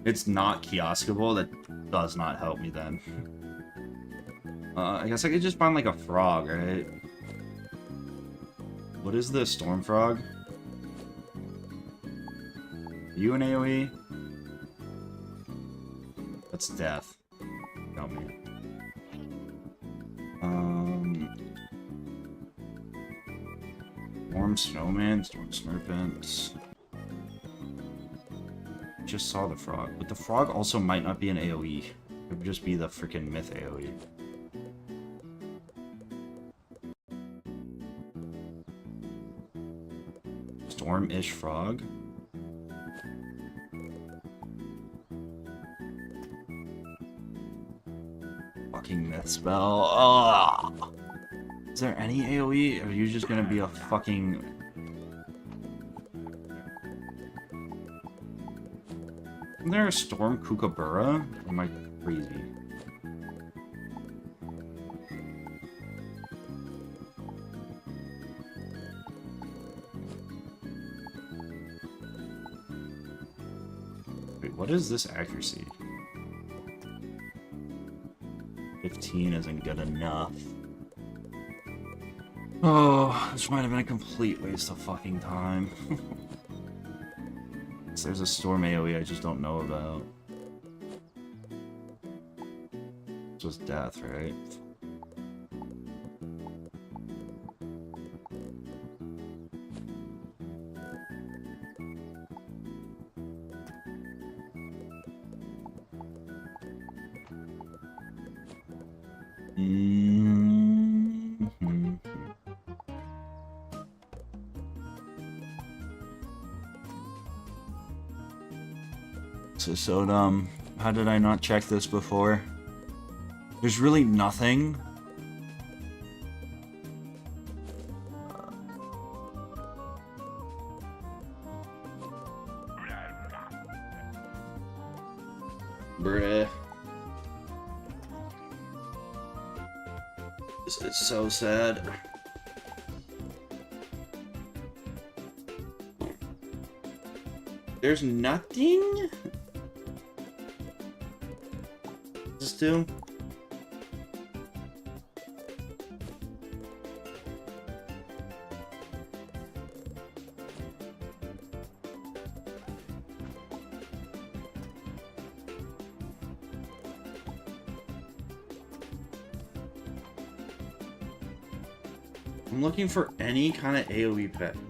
It's not kioskable. That does not help me then. I guess I could just find like a frog, right? What is the storm frog? Are you an AoE? That's death. Help me. Storm snowman, storm serpent. Just saw the frog, but the frog also might not be an AoE. It would just be the freaking myth AoE. Storm-ish frog. Fucking myth spell. Ugh. Is there any AoE? Or are you just gonna be a fucking... Isn't there a Storm Kookaburra? Or am I crazy? Wait, what is this accuracy? 15 isn't good enough. Oh, this might have been a complete waste of fucking time. So there's a Storm AoE I just don't know about. It's just death, right? So dumb. How did I not check this before? There's really nothing. Bruh. This is so sad. There's nothing? This too? I'm looking for any kind of AoE pet, bro.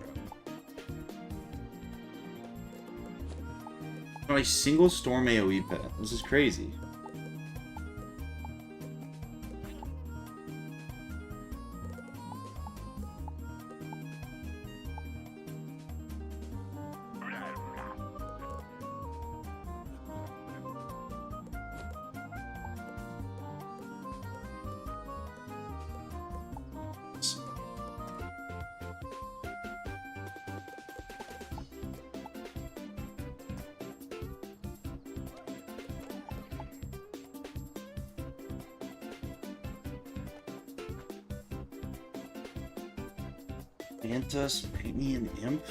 Not a single Storm AoE pet. This is crazy. Mantis, paint me an imp?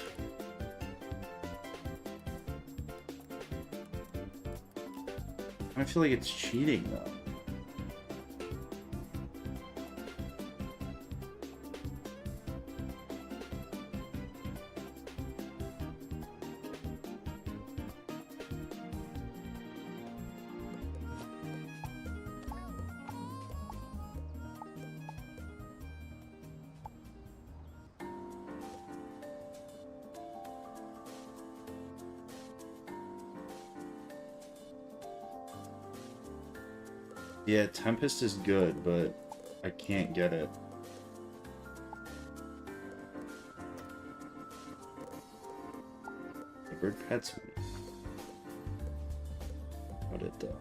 I feel like it's cheating though. Yeah, Tempest is good, but I can't get it. The bird pets me. What it though?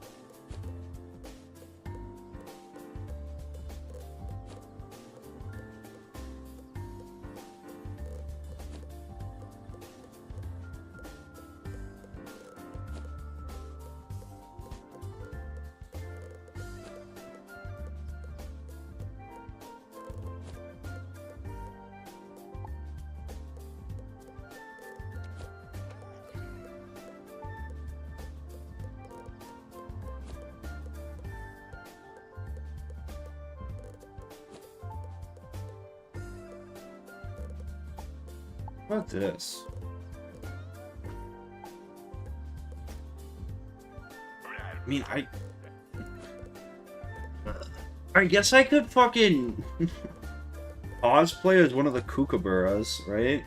What about this? I mean, I guess I could fucking cosplay as one of the Kookaburras, right?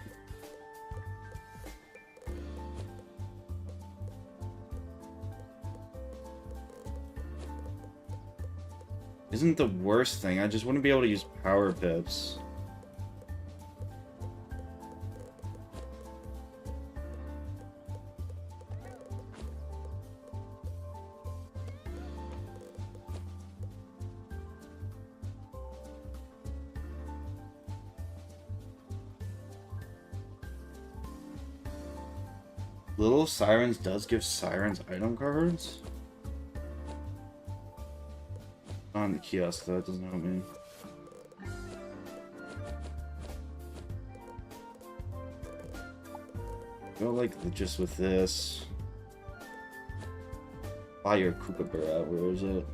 Isn't the worst thing. I just wouldn't be able to use power pips. Little Sirens does give Sirens item cards. On the kiosk, though, it doesn't help me. Go like just with this. Fire Kookaburra, where is it?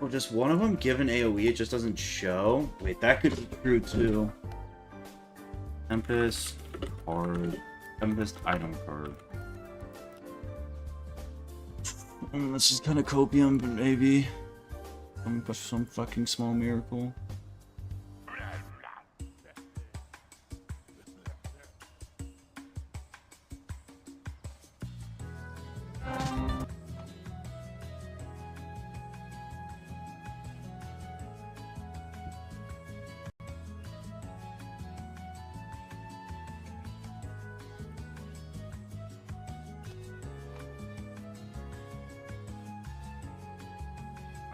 Well, just one of them given AoE, it just doesn't show. Wait, that could be true too. Tempest card. Tempest item card. This is kind of copium, but maybe some fucking small miracle.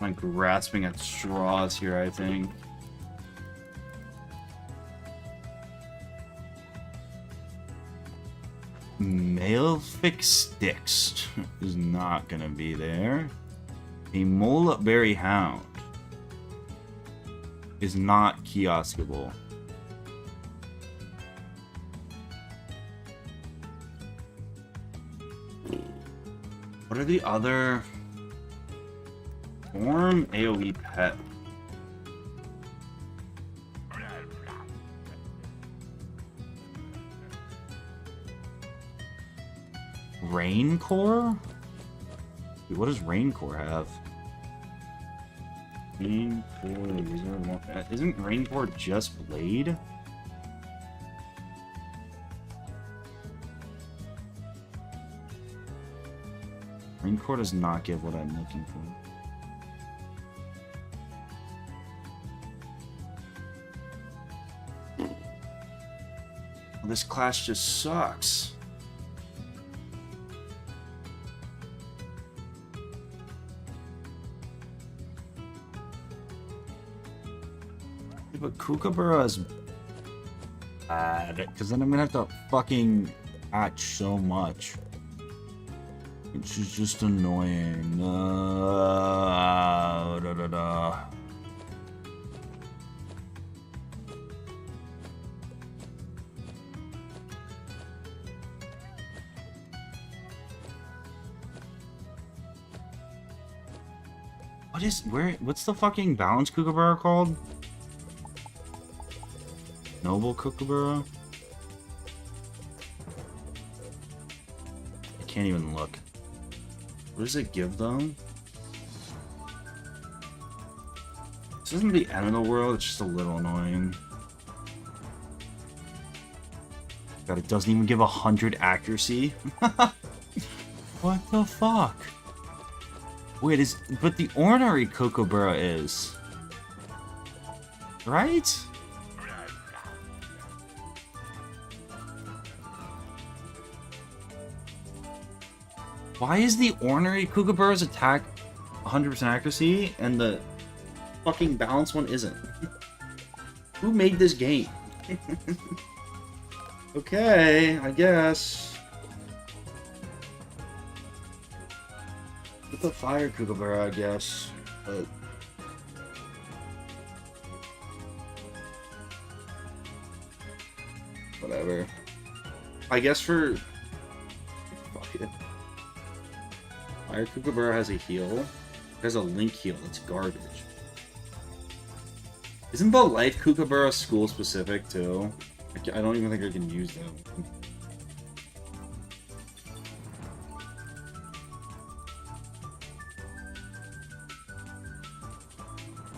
I'm grasping at straws here, I think. Malefic Sticks is not gonna be there. A Moleberry Hound is not kioskable. What are the other... Form AoE pet. Raincore? Wait, what does Raincore have? Raincore, isn't Raincore just Blade? Raincore does not give what I'm looking for. This class just sucks. Yeah, but Kookaburra is bad, because then I'm gonna have to fucking patch so much. Which is just annoying. What's the fucking balanced Kookaburra called? Noble Kookaburra? I can't even look. What does it give them? This isn't the end of the world, it's just a little annoying. God, it doesn't even give 100 accuracy? What the fuck? Wait, but the ornery Kookaburra is... Right? Why is the ornery Kookaburra's attack 100% accuracy and the fucking balanced one isn't? Who made this game? Okay, I guess. With the fire Kookaburra, I guess, but... Whatever. I guess for... Fuck it. Fire Kookaburra has a heal. It has a link heal, that's garbage. Isn't the life Kookaburra school specific too? I don't even think I can use them.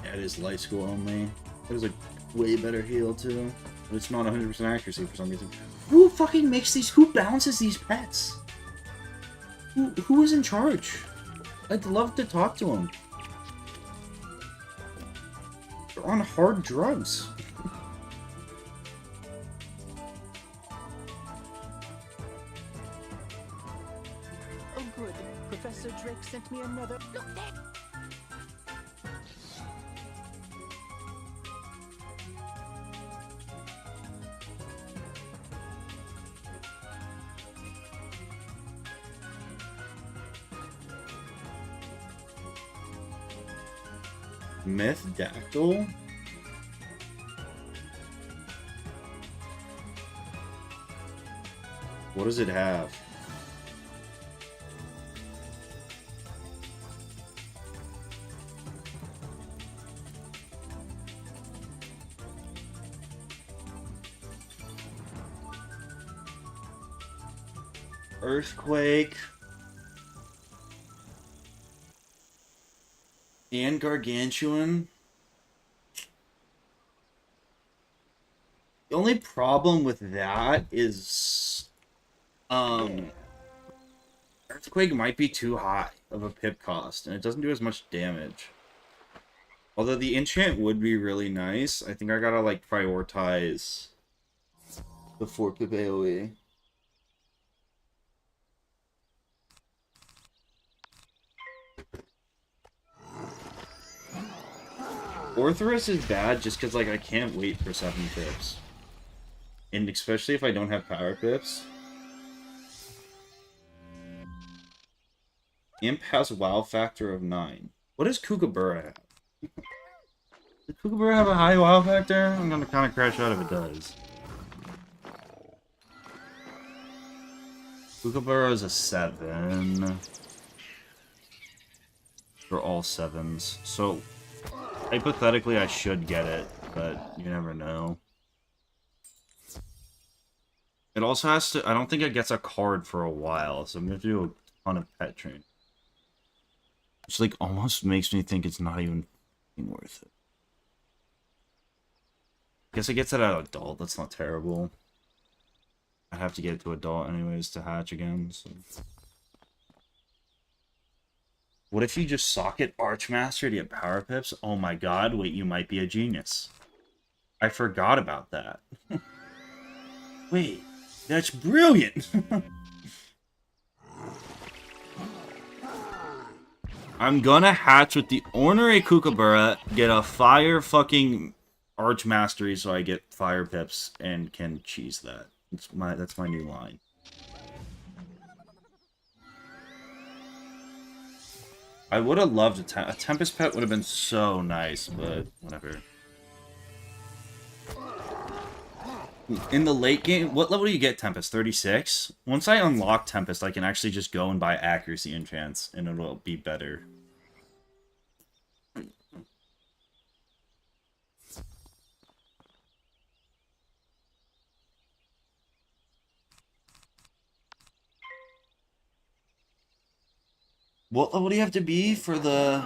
Yeah, it is life school only. That is a way better heal too. But it's not 100% accuracy for some reason. Who fucking makes these? Who balances these pets? Who is in charge? I'd love to talk to them. They're on hard drugs. Oh good. Professor Drake sent me another... Look there! Myth Dactyl? What does it have? Earthquake. And Gargantuan. The only problem with that is, Earthquake might be too high of a pip cost, and it doesn't do as much damage. Although the enchant would be really nice, I think I gotta, like, prioritize the 4-pip AoE. Orthrus is bad just because, like, I can't wait for 7 pips. And especially if I don't have power pips. Imp has a wow factor of 9. What does Kookaburra have? Does Kookaburra have a high wow factor? I'm gonna kind of crash out if it does. Kookaburra is a 7. They're all 7s. So, hypothetically, I should get it, but you never know. It also has to... I don't think it gets a card for a while, so I'm going to do a ton of pet train. Which, like, almost makes me think it's not even worth it. I guess it gets it at adult. That's not terrible. I'd have to get it to adult anyways to hatch again, so... What if you just socket Archmaster to get power pips? Oh my god, wait, you might be a genius. I forgot about that. Wait, that's brilliant! I'm gonna hatch with the Ornery Kookaburra, get a fire fucking Archmastery so I get fire pips and can cheese that. That's my new line. I would have loved a Tempest Pet would have been so nice, but whatever. In the late game, what level do you get Tempest? 36? Once I unlock Tempest, I can actually just go and buy accuracy enchants, and it'll be better. What level do you have to be for the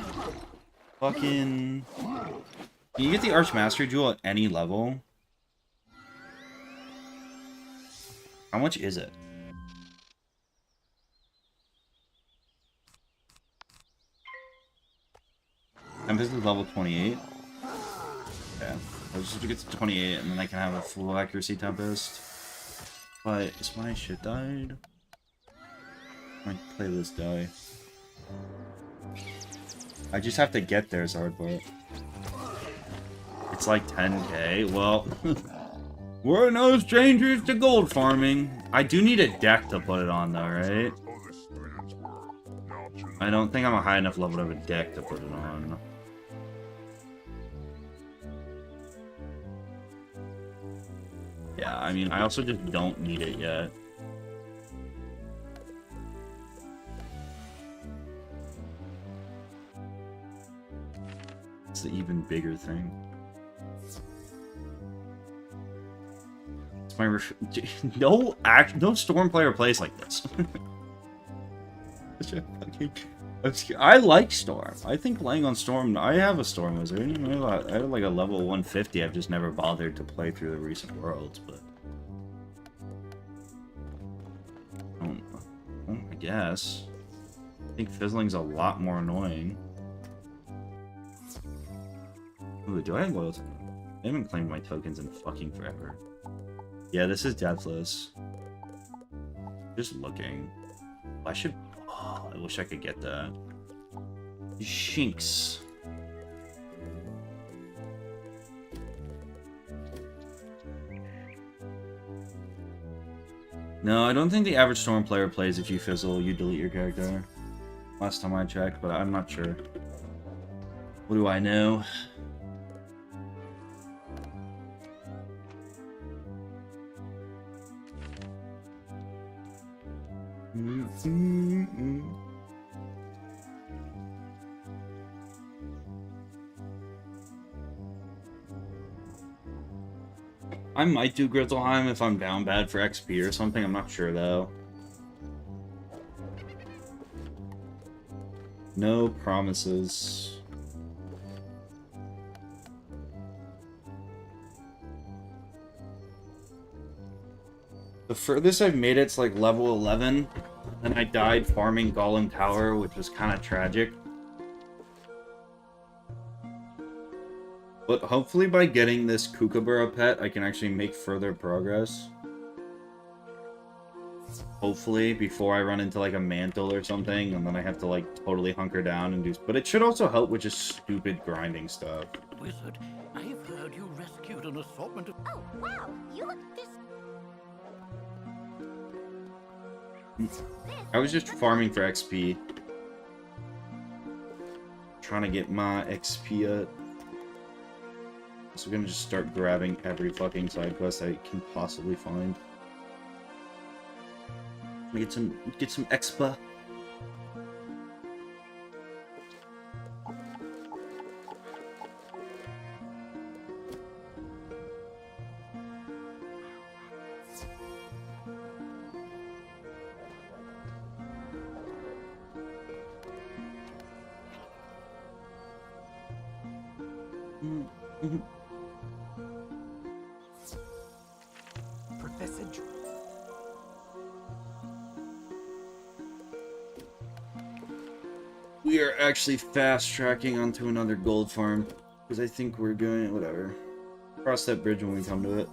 fucking... Can you get the Archmaster Jewel at any level? How much is it? Tempest is level 28. Okay. I'll just get to 28 and then I can have a full accuracy Tempest. But is my shit died? My playlist die. I just have to get there, Zardbart. It's like 10k. Well, we're no strangers to gold farming. I do need a deck to put it on, though, right? I don't think I'm a high enough level to have a deck to put it on. Yeah, I mean, I also just don't need it yet. It's the even bigger thing. It's my no Storm player plays like this. I like Storm. I think playing on Storm. I have a Storm Wizard. I have like a level 150. I've just never bothered to play through the recent worlds, but I guess. I think Fizzling's a lot more annoying. Ooh, do I have loyalty? I haven't claimed my tokens in fucking forever. Yeah, this is Deathless. Just looking. I should... Oh, I wish I could get that. Shinx. No, I don't think the average Storm player plays if you fizzle, you delete your character. Last time I checked, but I'm not sure. What do I know? I might do Grizzleheim if I'm down bad for XP or something. I'm not sure though. No promises. The furthest I've made it's like level 11, and I died farming Golem Tower, which was kind of tragic. But hopefully by getting this Kookaburra pet, I can actually make further progress. Hopefully, before I run into like a mantle or something, and then I have to like totally hunker down and do... But it should also help with just stupid grinding stuff. Wizard, I've heard you rescued an assortment of... Oh, wow! You look this... I was just farming for XP. Trying to get my XP up. So we're gonna just start grabbing every fucking side quest I can possibly find. Get some expa. Professor We are actually fast tracking onto another gold farm because I think we're going whatever. Cross that bridge when we come to it.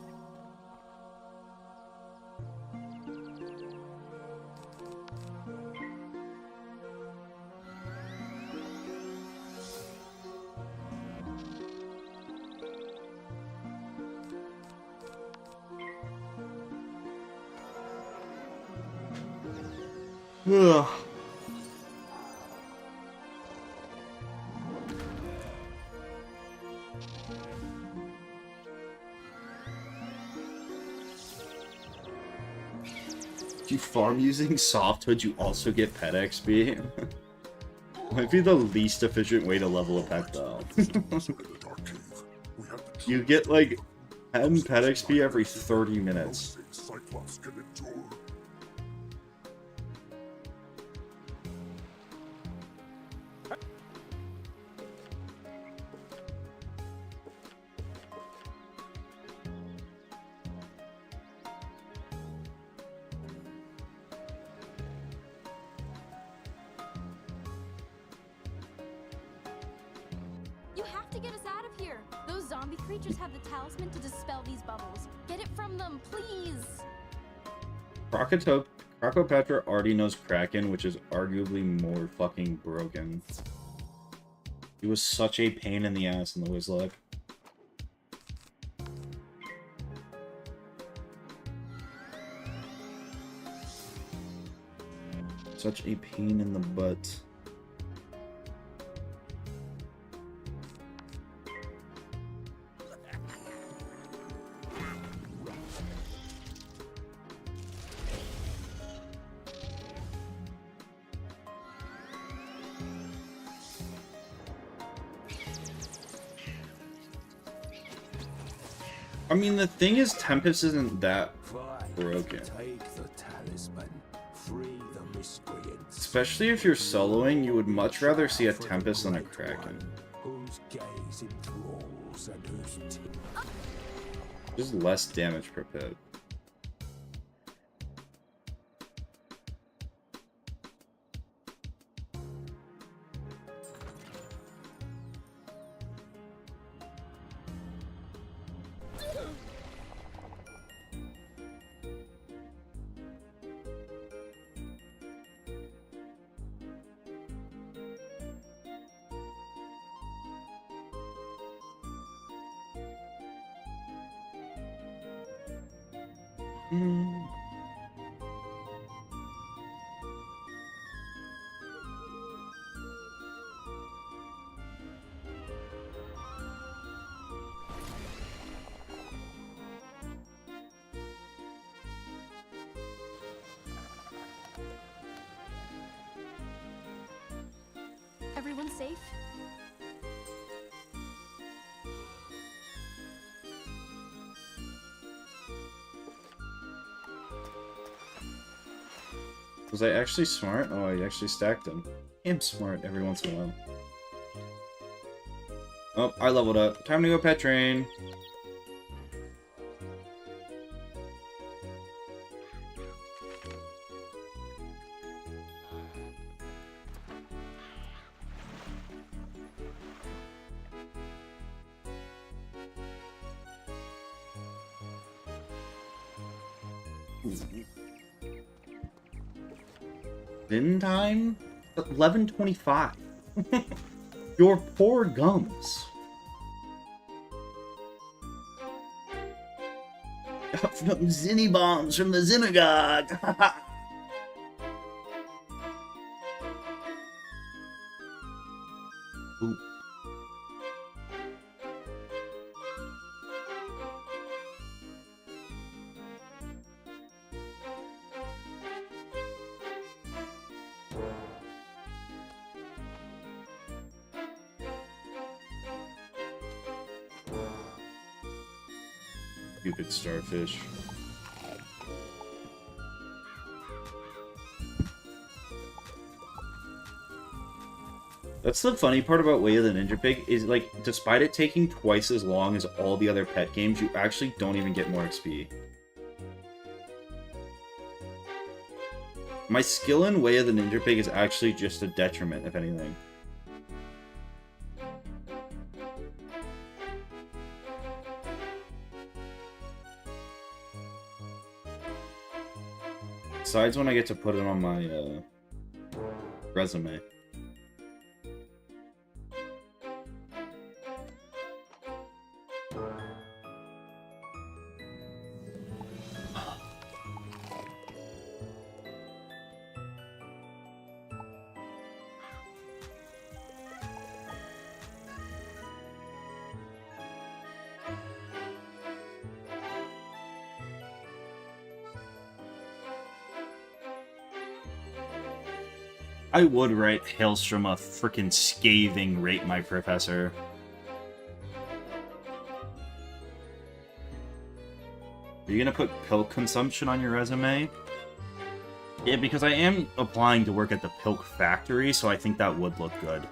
Ugh. If you farm using softwood, you also get pet XP. Might be the least efficient way to level a pet, though. You get like 10 pet XP every 30 minutes. You have to get us out of here. Those zombie creatures have the talisman to dispel these bubbles. Get it from them, please. Crocopatra already knows Kraken, which is arguably more fucking broken. He was such a pain in the ass in the Wizard. Such a pain in the butt. I mean, the thing is, Tempest isn't that broken. Take the talisman. Free the miscreants. Especially if you're soloing, you would much rather see a Tempest than a Kraken. Whose gaze enthralls and whose Just less damage per pit. Everyone safe? Was I actually smart? Oh, I actually stacked them. I'm smart every once in a while. Oh, I leveled up. Time to go pet train. Din time? 11:25. Your poor gums. From Zinny bombs from the synagogue. Ooh. Stupid starfish. That's the funny part about Way of the Ninja Pig, is like, despite it taking twice as long as all the other pet games, you actually don't even get more XP. My skill in Way of the Ninja Pig is actually just a detriment, if anything. Besides when I get to put it on my resume. I would write Hailstrom a frickin' scathing rate my professor. Are you gonna put pilk consumption on your resume? Yeah, because I am applying to work at the pilk factory, so I think that would look good.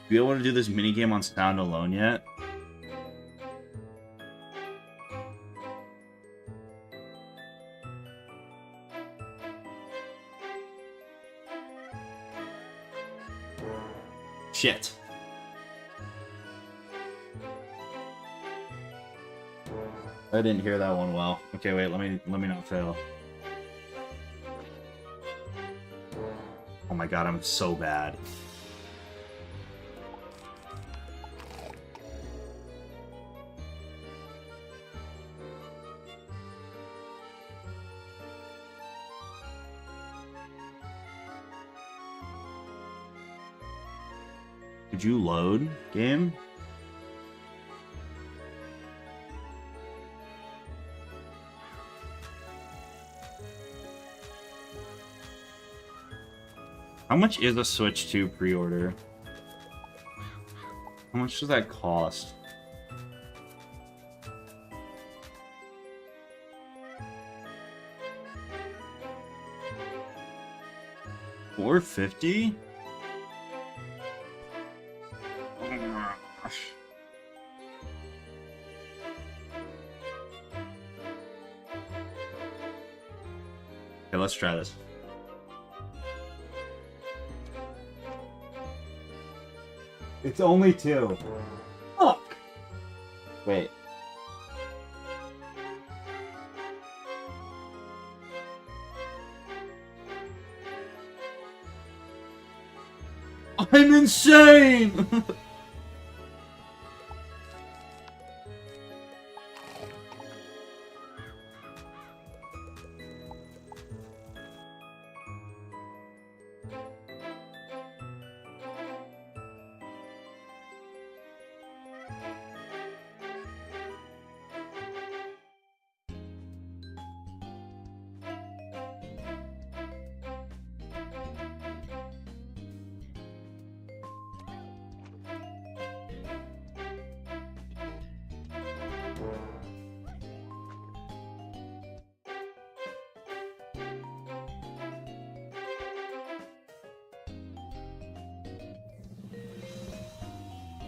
Be able to do this minigame on sound alone yet? Shit. I didn't hear that one well. Okay, wait, let me not fail. Oh my god, I'm so bad. Did you load, game? How much is a Switch 2 pre-order? How much does that cost? $450? Okay, let's try this. It's only 2. Fuck! Wait. I'm insane!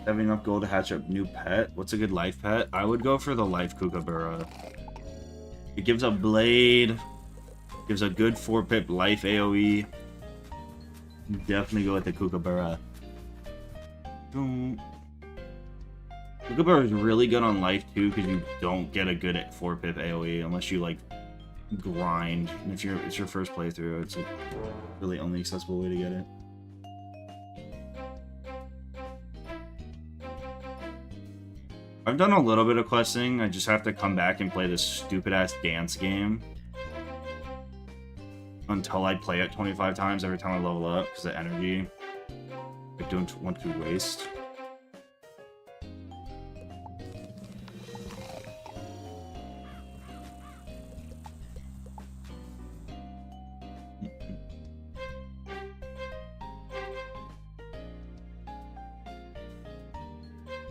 Having enough gold to hatch a new pet. What's a good life pet? I would go for the life Kookaburra. It gives a blade. Gives a good 4-pip life AoE. Definitely go with the Kookaburra. Kookaburra is really good on life too, because you don't get a good 4-pip AoE unless you like grind. And if it's your first playthrough, it's a really only accessible way to get it. I've done a little bit of questing. I just have to come back and play this stupid ass dance game until I play it 25 times every time I level up, because the energy I don't want to waste.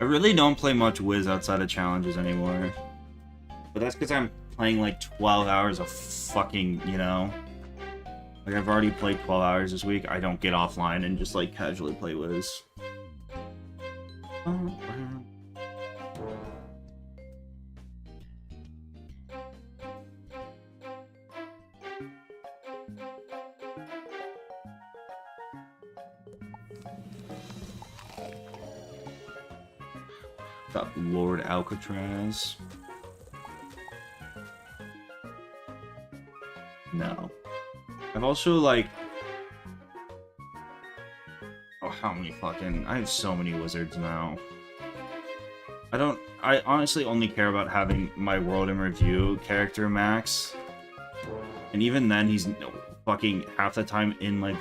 I really don't play much Wiz outside of challenges anymore. But that's because I'm playing like 12 hours of fucking, you know? Like, I've already played 12 hours this week. I don't get offline and just like casually play Wiz. Got Lord Alcatraz. No. I've also, like... Oh, how many fucking... I have so many wizards now. I honestly only care about having my World in Review character max. And even then, he's fucking half the time in, like,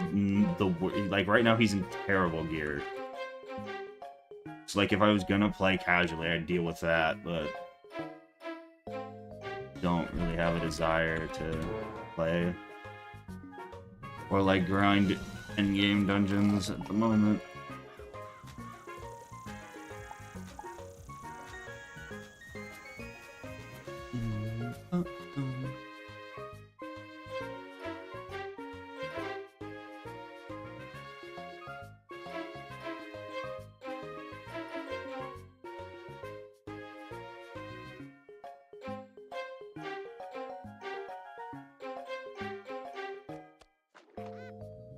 like, right now he's in terrible gear. So, like, if I was gonna play casually, I'd deal with that, but... don't really have a desire to play. Or, like, grind endgame dungeons at the moment.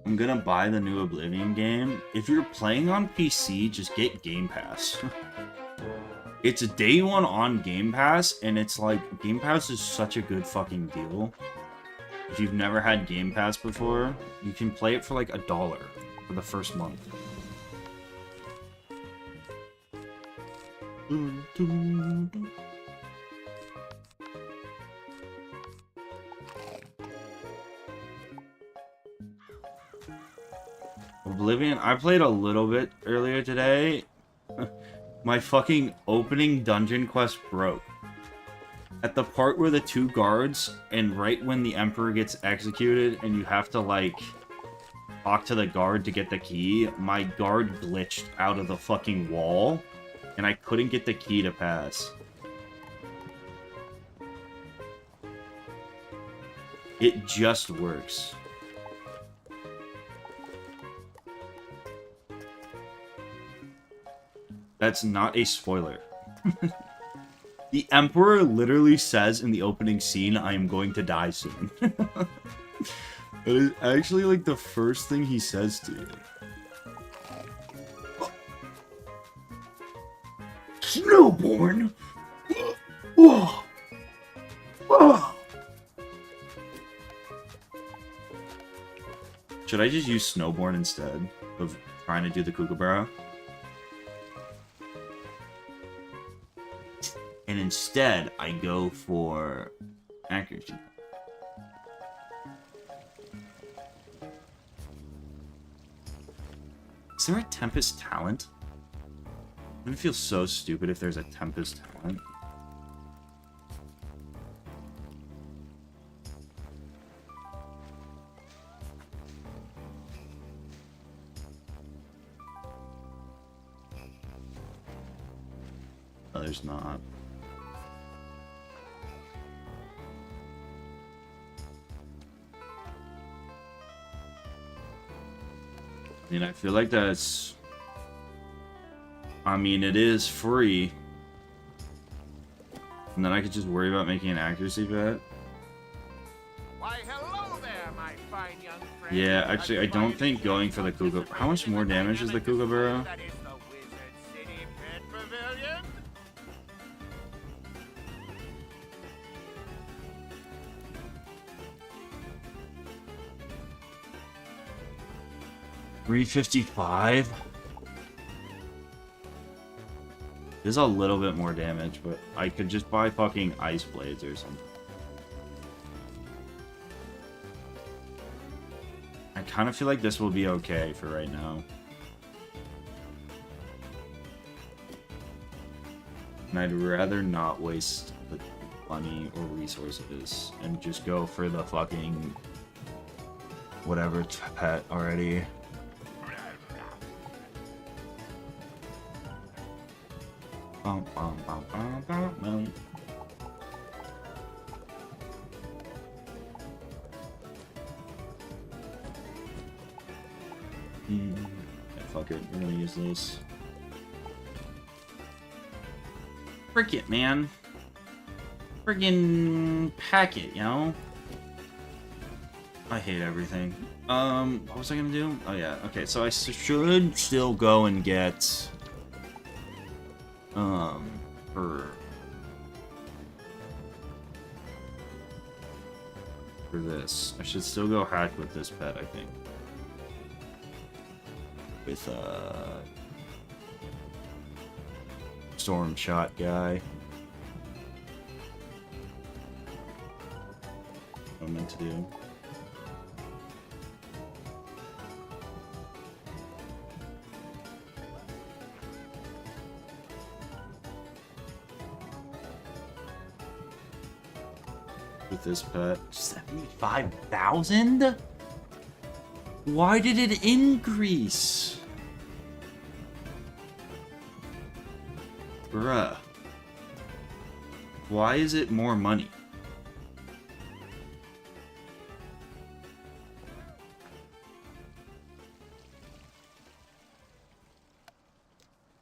I'm gonna buy the new Oblivion game. If you're playing on PC, just get Game Pass. It's a day one on Game Pass, and it's like, Game Pass is such a good fucking deal. If you've never had Game Pass before, you can play it for like $1 for the first month. Oblivion, I played a little bit earlier today. My fucking opening dungeon quest broke. At the part where the 2 guards, and right when the Emperor gets executed and you have to, like, talk to the guard to get the key, my guard glitched out of the fucking wall, and I couldn't get the key to pass. It just works. That's not a spoiler. The Emperor literally says in the opening scene, I am going to die soon. That is actually like the first thing he says to you. Snowborn! Should I just use Snowborn instead of trying to do the Kookaburra? And instead, I go for accuracy. Is there a Tempest talent? I'm gonna feel so stupid if there's a Tempest talent. No, there's not. I mean, I feel like that's... I mean, it is free. And then I could just worry about making an accuracy bet. Why, hello there, my fine young friend. Yeah, actually, I don't think going for the Kooka... How much more damage is the Kookaburra? That is the Wizard City Pet Pavilion. 355. There's a little bit more damage, but I could just buy fucking ice blades or something. I kind of feel like this will be okay for right now. And I'd rather not waste the money or resources and just go for the fucking whatever pet already. Yeah, fuck it, we're gonna use this. Frick it, man. Friggin' pack it, you know? I hate everything. What was I gonna do? Oh yeah, okay, so I should still go and get for this. I should still go hack with this pet, I think. With storm shot guy. What I meant to do. With this pet. 75,000? Why did it increase? Bruh. Why is it more money?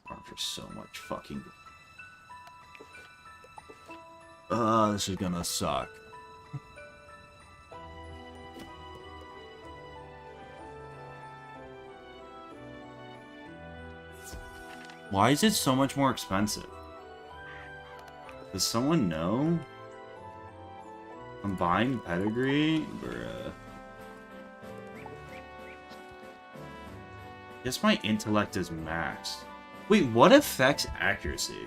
For so much fucking... this is gonna suck. Why is it so much more expensive? Does someone know? I'm buying pedigree? Bruh. Guess my intellect is maxed. Wait, what affects accuracy?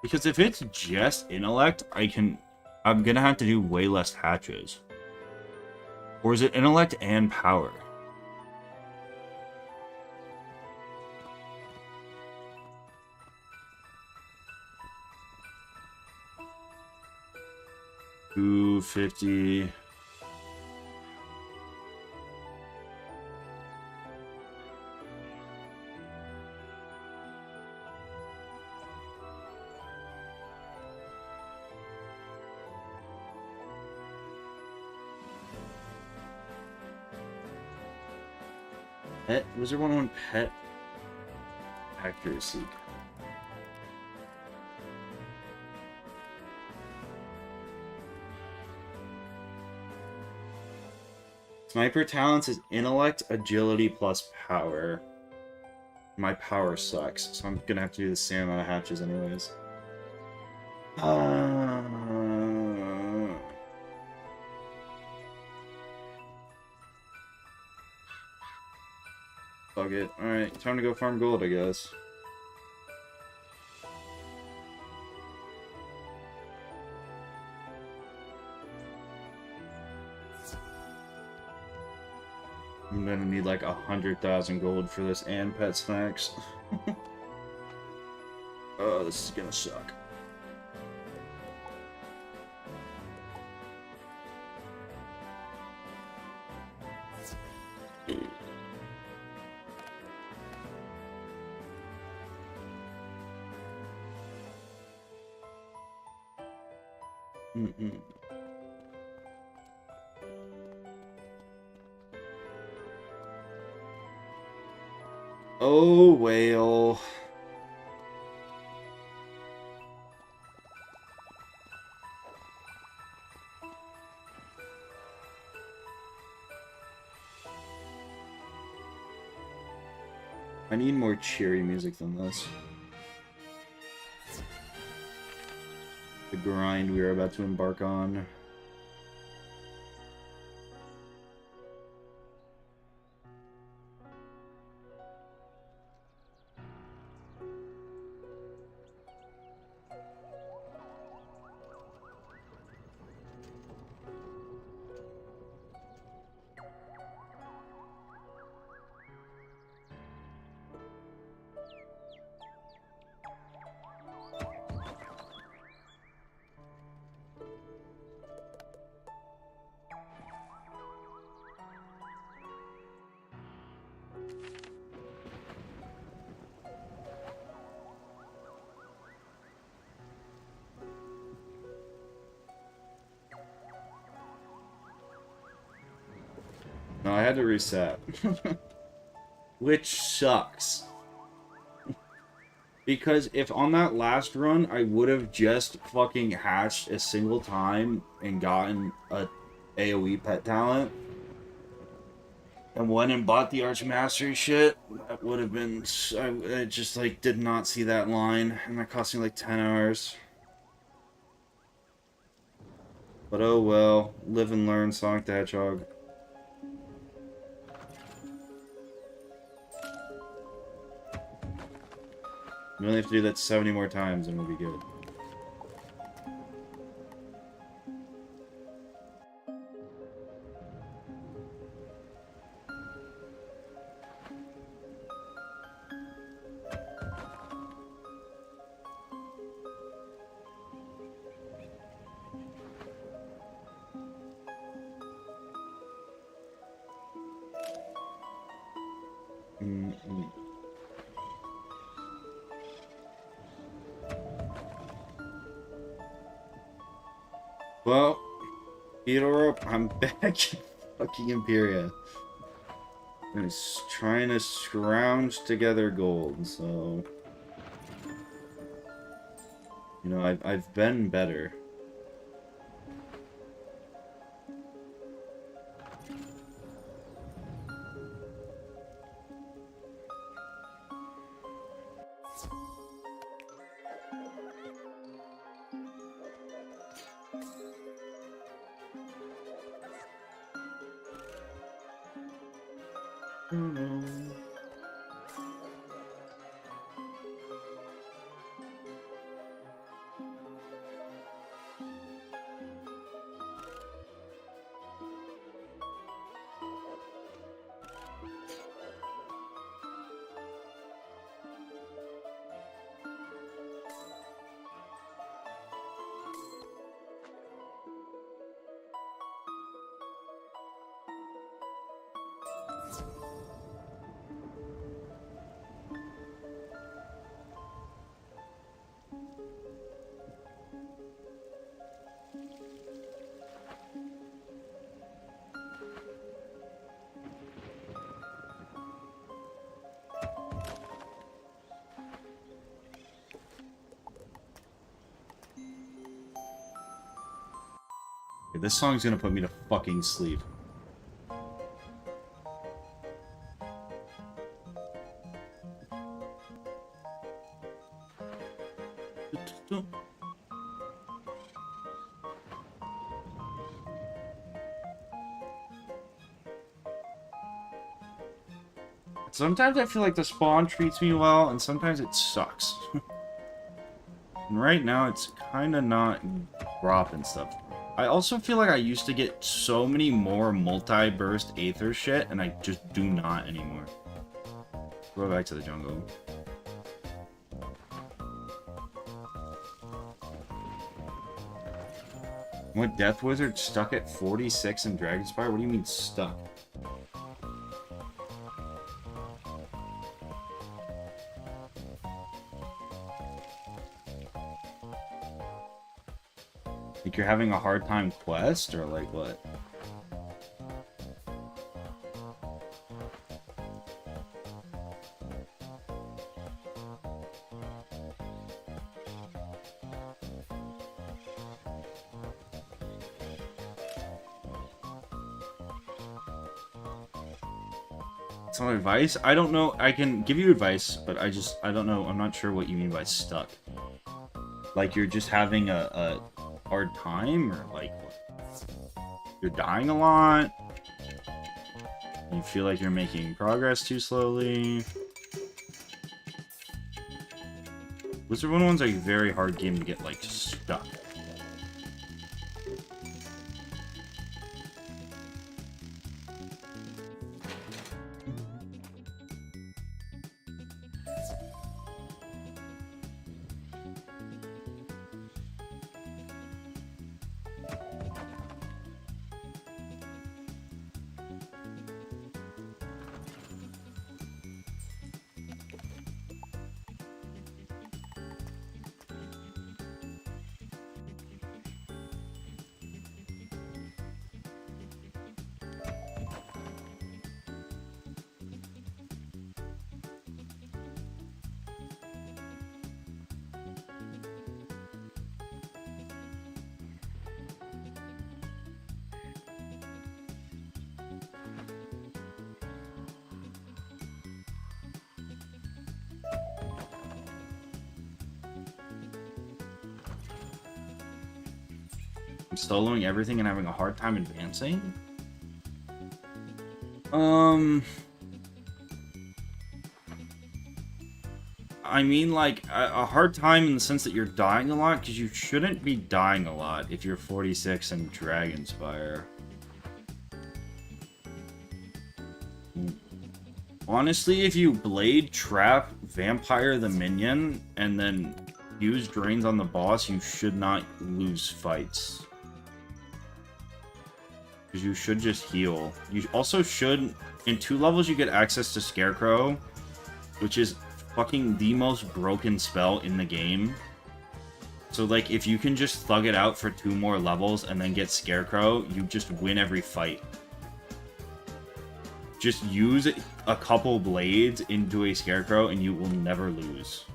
Because if it's just intellect, I'm gonna have to do way less hatches. Or is it intellect and power? $250. Pet Wizard101 pet accuracy. Sniper talents is intellect, agility plus power. My power sucks, so I'm gonna have to do the same amount of hatches anyways. Fuck it. Alright, time to go farm gold, I guess. I'm gonna need like 100,000 gold for this and pet snacks. Oh, this is gonna suck. Oh, whale. I need more cheery music than this. The grind we are about to embark on. No, I had to reset. Which sucks. Because if on that last run, I would have just fucking hatched a single time and gotten a AoE pet talent, and went and bought the Archmastery shit, that would have been... I just, like, did not see that line, and that cost me, like, 10 hours. But oh well. Live and learn, Sonic the Hedgehog. We only have to do that 70 more times and we'll be good. Well, Beetle I'm back in fucking Imperia. I'm just trying to scrounge together gold, so... You know, I've been better. This song's gonna put me to fucking sleep. Sometimes I feel like the spawn treats me well, and sometimes it sucks. And right now, it's kind of not dropping stuff. I also feel like I used to get so many more multi-burst Aether shit, and I just do not anymore. Go back to the jungle. What, Death Wizard stuck at 46 in Dragonspire? What do you mean stuck? Like you're having a hard time quest, or like what? Some advice? I don't know. I can give you advice, but I don't know. I'm not sure what you mean by stuck. Like you're just having a hard time, or like you're dying a lot? You feel like you're making progress too slowly? Wizard101's a very hard game to get, like, stuck. I'm soloing everything and having a hard time advancing? I mean, like, a hard time in the sense that you're dying a lot, because you shouldn't be dying a lot if you're 46 and Dragonspire. Honestly, if you Blade, Trap, Vampire the minion, and then use Drains on the boss, you should not lose fights. Because you should just heal. You also should... In 2 levels, you get access to Scarecrow, which is fucking the most broken spell in the game. So, like, if you can just thug it out for 2 more levels and then get Scarecrow, you just win every fight. Just use a couple blades into a Scarecrow and you will never lose.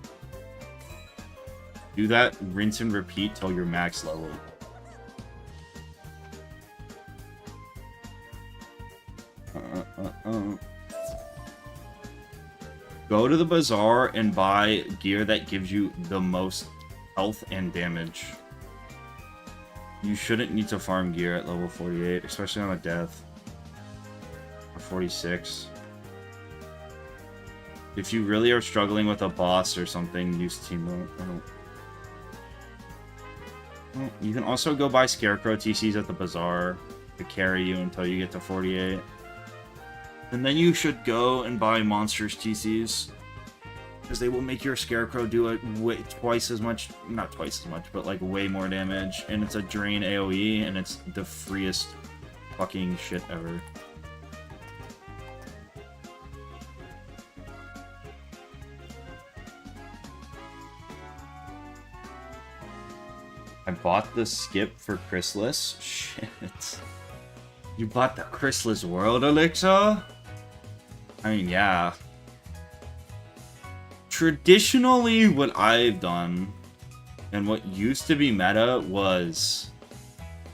Do that, rinse and repeat till you're max level. Go to the bazaar and buy gear that gives you the most health and damage. You shouldn't need to farm gear at level 48, especially on a death. Or 46. If you really are struggling with a boss or something, use teamwork. Well, you can also go buy Scarecrow TCs at the bazaar to carry you until you get to 48. And then you should go and buy Monsters TCs, because they will make your Scarecrow do it twice as much, not twice as much, but like way more damage. And it's a drain AoE, and it's the freest fucking shit ever. I bought the skip for Chrysalis. Shit. You bought the Chrysalis World Elixir? I mean, yeah. Traditionally, what I've done, and what used to be meta, was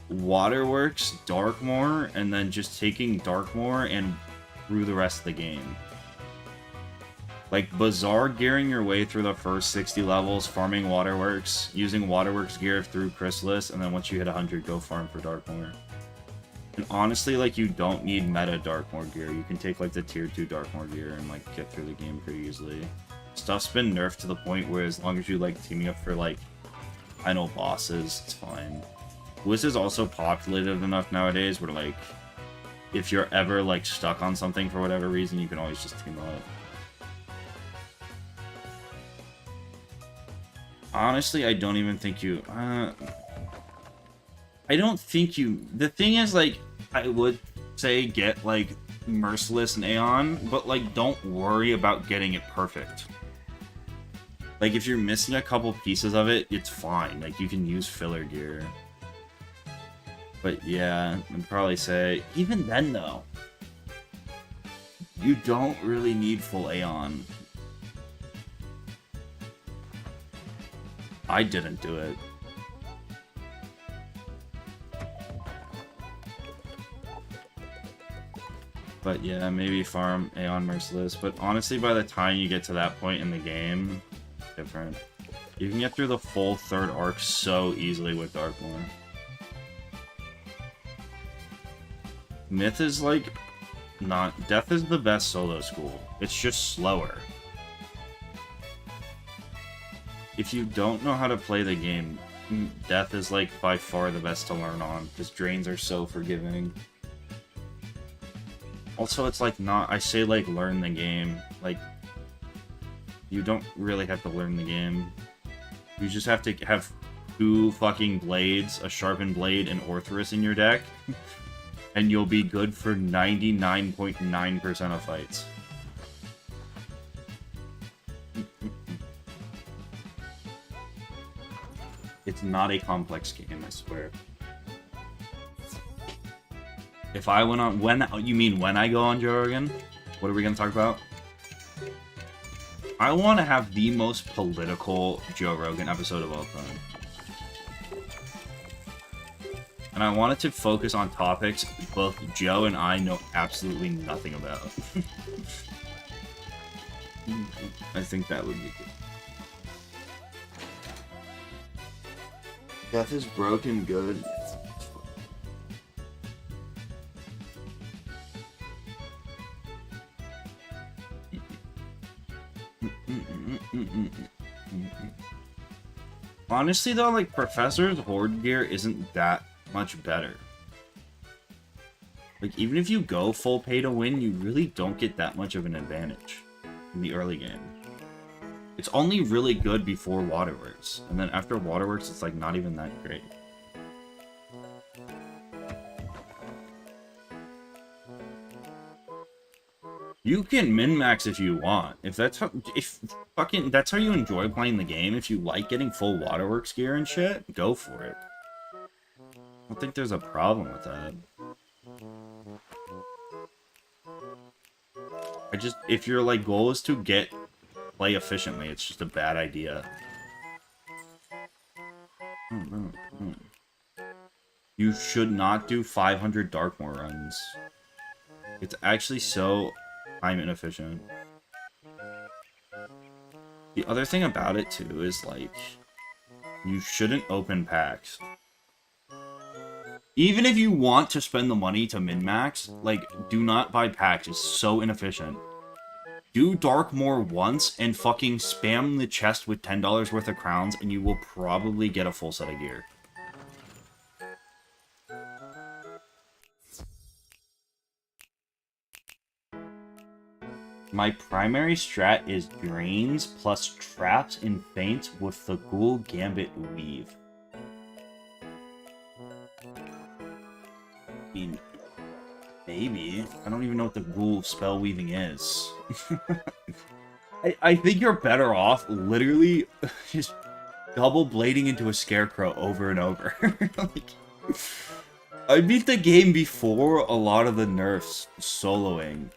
Waterworks, Darkmoor, and then just taking Darkmoor and through the rest of the game. Like, Bazaar gearing your way through the first 60 levels, farming Waterworks, using Waterworks gear through Chrysalis, and then once you hit 100, go farm for Darkmoor. And honestly, like, you don't need meta Darkmoor gear. You can take, like, the tier 2 Darkmoor gear and, like, get through the game pretty easily. Stuff's been nerfed to the point where as long as you, like, teaming up for, like, final bosses, it's fine. Wiz is also populated enough nowadays where, like, if you're ever, like, stuck on something for whatever reason, you can always just team up. Honestly, I don't even think you... I don't think you... The thing is, like, I would say get, like, Merciless and Aeon, but, like, don't worry about getting it perfect. Like, if you're missing a couple pieces of it, it's fine. Like, you can use filler gear. But, yeah, I'd probably say... Even then, though, you don't really need full Aeon. I didn't do it. But But yeah, maybe farm Aeon Merciless. But honestly, by the time you get to that point in the game, different. You can get through the full 3rd arc so easily with Darkmoor. Myth is like not... Death is the best solo school. It's just slower. If you don't know how to play the game, Death is like by far the best to learn on, because drains are so forgiving. Also, it's like not... I say like learn the game. Like, you don't really have to learn the game. You just have to have 2 fucking blades, a sharpened blade, and Orthrus in your deck, and you'll be good for 99.9% of fights. It's not a complex game, I swear. If I went on... When... You mean when I go on Joe Rogan? What are we gonna talk about? I want to have the most political Joe Rogan episode of all time. And I wanted to focus on topics both Joe and I know absolutely nothing about. I think that would be good. Death is broken good. Honestly though, like, Professor's Horde gear isn't that much better. Like, even if you go full pay to win, you really don't get that much of an advantage in the early game. It's only really good before Waterworks, and then after Waterworks, it's like not even that great. You can min-max if you want. If that's how, that's how you enjoy playing the game, if you like getting full Waterworks gear and shit, go for it. I don't think there's a problem with that. If your like goal is to play efficiently, it's just a bad idea. You should not do 500 Darkmoor runs. It's actually so time inefficient. The other thing about it too is like, you shouldn't open packs. Even if you want to spend the money to min-max, like, do not buy packs. It's so inefficient. Do Darkmoor once and fucking spam the chest with $10 worth of crowns and you will probably get a full set of gear. My primary strat is drains plus traps and feints with the Ghoul Gambit Weave. I mean, maybe. I don't even know what the Ghoul spell weaving is. I think you're better off literally just double blading into a Scarecrow over and over. Like, I beat the game before a lot of the nerfs soloing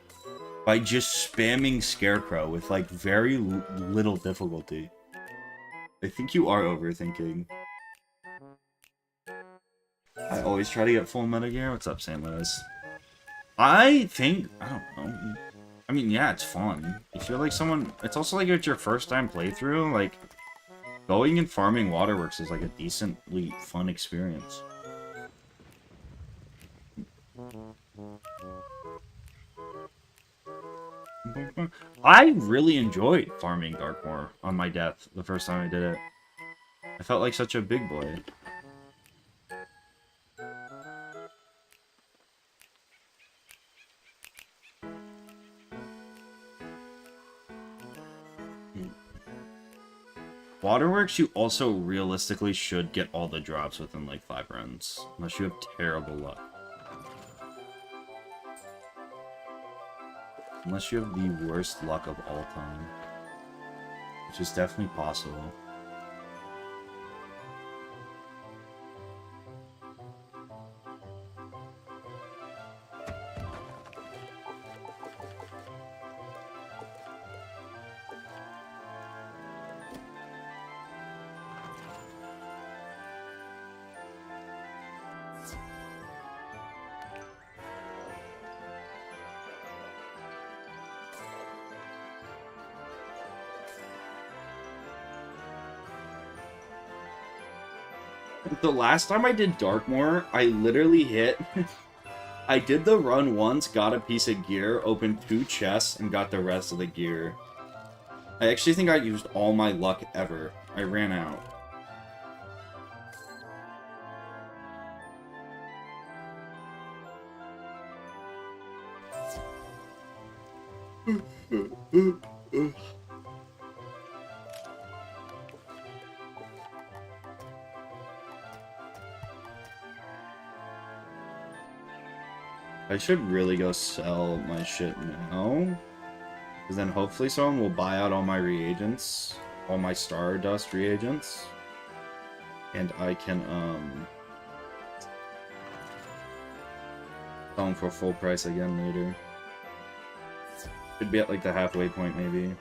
by just spamming Scarecrow with, like, very little difficulty. I think you are overthinking. I always try to get full meta gear. What's up, Sam Liz? I think... I don't know. I mean, yeah, it's fun. If you're, like, someone... It's also, like, it's your first time playthrough. Like, going and farming Waterworks is, like, a decently fun experience. I really enjoyed farming Darkmoor on my death the first time I did it. I felt like such a big boy. Waterworks, you also realistically should get all the drops within like 5 runs, unless you have terrible luck. Unless you have the worst luck of all time. Which is definitely possible. The last time I did Darkmoor, I literally hit... I did the run once, got a piece of gear, opened 2 chests, and got the rest of the gear. I actually think I used all my luck ever. I ran out. I should really go sell my shit now. Because then hopefully someone will buy out all my reagents. All my Stardust reagents. And I can, sell them for full price again later. Should be at like the halfway point maybe.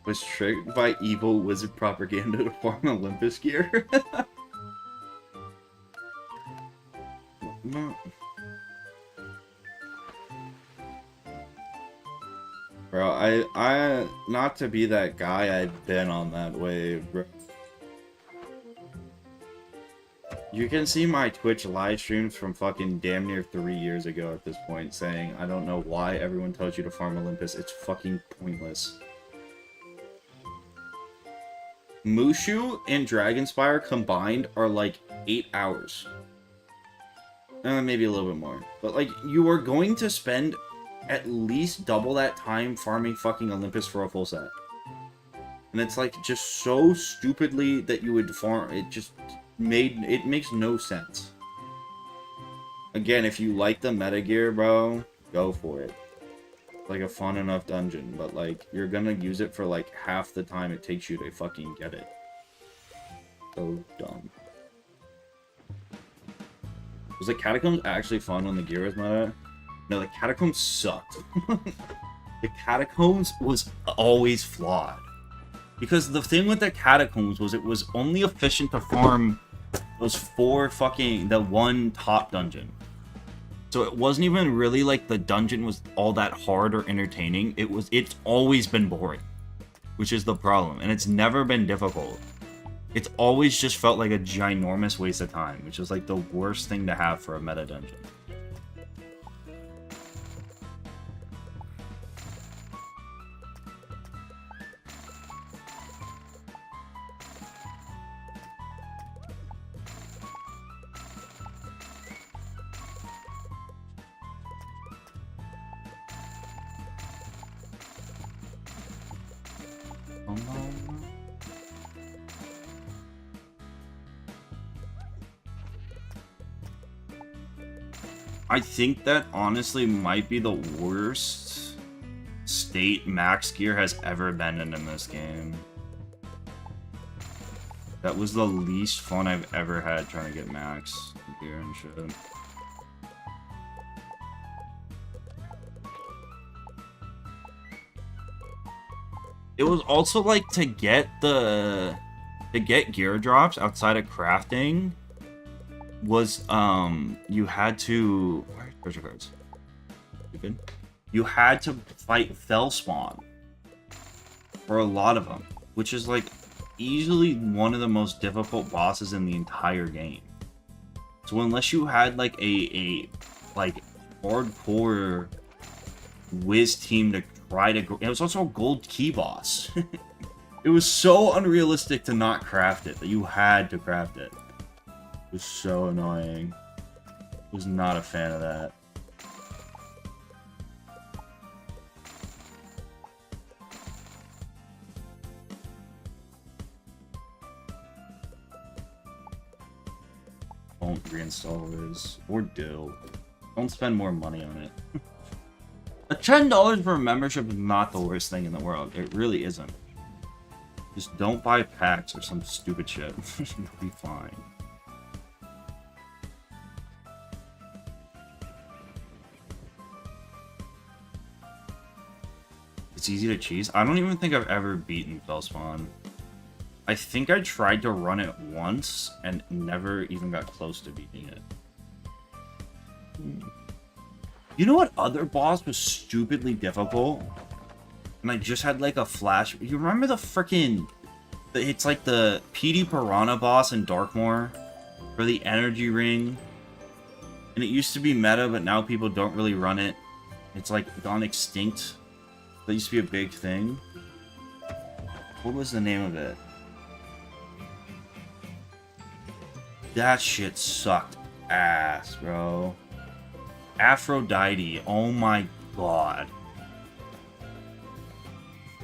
Was tricked by evil wizard propaganda to farm Olympus gear. No. Bro, I not to be that guy, I've been on that wave, bro. You can see my Twitch live streams from fucking damn near 3 years ago at this point saying, I don't know why everyone tells you to farm Olympus, it's fucking pointless. Mushu and Dragonspire combined are like 8 hours. Maybe a little bit more. But like, you are going to spend at least double that time farming fucking Olympus for a full set. And it's like, just so stupidly that you would farm, it makes no sense. Again, if you like the meta gear, bro, go for it. Like a fun enough dungeon, but like you're gonna use it for like half the time it takes you to fucking get it. So dumb. Was the Catacombs actually fun when the gear was meta? No, the Catacombs sucked. The Catacombs was always flawed. Because the thing with the Catacombs was it was only efficient to farm those 4 fucking, the 1 top dungeon. So it wasn't even really like the dungeon was all that hard or entertaining. It's always been boring, which is the problem. And it's never been difficult. It's always just felt like a ginormous waste of time, which is like the worst thing to have for a meta dungeon. I think that honestly might be the worst state max gear has ever been in this game. That was the least fun I've ever had trying to get max gear and shit. It was also like to get gear drops outside of crafting was you had to where's your cards? Stupid. You had to fight Fellspawn for a lot of them, which is like easily one of the most difficult bosses in the entire game. So unless you had like a like hardcore Wiz team to try to, it was also a gold key boss. It was so unrealistic to not craft it that you had to craft it. It was so annoying. Was not a fan of that. Don't reinstall Wiz. Or do. Don't spend more money on it. A $10 for a membership is not the worst thing in the world. It really isn't. Just don't buy packs or some stupid shit. You'll be fine. It's easy to cheese. I don't even think I've ever beaten Fellspawn. I think I tried to run it once and never even got close to beating it. You know what other boss was stupidly difficult? And I just had like a flash. You remember the freaking... It's like the PD Piranha boss in Darkmoor for the energy ring. And it used to be meta, but now people don't really run it. It's like gone extinct. That used to be a big thing. What was the name of it? That shit sucked ass, bro. Aphrodite. Oh my god.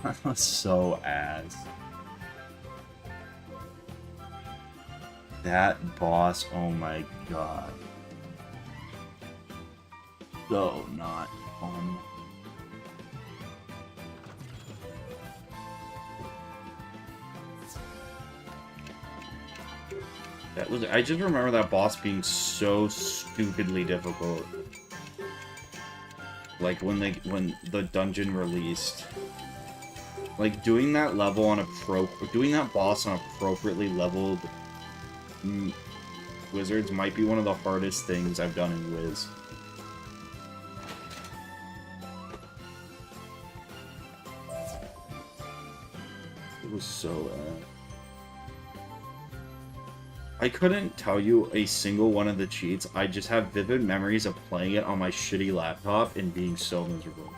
That was so ass. That boss, oh my god. So not fun. That was, I just remember that boss being so stupidly difficult. Like when the dungeon released. Like doing that level on doing that boss on appropriately leveled wizards might be one of the hardest things I've done in Wiz. It was so I couldn't tell you a single one of the cheats. I just have vivid memories of playing it on my shitty laptop and being so miserable.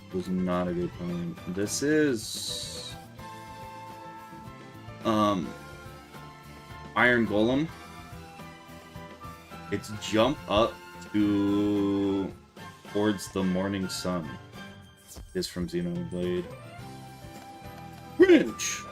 It was not a good time. This is Iron Golem. It's jump up towards the morning sun. Is from Xenoblade. Cringe!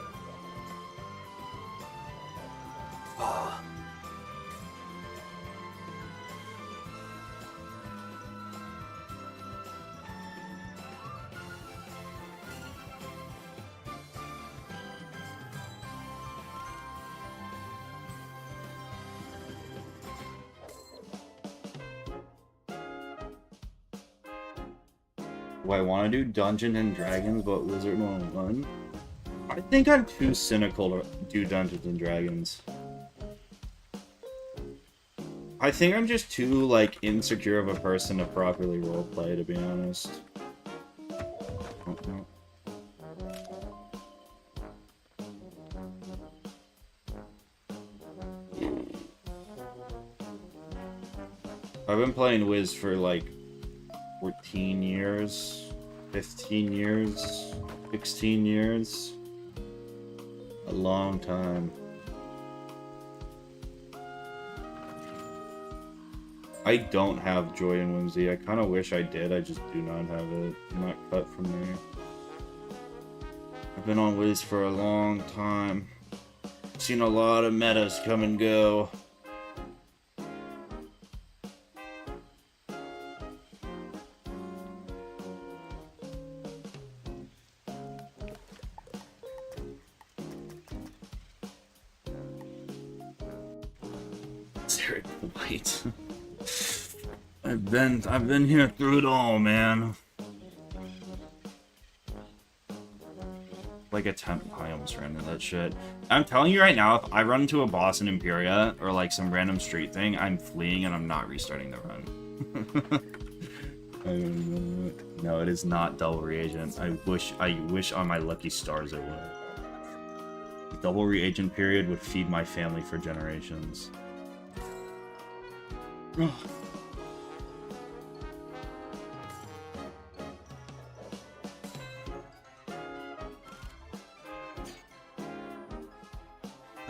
Do I want to do Dungeons and Dragons but Wizard101? I think I'm too cynical to do Dungeons and Dragons. I think I'm just too, like, insecure of a person to properly roleplay, to be honest. Oh, no. I've been playing Wiz for, like, 14 years, 15 years, 16 years. A long time. I don't have Joy and Whimsy. I kind of wish I did. I just do not have it. I'm not cut from there. I've been on Wiz for a long time. Seen a lot of metas come and go. White. I've been here through it all, man. Like a temp, I almost ran into that shit. I'm telling you right now, if I run into a boss in Imperia or like some random street thing, I'm fleeing and I'm not restarting the run. No, it is not double reagent. I wish on my lucky stars it would. The double reagent period would feed my family for generations. I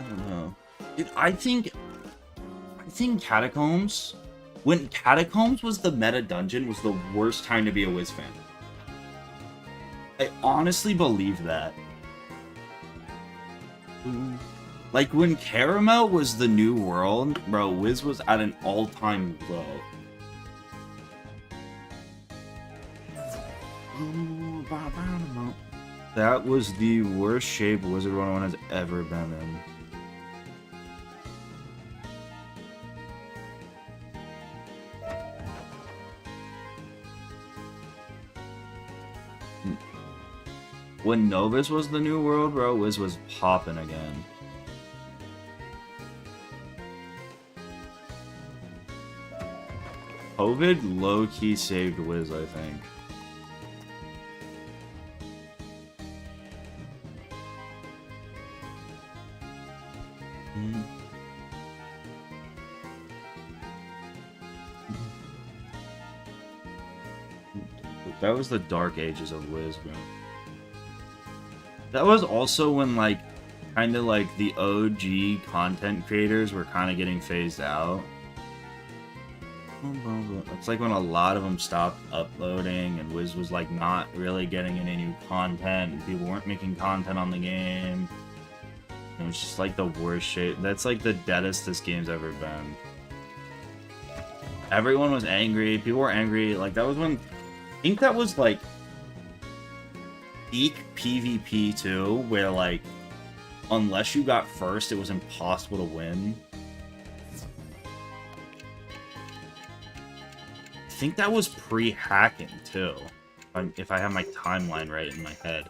don't know. I think Catacombs, when Catacombs was the meta dungeon, was the worst time to be a Wiz fan. I honestly believe that. Like, when Caramel was the new world, bro, Wiz was at an all-time low. That was the worst shape Wizard101 has ever been in. When Novus was the new world, bro, Wiz was popping again. COVID low-key saved Wiz, I think. That was the dark ages of Wiz, bro. That was also when, like, kind of like the OG content creators were kind of getting phased out. It's like when a lot of them stopped uploading and Wiz was like not really getting any new content and people weren't making content on the game. It was just like the worst shit. That's like the deadest this game's ever been. Everyone was angry. People were angry. Like, that was when... I think that was like peak PvP too, where like unless you got first, it was impossible to win. I think that was pre-hacking too, if I have my timeline right in my head.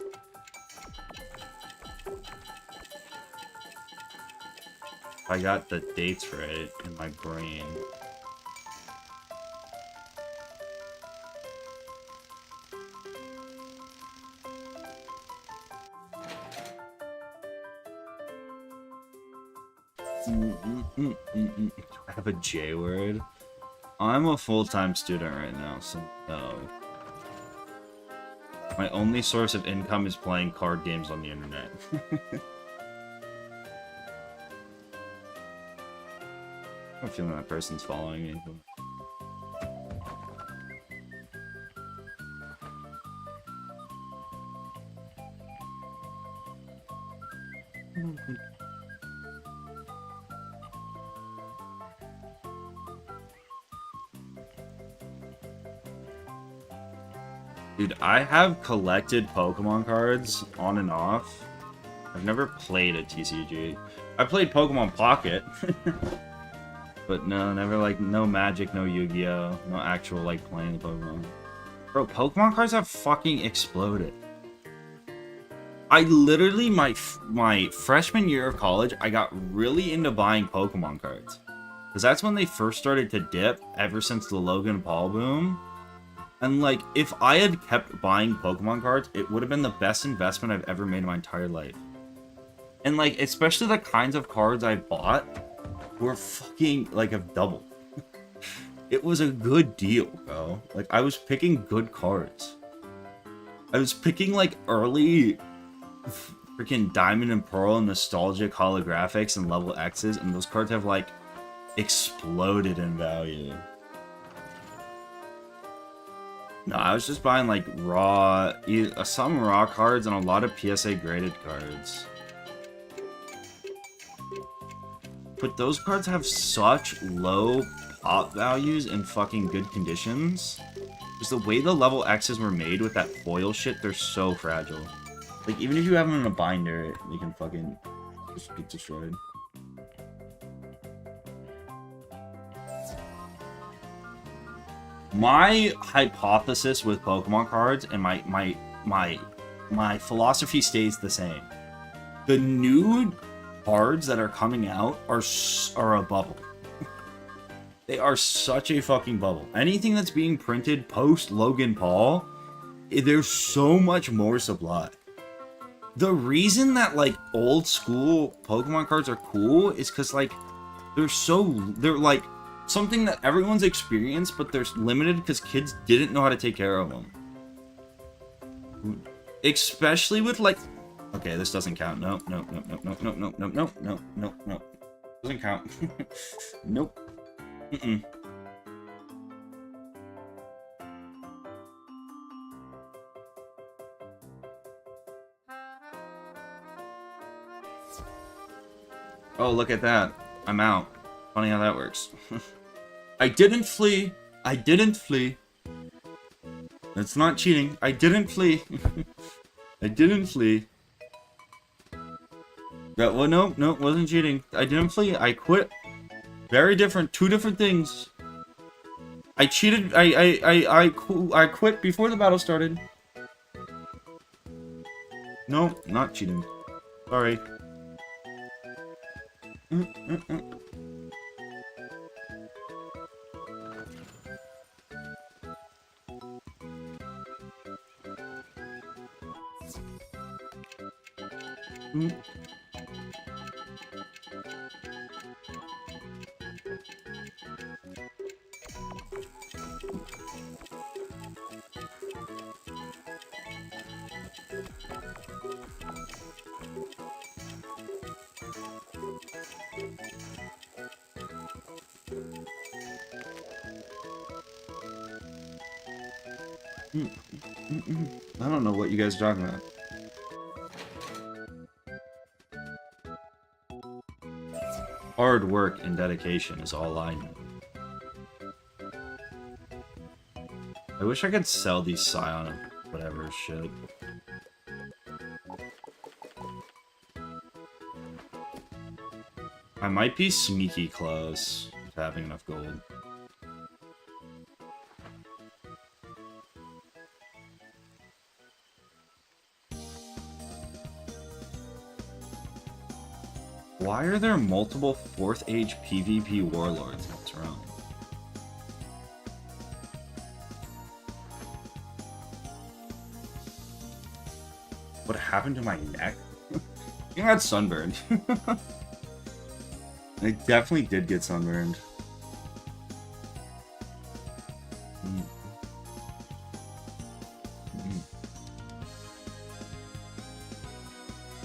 If I got the dates right in my brain. Do I have a J word? I'm a full-time student right now, so no. My only source of income is playing card games on the internet. I'm feeling that person's following me. Dude, I have collected Pokemon cards on and off. I've never played a TCG. I played Pokemon Pocket. But no, never like, no Magic, no Yu-Gi-Oh! No actual like playing the Pokemon. Bro, Pokemon cards have fucking exploded. I literally, my freshman year of college, I got really into buying Pokemon cards. Because that's when they first started to dip, ever since the Logan Paul boom. And, like, if I had kept buying Pokemon cards, it would have been the best investment I've ever made in my entire life. And, like, especially the kinds of cards I bought were fucking, like, have doubled. It was a good deal, bro. Like, I was picking good cards. I was picking, like, early freaking Diamond and Pearl nostalgic holographics and level X's, and those cards have, like, exploded in value. No, I was just buying like raw, some raw cards and a lot of PSA graded cards. But those cards have such low pop values in fucking good conditions. Because the way the level X's were made with that foil shit, they're so fragile. Like, even if you have them in a binder, they can fucking just get destroyed. My hypothesis with Pokemon cards and my philosophy stays the same. The new cards that are coming out are a bubble. They are such a fucking bubble. Anything that's being printed post Logan Paul, there's so much more supply. The reason that like old school Pokemon cards are cool is because like they're like something that everyone's experienced, but they're limited because kids didn't know how to take care of them. Especially with like, okay, this doesn't count. No. Doesn't count. Nope. Oh, look at that. I'm out. Funny how that works. I didn't flee. I didn't flee. That's not cheating. I didn't flee. I didn't flee. That well, no, wasn't cheating. I didn't flee. I quit. Very different. Two different things. I cheated. I quit before the battle started. No, not cheating. Sorry. I don't know what you guys are talking about. Hard work and dedication is all I know. I wish I could sell these Scion whatever shit. I might be sneaky close to having enough gold. Why are there multiple 4th age PvP warlords in this realm? What happened to my neck? I got sunburned. I definitely did get sunburned.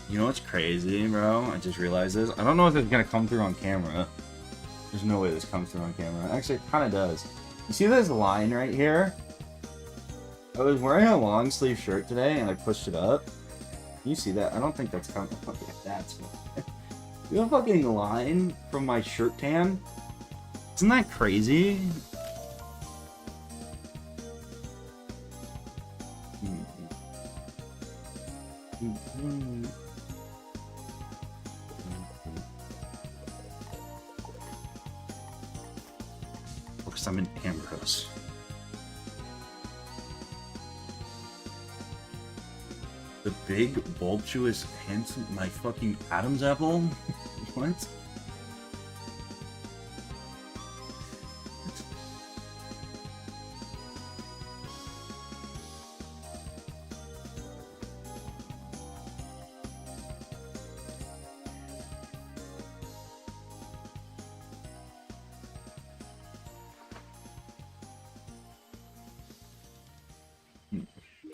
You know what's crazy, bro? I just realized this. I don't know if it's gonna come through on camera. There's no way this comes through on camera. Actually, it kind of does. You see this line right here? I was wearing a long sleeve shirt today and I pushed it up. You see that? I don't think that's coming. Okay, that's you have a fucking line from my shirt tan. Isn't that crazy? Because I'm in Ambrose. The big, voluptuous, handsome, my fucking Adam's apple? What?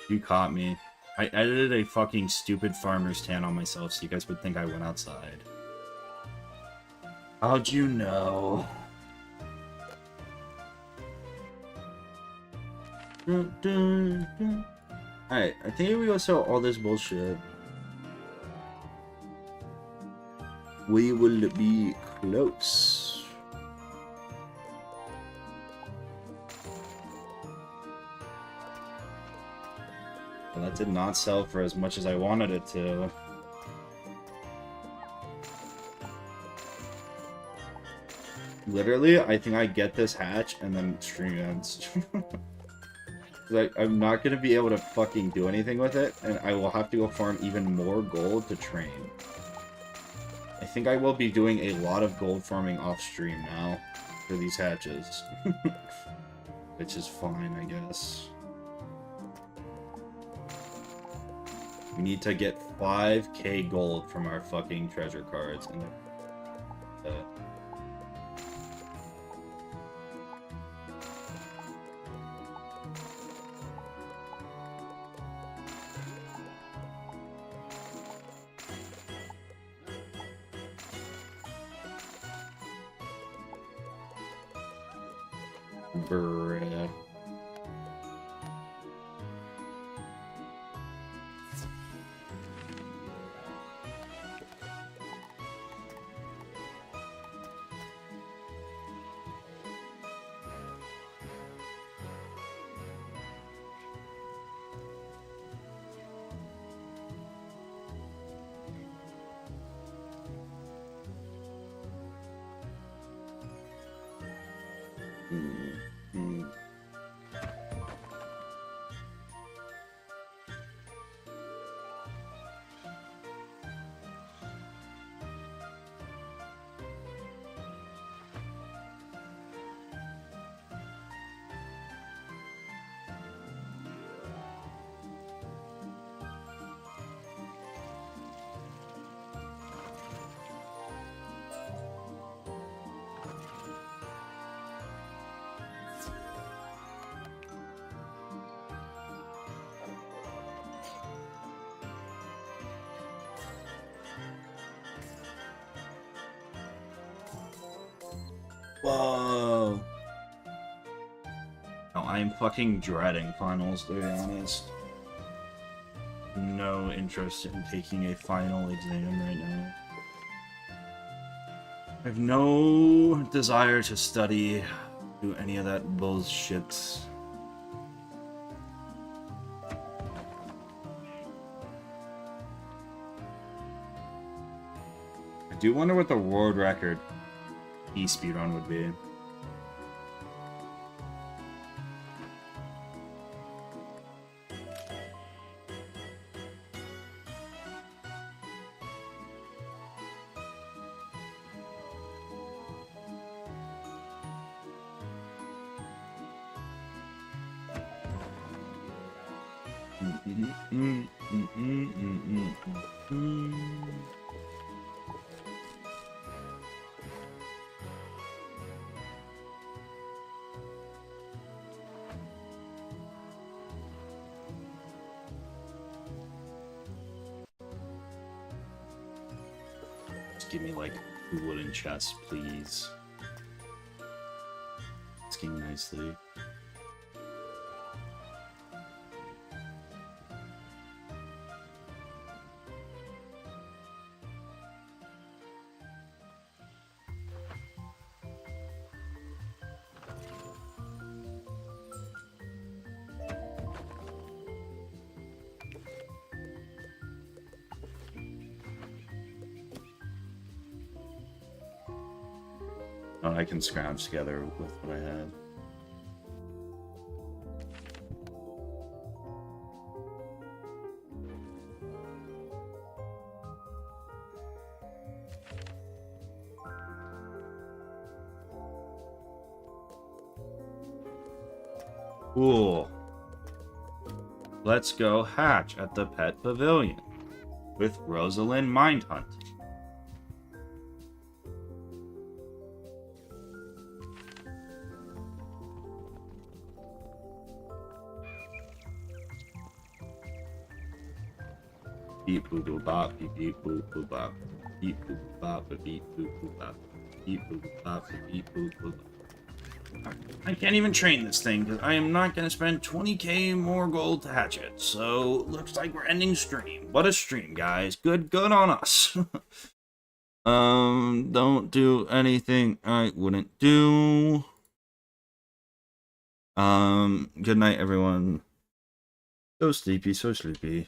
You caught me. I edited a fucking stupid farmer's tan on myself so you guys would think I went outside. How'd you know? Alright, I think we go sell all this bullshit. We will be close. Well, that did not sell for as much as I wanted it to. Literally, I think I get this hatch and then stream ends. Like, I'm not gonna be able to fucking do anything with it, and I will have to go farm even more gold to train. I think I will be doing a lot of gold farming off stream now for these hatches. Which is fine, I guess. We need to get 5k gold from our fucking treasure cards. And bruh. Whoa. No, I am fucking dreading finals, to be honest. No interest in taking a final exam right now. I have no desire to study, do any of that bullshit. I do wonder what the world record speedrun would be. Give me like a wooden chest, please. Asking nicely. I can scrounge together with what I have. Cool. Let's go hatch at the Pet Pavilion with Rosalind Mindhunt. Beep boo boo bop, beep beep boo boo bop, beep boo boo bop, beep boo boo bop, beep boo boo bop, beep boo boo bop. I can't even train this thing because I am not going to spend 20k more gold to hatch it. So looks like we're ending stream. What a stream, guys! Good on us. Don't do anything I wouldn't do. Good night, everyone. So sleepy, so sleepy.